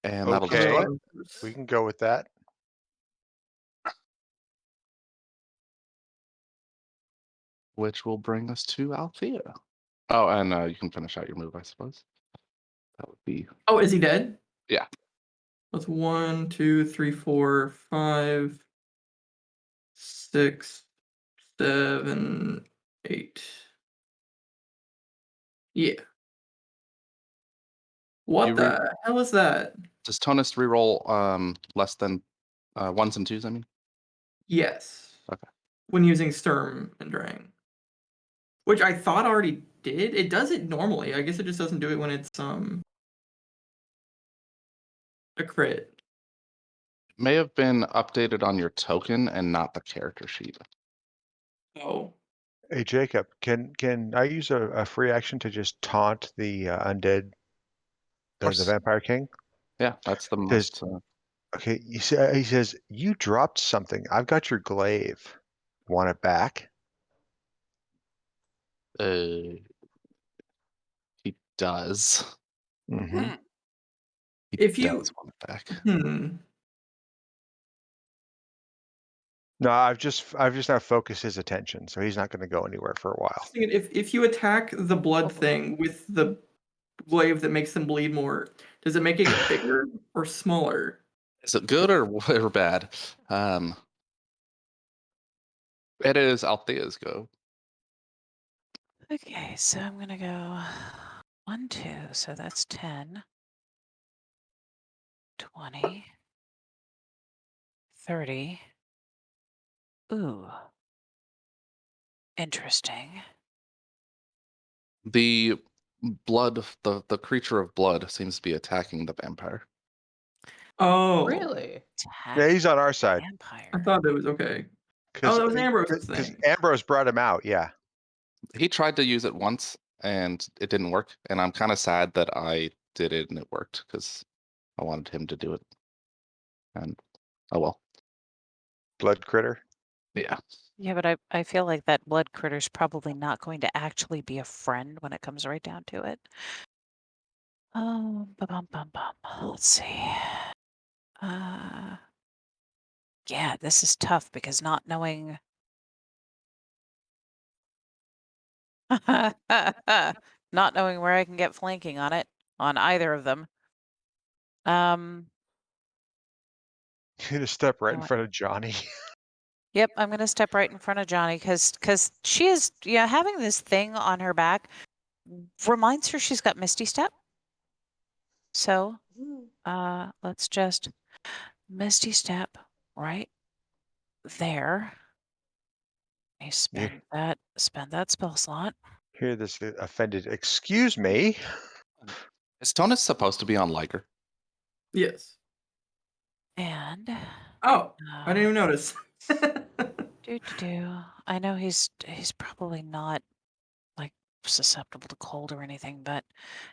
And that'll Okay. destroy it. We can go with that. Which will bring us to Althea. Oh, and you can finish out your move, I suppose. That would be. Oh, is he dead? Yeah. That's 1, 2, 3, 4, 5, 6, 7, 8. Yeah. What You the hell is that? Does Tonus reroll less than 1s and 2s, I mean? Yes. Okay. When using Sturm and Drang. Which I thought already did. It does it normally. I guess it just doesn't do it when it's a crit. May have been updated on your token and not the character sheet. Oh. Hey, Jacob, can I use a free action to just taunt the undead, the course. Vampire King? Yeah, that's the Does- most. Okay, he says, you dropped something. I've got your glaive. Want it back? He does. Mm-hmm. He If you- does want it back. No, I've just now focused his attention, so he's not going to go anywhere for a while. Just thinking, if you attack the blood thing with the glaive that makes them bleed more, does it make it get bigger or smaller? Is it good or bad? It is Althea's go. Okay, so I'm gonna go 1, 2, so that's 10, 20, 30. Ooh. Interesting. The blood, the creature of blood seems to be attacking the vampire. Oh, Really? Yeah, he's on our Attacking side. vampire. I thought it was okay. Cause, Oh, that was Ambrose's Because thing. Ambrose brought him out, yeah. He tried to use it once and it didn't work. And I'm kind of sad that I did it and it worked because I wanted him to do it. And oh well. Blood critter. Yeah. Yeah, but I feel like that blood critter's probably not going to actually be a friend when it comes right down to it. Bum. Let's see. Yeah, this is tough because not knowing not knowing where I can get flanking on it, on either of them. You're gonna step right know in what? front of Johnny. Yep, I'm gonna step right in front of Johnny because she is, yeah, having this thing on her back reminds her she's got Misty Step. So let's just Misty Step right there. I spend that spell slot. Hear this offended. Excuse me. Is Tonus supposed to be on Liger? Yes. And Oh, I didn't even notice. I know he's probably not like susceptible to cold or anything, but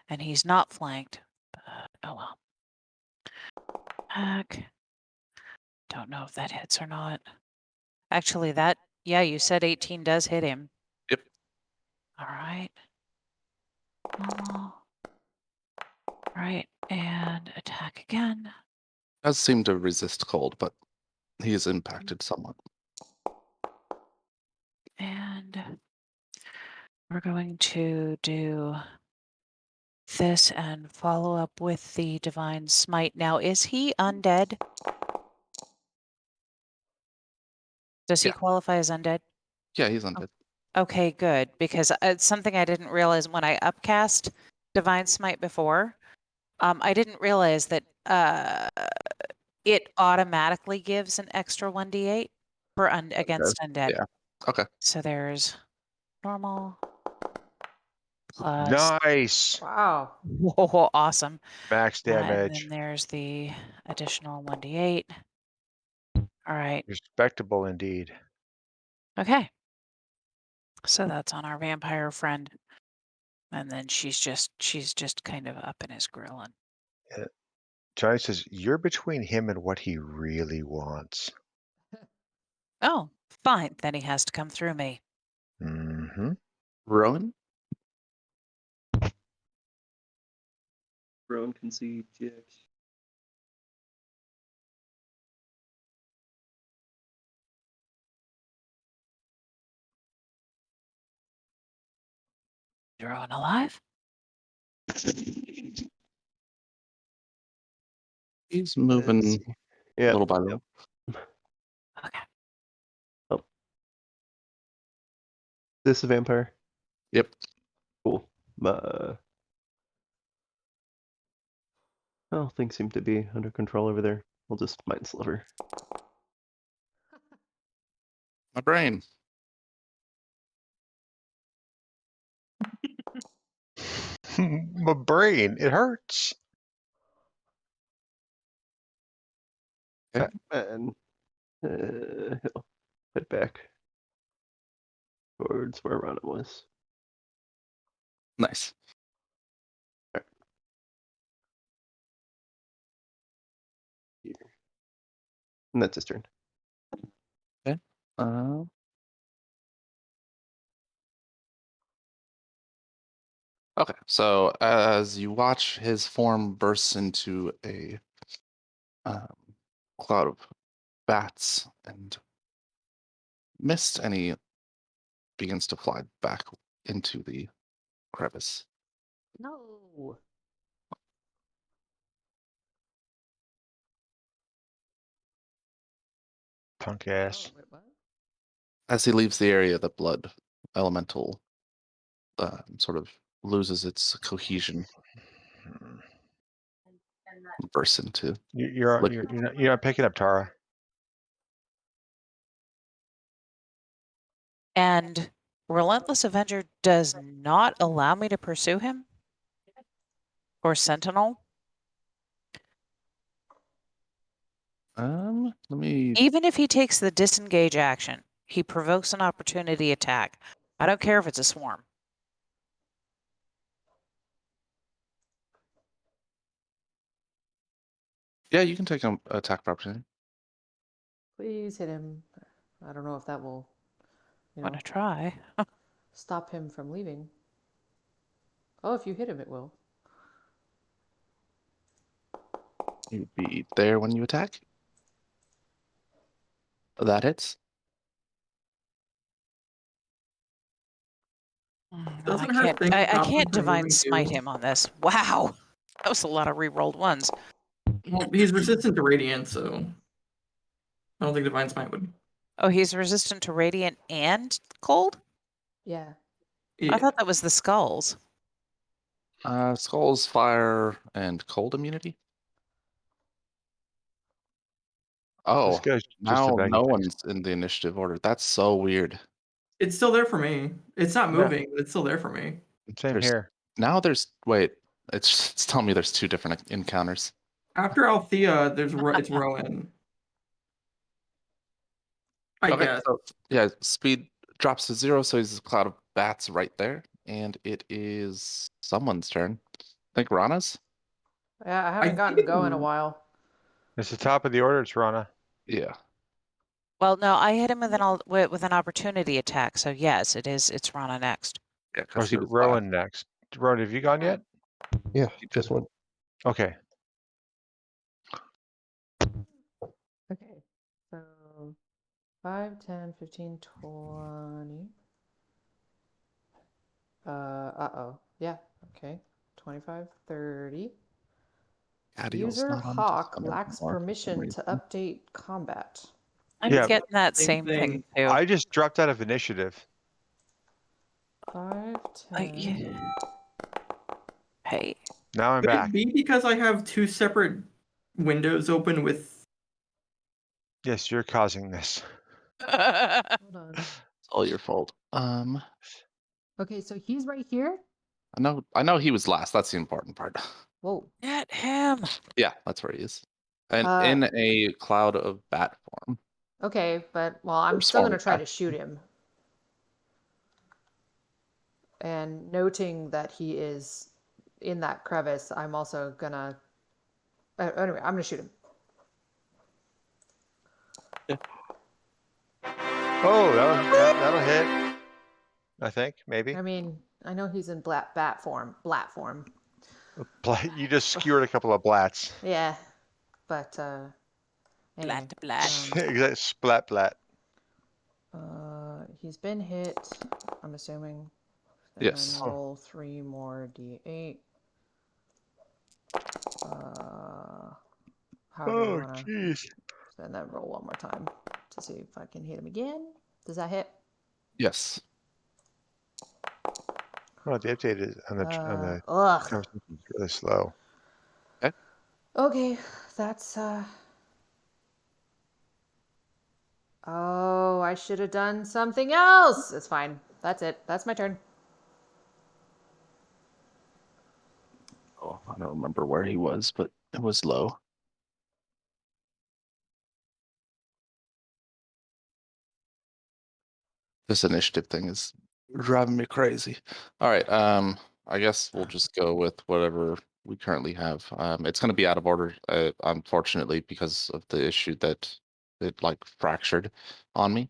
and he's not flanked. But oh well. Heck. Don't know if that hits or not. Actually, yeah, you said 18 does hit him. Yep. All right. Normal. Right, and attack again. Does seem to resist cold, but he is impacted somewhat. And we're going to do this and follow up with the Divine Smite. Now, is he undead? Does he Yeah. qualify as undead? Yeah, he's undead. Okay, good, because it's something I didn't realize when I upcast Divine Smite before. I didn't realize that it automatically gives an extra 1d8 for against undead. Yeah. Okay. So there's normal plus. Nice. Wow. Whoa, awesome. Max And damage. then there's the additional 1d8. All right. Respectable indeed. Okay. So that's on our vampire friend. And then she's just kind of up in his grill. And Johnny says, you're between him and what he really wants. oh, fine. Then he has to come through me. Mm-hmm. Rowan? Rowan can see GX. You're on alive? He's moving Yeah. little by little. Okay. This a vampire? Yep. Cool. Well, things seem to be under control over there. We'll just mind sliver. My brain. My brain, it hurts. Okay. And he'll head back towards where Rana was. Nice. Here. And that's his turn. Uh, okay, so as you watch, his form bursts into a cloud of bats and mist, and he begins to fly back into the crevice. No. Punk Oh, ass. wait, what? As he leaves the area, the blood elemental sort of loses its cohesion, and bursts into liquid. You're not picking up Tara. And Relentless Avenger does not allow me to pursue him? Or Sentinel? Let me. Even if he takes the disengage action, he provokes an opportunity attack. I don't care if it's a swarm. Yeah, you can take an attack of opportunity. Please hit him. I don't know if that will, I'm gonna try. stop him from leaving. Oh, if you hit him, it will. You'd be there when you attack. That hits. Doesn't I her can't, thing I stop him can't from divine moving smite too? him on this. Wow. That was a lot of re-rolled ones. Well, he's resistant to radiant, so I don't think divine smite would. Oh, he's resistant to radiant and cold? Yeah. Yeah. I thought that was the skulls. Skulls, fire, and cold immunity. Oh, This guy's just now a bag no of dicks. one's in the initiative order. That's so weird. It's still there for me. It's not Yeah. moving, but it's still there for me. Same There's- here. Now wait. It's telling me there's 2 different encounters. After Althea, it's Rowan. I guess. So yeah, speed drops to 0, so he's a cloud of bats right there, and it is someone's turn. I think Rana's. Yeah, I haven't gotten think to go in a it's- while. It's the top of the order. It's Rana. Yeah. Well, no, I hit him with an opportunity attack. So yes, it's Rana next. Yeah. Or is he Rowan next? Rowan, have you gone yet? Yeah, just one. Okay. Okay. So 5, 10, 15, 20. Uh-oh. Yeah, okay. 25, 30. User Hawk lacks permission to update combat. I'm Yeah, getting that same same thing thing. too. I just dropped out of initiative. 5, 10. Hey. Now I'm Could back. it be because I have 2 separate windows open with? Yes, you're causing this. Hold on. It's all your fault. Okay, so he's right here. I know he was last. That's the important part. Whoa. Get him. Yeah, that's where he is. And Uh, in a cloud of bat form. Okay, but well, I'm Or still gonna swarm try to attack. shoot him. And noting that he is in that crevice, I'm also gonna. Anyway, I'm gonna shoot him. Oh, that'll hit. I think maybe. I mean, I know he's in bat form. You just skewered a couple of blats. Yeah, but anyway, Blat. Exactly. Splat blat. he's been hit. I'm assuming. And Yes. then roll 3 more d8. However you Oh, wanna. jeez. And then roll one more time to see if I can hit him again. Does that hit? Yes. Oh, the update is on the Ugh. conversation is really slow. Okay, that's Oh, I should have done something else. It's fine. That's it. That's my turn. Oh, I don't remember where he was, but it was low. This initiative thing is driving me crazy. All right. I guess we'll just go with whatever we currently have. It's going to be out of order, unfortunately, because of the issue that it like fractured on me.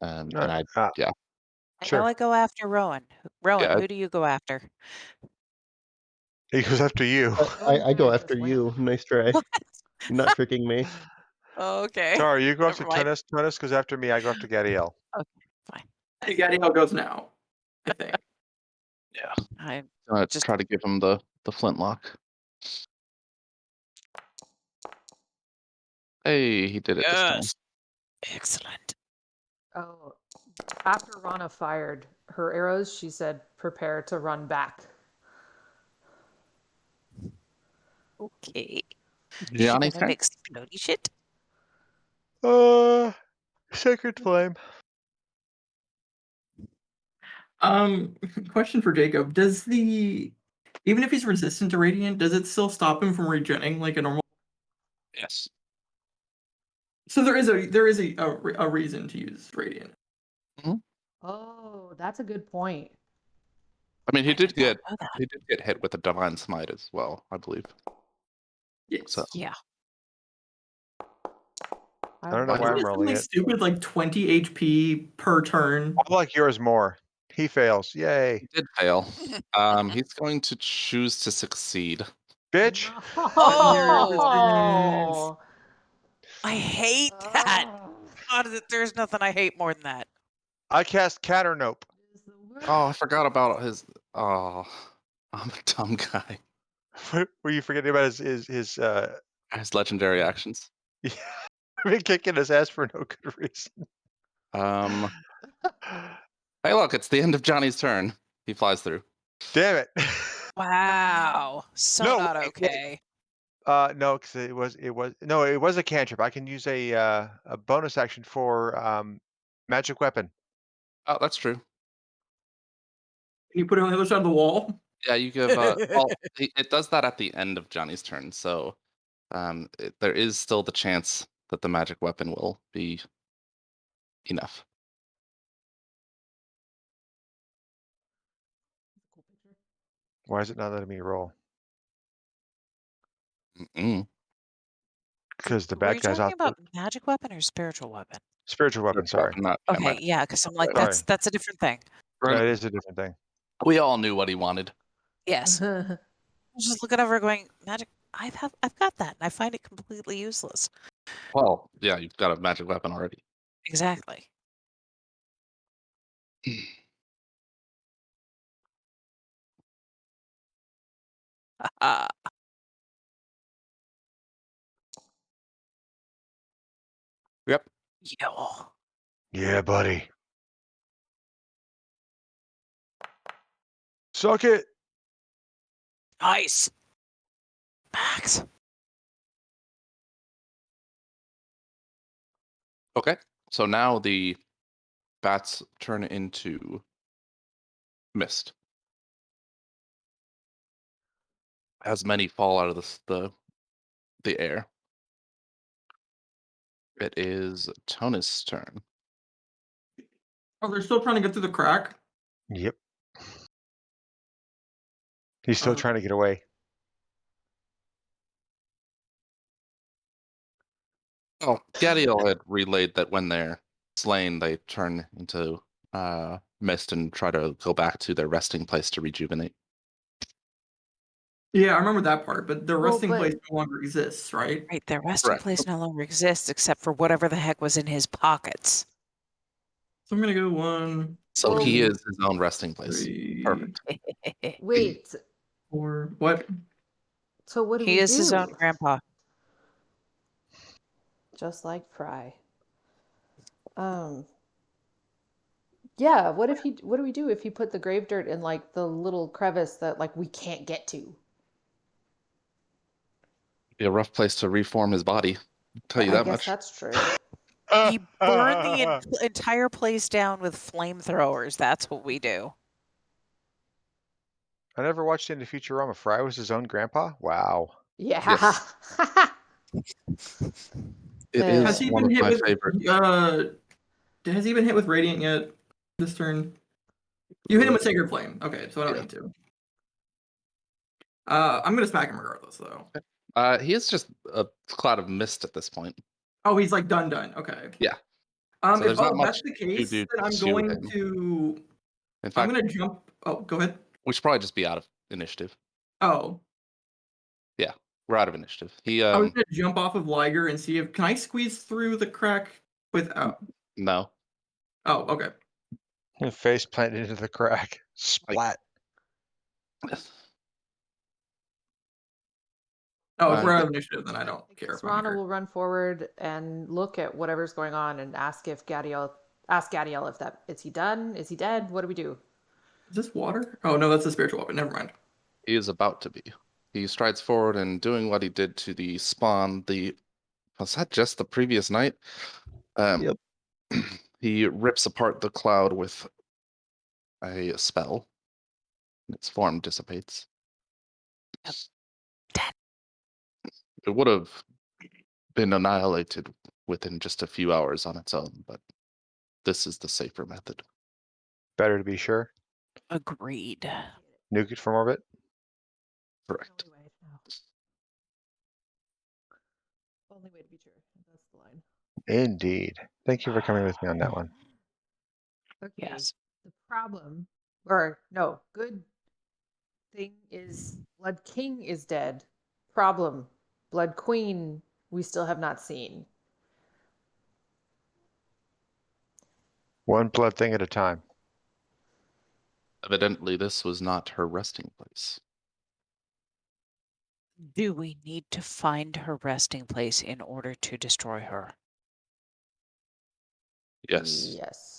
And I yeah. I Sure. know I go after Rowan. Rowan, Yeah. who do you go after? He goes after you. I go Rowan after just you. went. Nice try. What? You're not tricking me. Okay. Sorry, you go after Never mind. Tunis. Tunis goes after me. I go after Gadiel. Okay, fine. Hey, Gadiel goes now, I think. Yeah. I Just just try to give him the flintlock. Hey, he did it this time. yes. Excellent. Oh, after Rana fired her arrows, she said, "Prepare to run back." Okay. Johnny's Shoot turn. an explodey shit. Sacred Flame. Question for Jacob: does the even if he's resistant to radiant, does it still stop him from regenerating like a normal? Yes. So there is a reason to use radiant. Oh, that's a good point. I mean, I did not know that. he did get hit with a divine smite as well, I believe. Yes. So Yeah. I don't know Why why I'm Isn't it rolling something it. stupid like 20 HP per turn? I like yours more. He fails. Yay. he did fail. He's going to choose to succeed. Bitch. Oh, I hate that. God, there's nothing I hate more than that. I cast Catternope. Oh, I forgot about his. Oh, I'm a dumb guy. Were you forgetting about his His legendary actions. Yeah, I've been kicking his ass for no good reason. Hey, look, it's the end of Johnny's turn. He flies through. Damn it. Wow. So No, not wait. okay. No, because it was a cantrip. I can use a bonus action for magic weapon. Oh, that's true. Can you put it on the other side of the wall? Yeah, you give. Well, it does that at the end of Johnny's turn, so there is still the chance that the magic weapon will be enough. Why is it not letting me roll? Mm-mm. Because the Were bad you guy's talking off the about magic weapon or spiritual weapon? spiritual weapon. Sorry, Not Okay, magic. yeah, because I'm like, Sorry. that's a different thing. That is a different thing. We all knew what he wanted. Yes. I was just looking over going, magic I've got that, and I find it completely useless. Well, yeah, you've got a magic weapon already. Exactly. Uh, Yep. yeah. Yeah, buddy. Suck it. Nice. Max. Okay. So now the bats turn into mist. As many fall out of the air. It is Tonus' turn. Oh, they're still trying to get through the crack. Yep. He's still Uh, trying to get away. Oh, Gadiel had relayed that when they're slain, they turn into mist and try to go back to their resting place to rejuvenate. Yeah, I remember that part, but the Well, resting but- place no longer exists, right? Right, their resting Correct. place no longer exists except for whatever the heck was in his pockets. So I'm gonna go 1, So Well- he is his own resting place. 3, Perfect. Wait, 4. What? so what do He we is do? his own grandpa. Just like Fry. Yeah, what do we do if he put the grave dirt in like the little crevice that like we can't get to? Be a rough place to reform his body. I'll tell you I that guess much. that's true. We burn the entire place down with flamethrowers. That's what we do. I never watched into Futurama. Fry was his own grandpa? Wow. Yeah. Yes. It Has Has is he one been of hit my with favorite. Has he been hit with radiant yet this turn? You hit him with Sacred Flame. Okay, so I don't Yeah. need to. I'm gonna smack him regardless though. He is just a cloud of mist at this point. Oh, he's like done. Okay. Yeah. So If there's not that's much the to case, do then I'm to going him. to. In I'm fact, gonna jump. Oh, go ahead. we should probably just be out of initiative. Oh, Yeah, we're out of initiative. He I was gonna jump off of Liger and see if can I squeeze through the crack without. no. Oh, okay. Face planted into the crack. Splat. Oh, if we're out Yeah. of initiative, then I don't I care guess if I'm Rana here. will run forward and look at whatever's going on and ask Gadiel if is he done? Is he dead? What do we do? Is this water? Oh no, that's a spiritual weapon. Never mind. He is about to be. He strides forward and doing what he did to the spawn. Was that just the previous night? Yep. He rips apart the cloud with a spell. Its form dissipates. Dead. It would have been annihilated within just a few hours on its own, but this is the safer method. Better to be sure. Agreed. Nuke it from orbit. Correct. Only way to be sure. That's the line. Indeed. Thank you for coming with me on that one. Okay. Yes. The problem, or no, good thing is Blood King is dead. Problem, Blood Queen we still have not seen. One blood thing at a time. Evidently, this was not her resting place. Do we need to find her resting place in order to destroy her? Yes. Yes.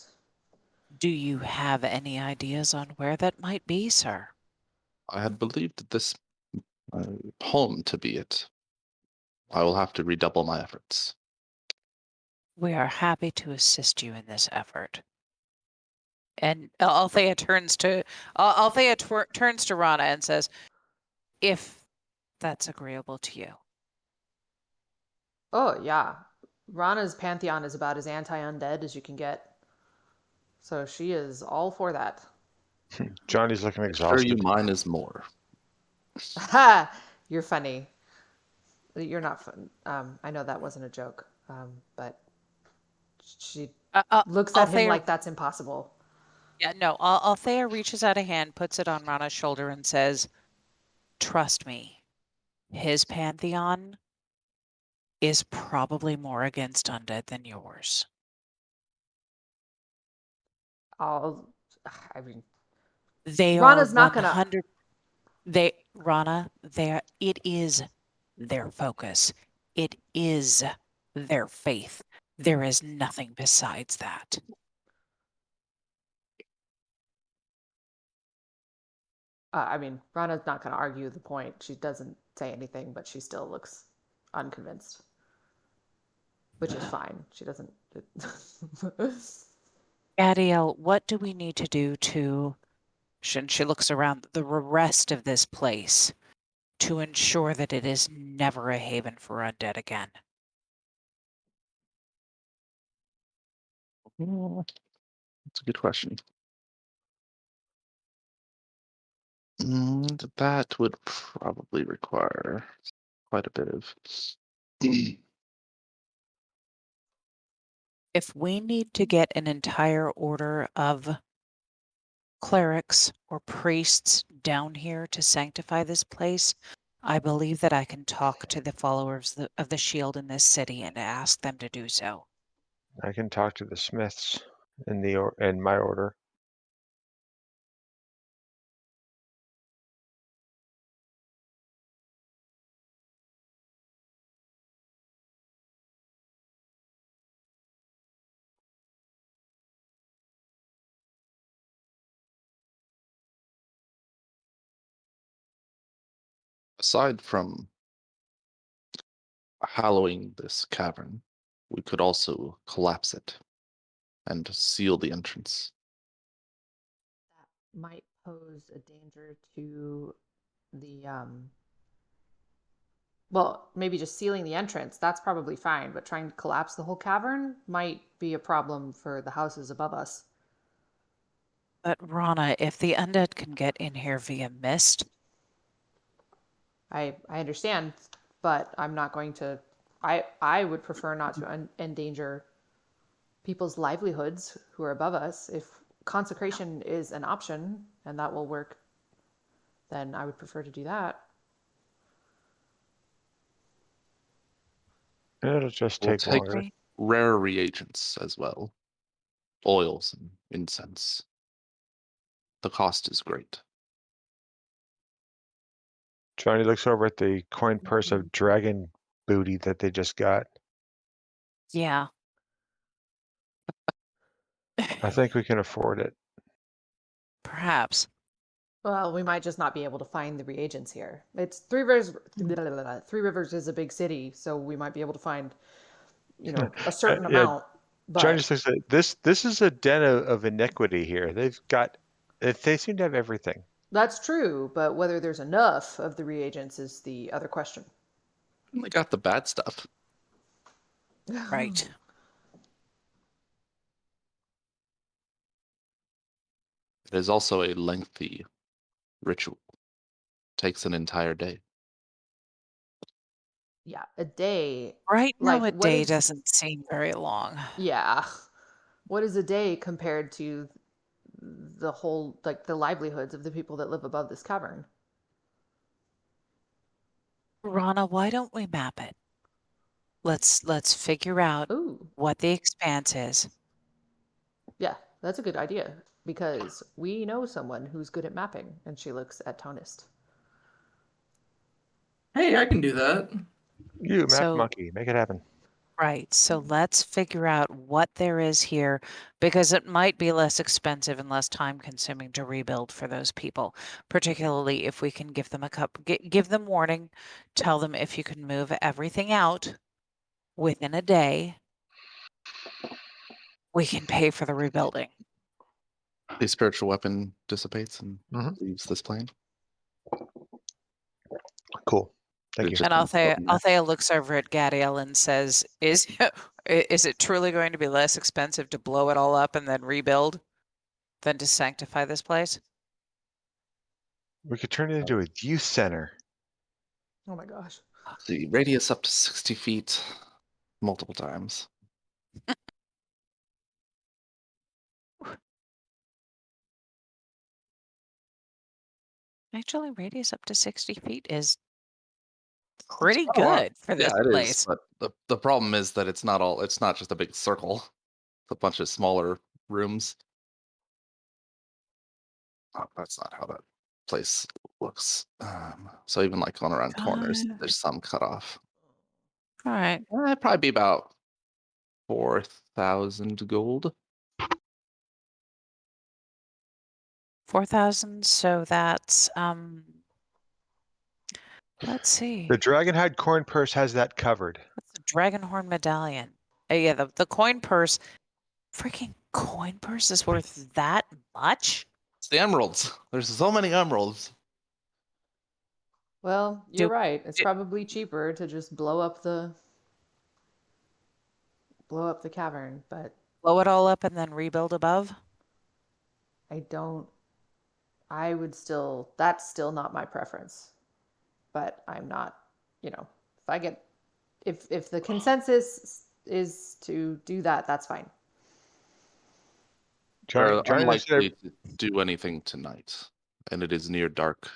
Do you have any ideas on where that might be, sir? I had believed this home to be it. I will have to redouble my efforts. We are happy to assist you in this effort. And Althea turns to Rana and says, "If that's agreeable to you." Oh yeah. Rana's pantheon is about as anti-undead as you can get. So she is all for that. Johnny's looking I assure you exhausted. mine is more. Ha! You're funny. You're not fun. I know that wasn't a joke. But she looks at him Althea, like that's impossible. yeah, no. Althea reaches out a hand, puts it on Rana's shoulder, and says, "Trust me, his pantheon is probably more against undead than yours." I mean, They Rana's are not gonna. 100. Rana, it is their focus. It is their faith. There is nothing besides that. I mean, Rana's not gonna argue the point. She doesn't say anything, but she still looks unconvinced, which is fine. She doesn't. Gadiel, what do we need to do to, she looks around the rest of this place to ensure that it is never a haven for undead again? That's a good question. And that would probably require quite a bit of. If we need to get an entire order of clerics or priests down here to sanctify this place, I believe that I can talk to the followers of the shield in this city and ask them to do so. I can talk to the Smiths in my order. Aside from hallowing this cavern, we could also collapse it and seal the entrance. That might pose a danger to the well, maybe just sealing the entrance, that's probably fine, but trying to collapse the whole cavern might be a problem for the houses above us. But Rana, if the undead can get in here via mist, I understand, but I'm not going to I would prefer not to endanger people's livelihoods who are above us. If consecration is an option and that will work, then I would prefer to do that. It'll just We'll take take longer. rare reagents as well. Oils and incense. The cost is great. Johnny looks over at the coin purse of dragon booty that they just got. Yeah. I think we can afford it. Perhaps. Well, we might just not be able to find the reagents here. It's Three Rivers. Three Rivers is a big city, so we might be able to find, a certain Yeah, amount. Johnny But just looks at this. This is a den of iniquity here. They seem to have everything. that's true. But whether there's enough of the reagents is the other question. And they got the bad stuff. Right. It is also a lengthy ritual. Takes an entire day. Yeah, a day. Right now, Like, a what day is- doesn't seem very long. Yeah. What is a day compared to the whole, like, the livelihoods of the people that live above this cavern? Rana, why don't we map it? Let's figure out Ooh, what the expanse is. yeah, that's a good idea because we know someone who's good at mapping. And she looks at Tonist. Hey, I can do that. You map So- monkey, make it happen. Right. So let's figure out what there is here because it might be less expensive and less time consuming to rebuild for those people, particularly if we can give them give them warning, tell them if you can move everything out within a day, we can pay for the rebuilding. The spiritual weapon dissipates and Mhm. leaves this plane. Cool. Thank It you. just And means going there. Althea looks over at Gadiel and says, is it truly going to be less expensive to blow it all up and then rebuild than to sanctify this place? We could turn it into a youth center. Oh my gosh. The radius up to 60 feet multiple times. Actually, radius up to 60 feet is pretty Not a lot. good for this Yeah, it place. is. But the problem is that it's not just a big circle. It's a bunch of smaller rooms. Oh, that's not how that place looks. So even like going around corners, Uh. there's some cut off. All right. It'd probably be about 4,000 gold. 4,000. So that's let's see. The Dragonhide coin purse has that covered. That's a dragon horn medallion. Yeah, the coin purse. Freaking coin purse is worth that much? It's the emeralds. There's so many emeralds. Well, you're Do- right. It's do- probably cheaper to just blow up the cavern, but Blow it all up and then rebuild above? I would still, that's still not my preference. But I'm not, if the consensus is to do that, that's fine. They're Johnny looks at unlikely to do anything tonight, and it is near dark.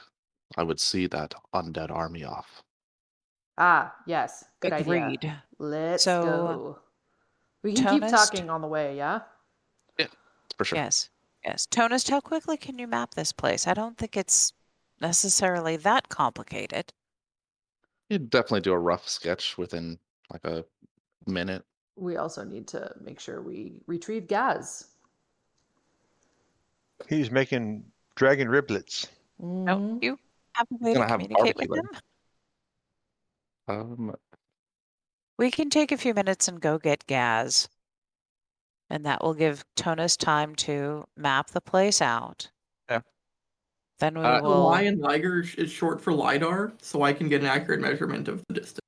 I would see that undead army off. Ah, yes, good idea. Agreed. Let's So, go. We can keep Tonist? talking on the way, yeah? For sure. Yes. Yes. Tonist, how quickly can you map this place? I don't think it's necessarily that complicated. You'd definitely do a rough sketch within like a minute. We also need to make sure we retrieve Gaz. he's making dragon riblets. No, Mhm. you have a way to Gonna have communicate with barbecue him? We can take a few minutes and go get Gaz. And that will give Tonus time to map the place out. Yeah. Then we The The will. Lion Liger is short for LiDAR, so I can get an accurate measurement of the distance.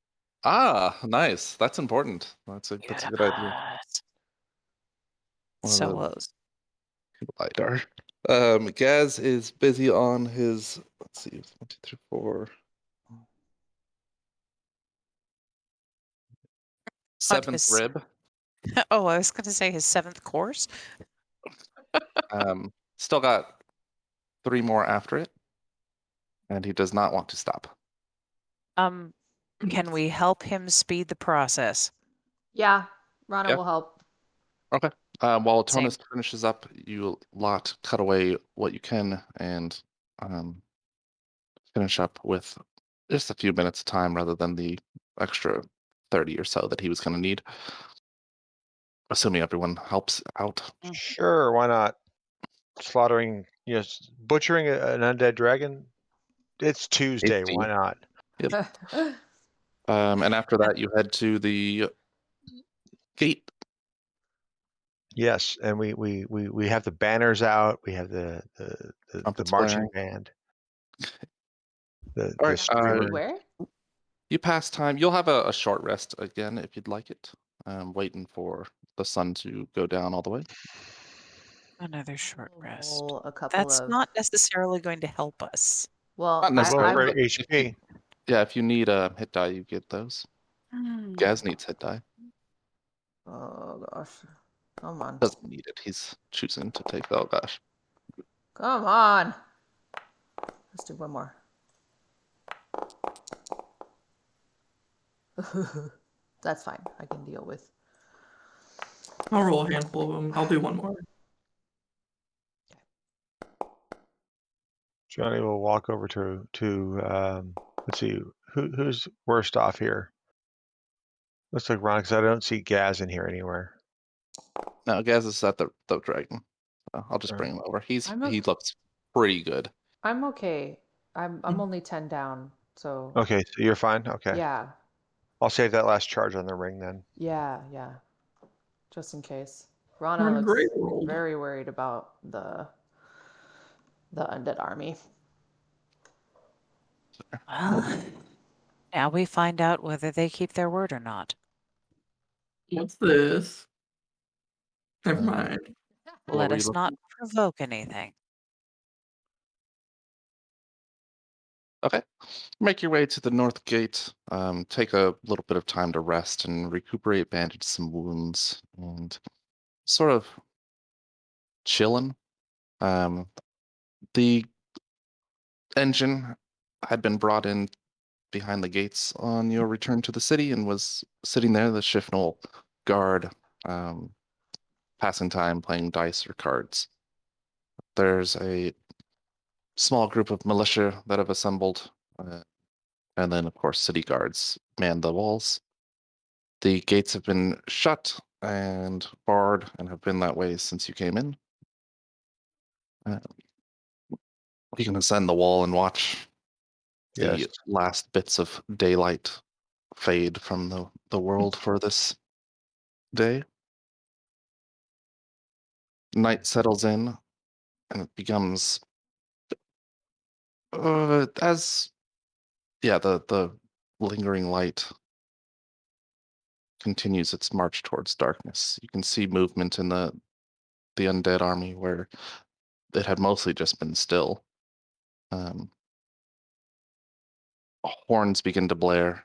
Nice. That's important. That's a good idea. Yes. One of So the- LiDAR. Gaz is busy on his. Let's see. 1, 2, 3, 4. Seventh his- rib. Oh, I was going to say his 7th course. Still got 3 more after it, and he does not want to stop. Can we help him speed the process? Yeah, Rana Yeah. will help. Okay. While Same. Tonus finishes up, you lot cut away what you can and finish up with just a few minutes of time rather than the extra 30 or so that he was going to need. Assuming everyone helps out. Sure, why not? Slaughtering, butchering an undead dragon. It's Tuesday. Tasty. Why not? And after that, you head to the gate. Yes, and we have the banners out. We have the Trumpets marching blaring. band. The All right, screamers. Where? You pass time. You'll have a short rest again if you'd like it. Waiting for the sun to go down all the way. Another short rest. Roll a couple That's of. not necessarily going to help us. Well, Not necessarily, for but if HP. Yeah, if you need a hit die, you get those. Gaz needs hit die. Oh gosh, come on, Doesn't need it. He's choosing to take. Oh gosh. come on. Let's do one more. That's fine. I can deal with. I'll roll a handful of them. I'll do one more. Johnny will walk over to let's see who's worst off here. Looks like Ron, because I don't see Gaz in here anywhere. No, Gaz is at the dragon. I'll just Alright. bring him over. He I'm looks pretty good. I'm okay. I'm only 10 down, so Okay, so you're fine. Okay, yeah, I'll save that last charge on the ring then. yeah, just in case. We're Rana in a looks great world. very worried about the undead army. Well, now we find out whether they keep their word or not. What's this? Never Um, mind. What Let were you us not provoke anything. Okay. Make your way to the north gate. Take a little bit of time to rest and recuperate, bandage some wounds, and sort of chilling. The engine had been brought in behind the gates on your return to the city and was sitting there, the Shifnal guard, passing time playing dice or cards. There's a small group of militia that have assembled, and then, of course, city guards man the walls. The gates have been shut and barred and have been that way since you came in. You can ascend the wall and watch Yes. the last bits of daylight fade from the world for this day. Night settles in and it becomes the lingering light continues its march towards darkness. You can see movement in the undead army where it had mostly just been still. Horns begin to blare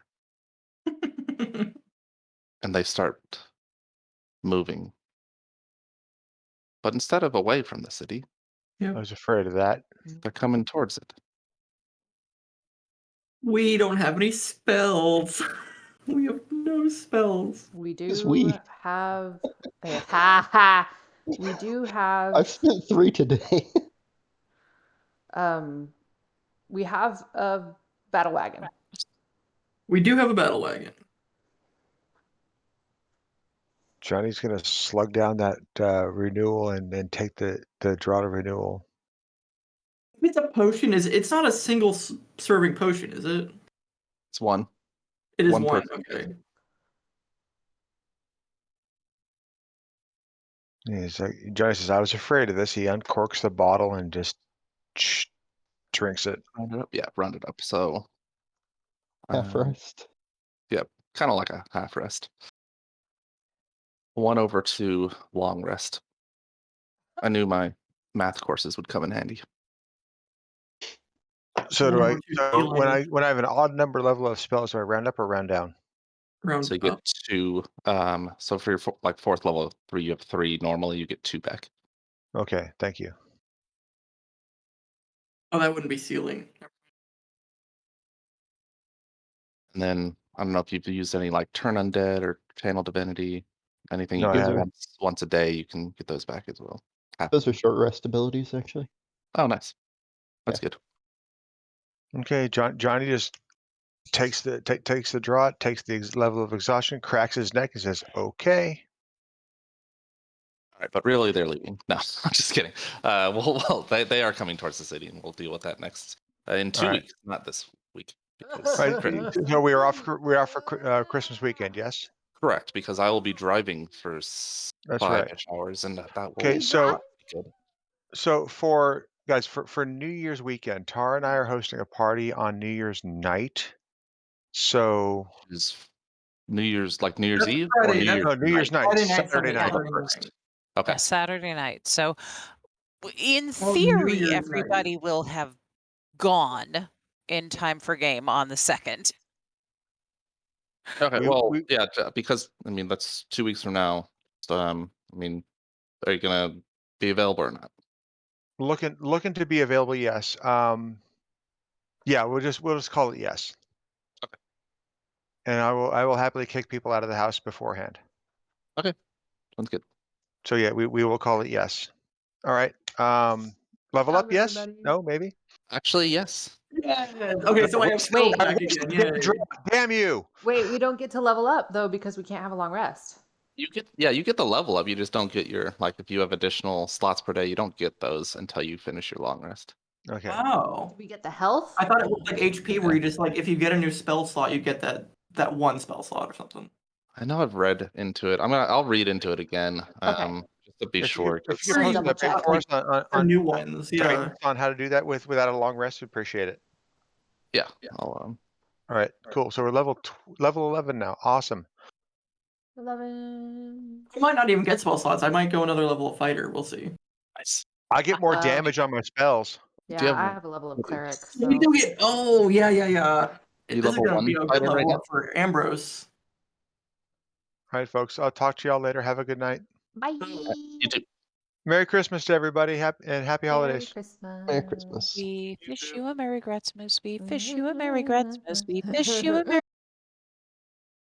and they start moving. But instead of away from the city, I was afraid of that. they're coming towards it. We don't have any spells. We have no spells. We do Yes, we. have we do have I've spent 3 today. we have a battle wagon. We do have a battle wagon. Johnny's gonna slug down that renewal and then take the draw to renewal. If it's a potion, it's not a single serving potion, is it? It's one. It is One one. person. Okay. He's like, Johnny says, I was afraid of this. He uncorks the bottle and just drinks it. Round it up. Yeah, round it up. So Half rest. kind of like a half rest. 1 over 2 long rest. I knew my math courses would come in handy. So do One I. over two So healing. when I have an odd number level of spells, do I round up or round down? Round So you get up. 2. So for your like 4th level 3, you have 3. Normally, you get 2 back. Okay, thank you. Oh, that wouldn't be sealing. And then I don't know if you've used any like Turn Undead or Channel Divinity. Anything you No, I use haven't. once a day, you can get those back as well. Those are short rest abilities, actually. Oh, nice. That's good. Okay, Johnny just takes the takes the draught, takes the level of exhaustion, cracks his neck, and says, "Okay." All right, but really they're leaving. No, I'm just kidding. Well, they are coming towards the city, and we'll deal with that next in 2 All right. weeks, not this week. Because Right. Christmas- So we're off for Christmas weekend. Yes, correct, because I will be driving for that's right. 5-ish hours, and that will Okay, be so good. for guys for New Year's weekend, Tara and I are hosting a party on New Year's night. So Is New Year's New Year's That's Eve or Friday, New that's Year's no, New Year's night, Friday night, Saturday Sunday, night. Saturday first? night. Okay. Yeah, Saturday night. So in Oh, New theory, Year's night. everybody will have gone in time for game on the 2nd. Okay. We- Well, we- yeah, because I mean that's 2 weeks from now. So, I mean, are you gonna be available or not? Looking to be available. Yes. Yeah, we'll just call it yes. Okay. And I will happily kick people out of the house beforehand. Sounds good. So yeah, we will call it yes. All right. Level up, yes? No, maybe? Actually, yes. Yes. Okay, so I have skill Wait. back again. Yay. Damn you! Wait, we don't get to level up though because we can't have a long rest. You get the level up. You just don't get your if you have additional slots per day, you don't get those until you finish your long rest. Okay. Oh. We get the health. I thought it was like HP where you just if you get a new spell slot, you get that one spell slot or something. I know I've read into it. I'll read into it again. Just to be If you sure. could, if you 'cause- could post Double that page check. for us The on new ones, yeah. guidance on how to do that without a long rest, we appreciate it. yeah. I'll, All right, cool. So we're level 11 now. Awesome. 11. I might not even get spell slots. I might go another level of fighter. We'll see. nice. I get more Uh-oh. damage on my spells. Yeah, you have- I have a level of cleric. So. You do get. Oh yeah. You This is level gonna 1 be a good fighter right level now? up for Ambrose. All right, folks. I'll talk to y'all later. Have a good night. Bye. You too. Merry Christmas to everybody. Happy Merry holidays. Christmas. Merry Christmas. We fish you a Merry Gratsmas. We fish you a Merry Gratsmas. We fish you a Merry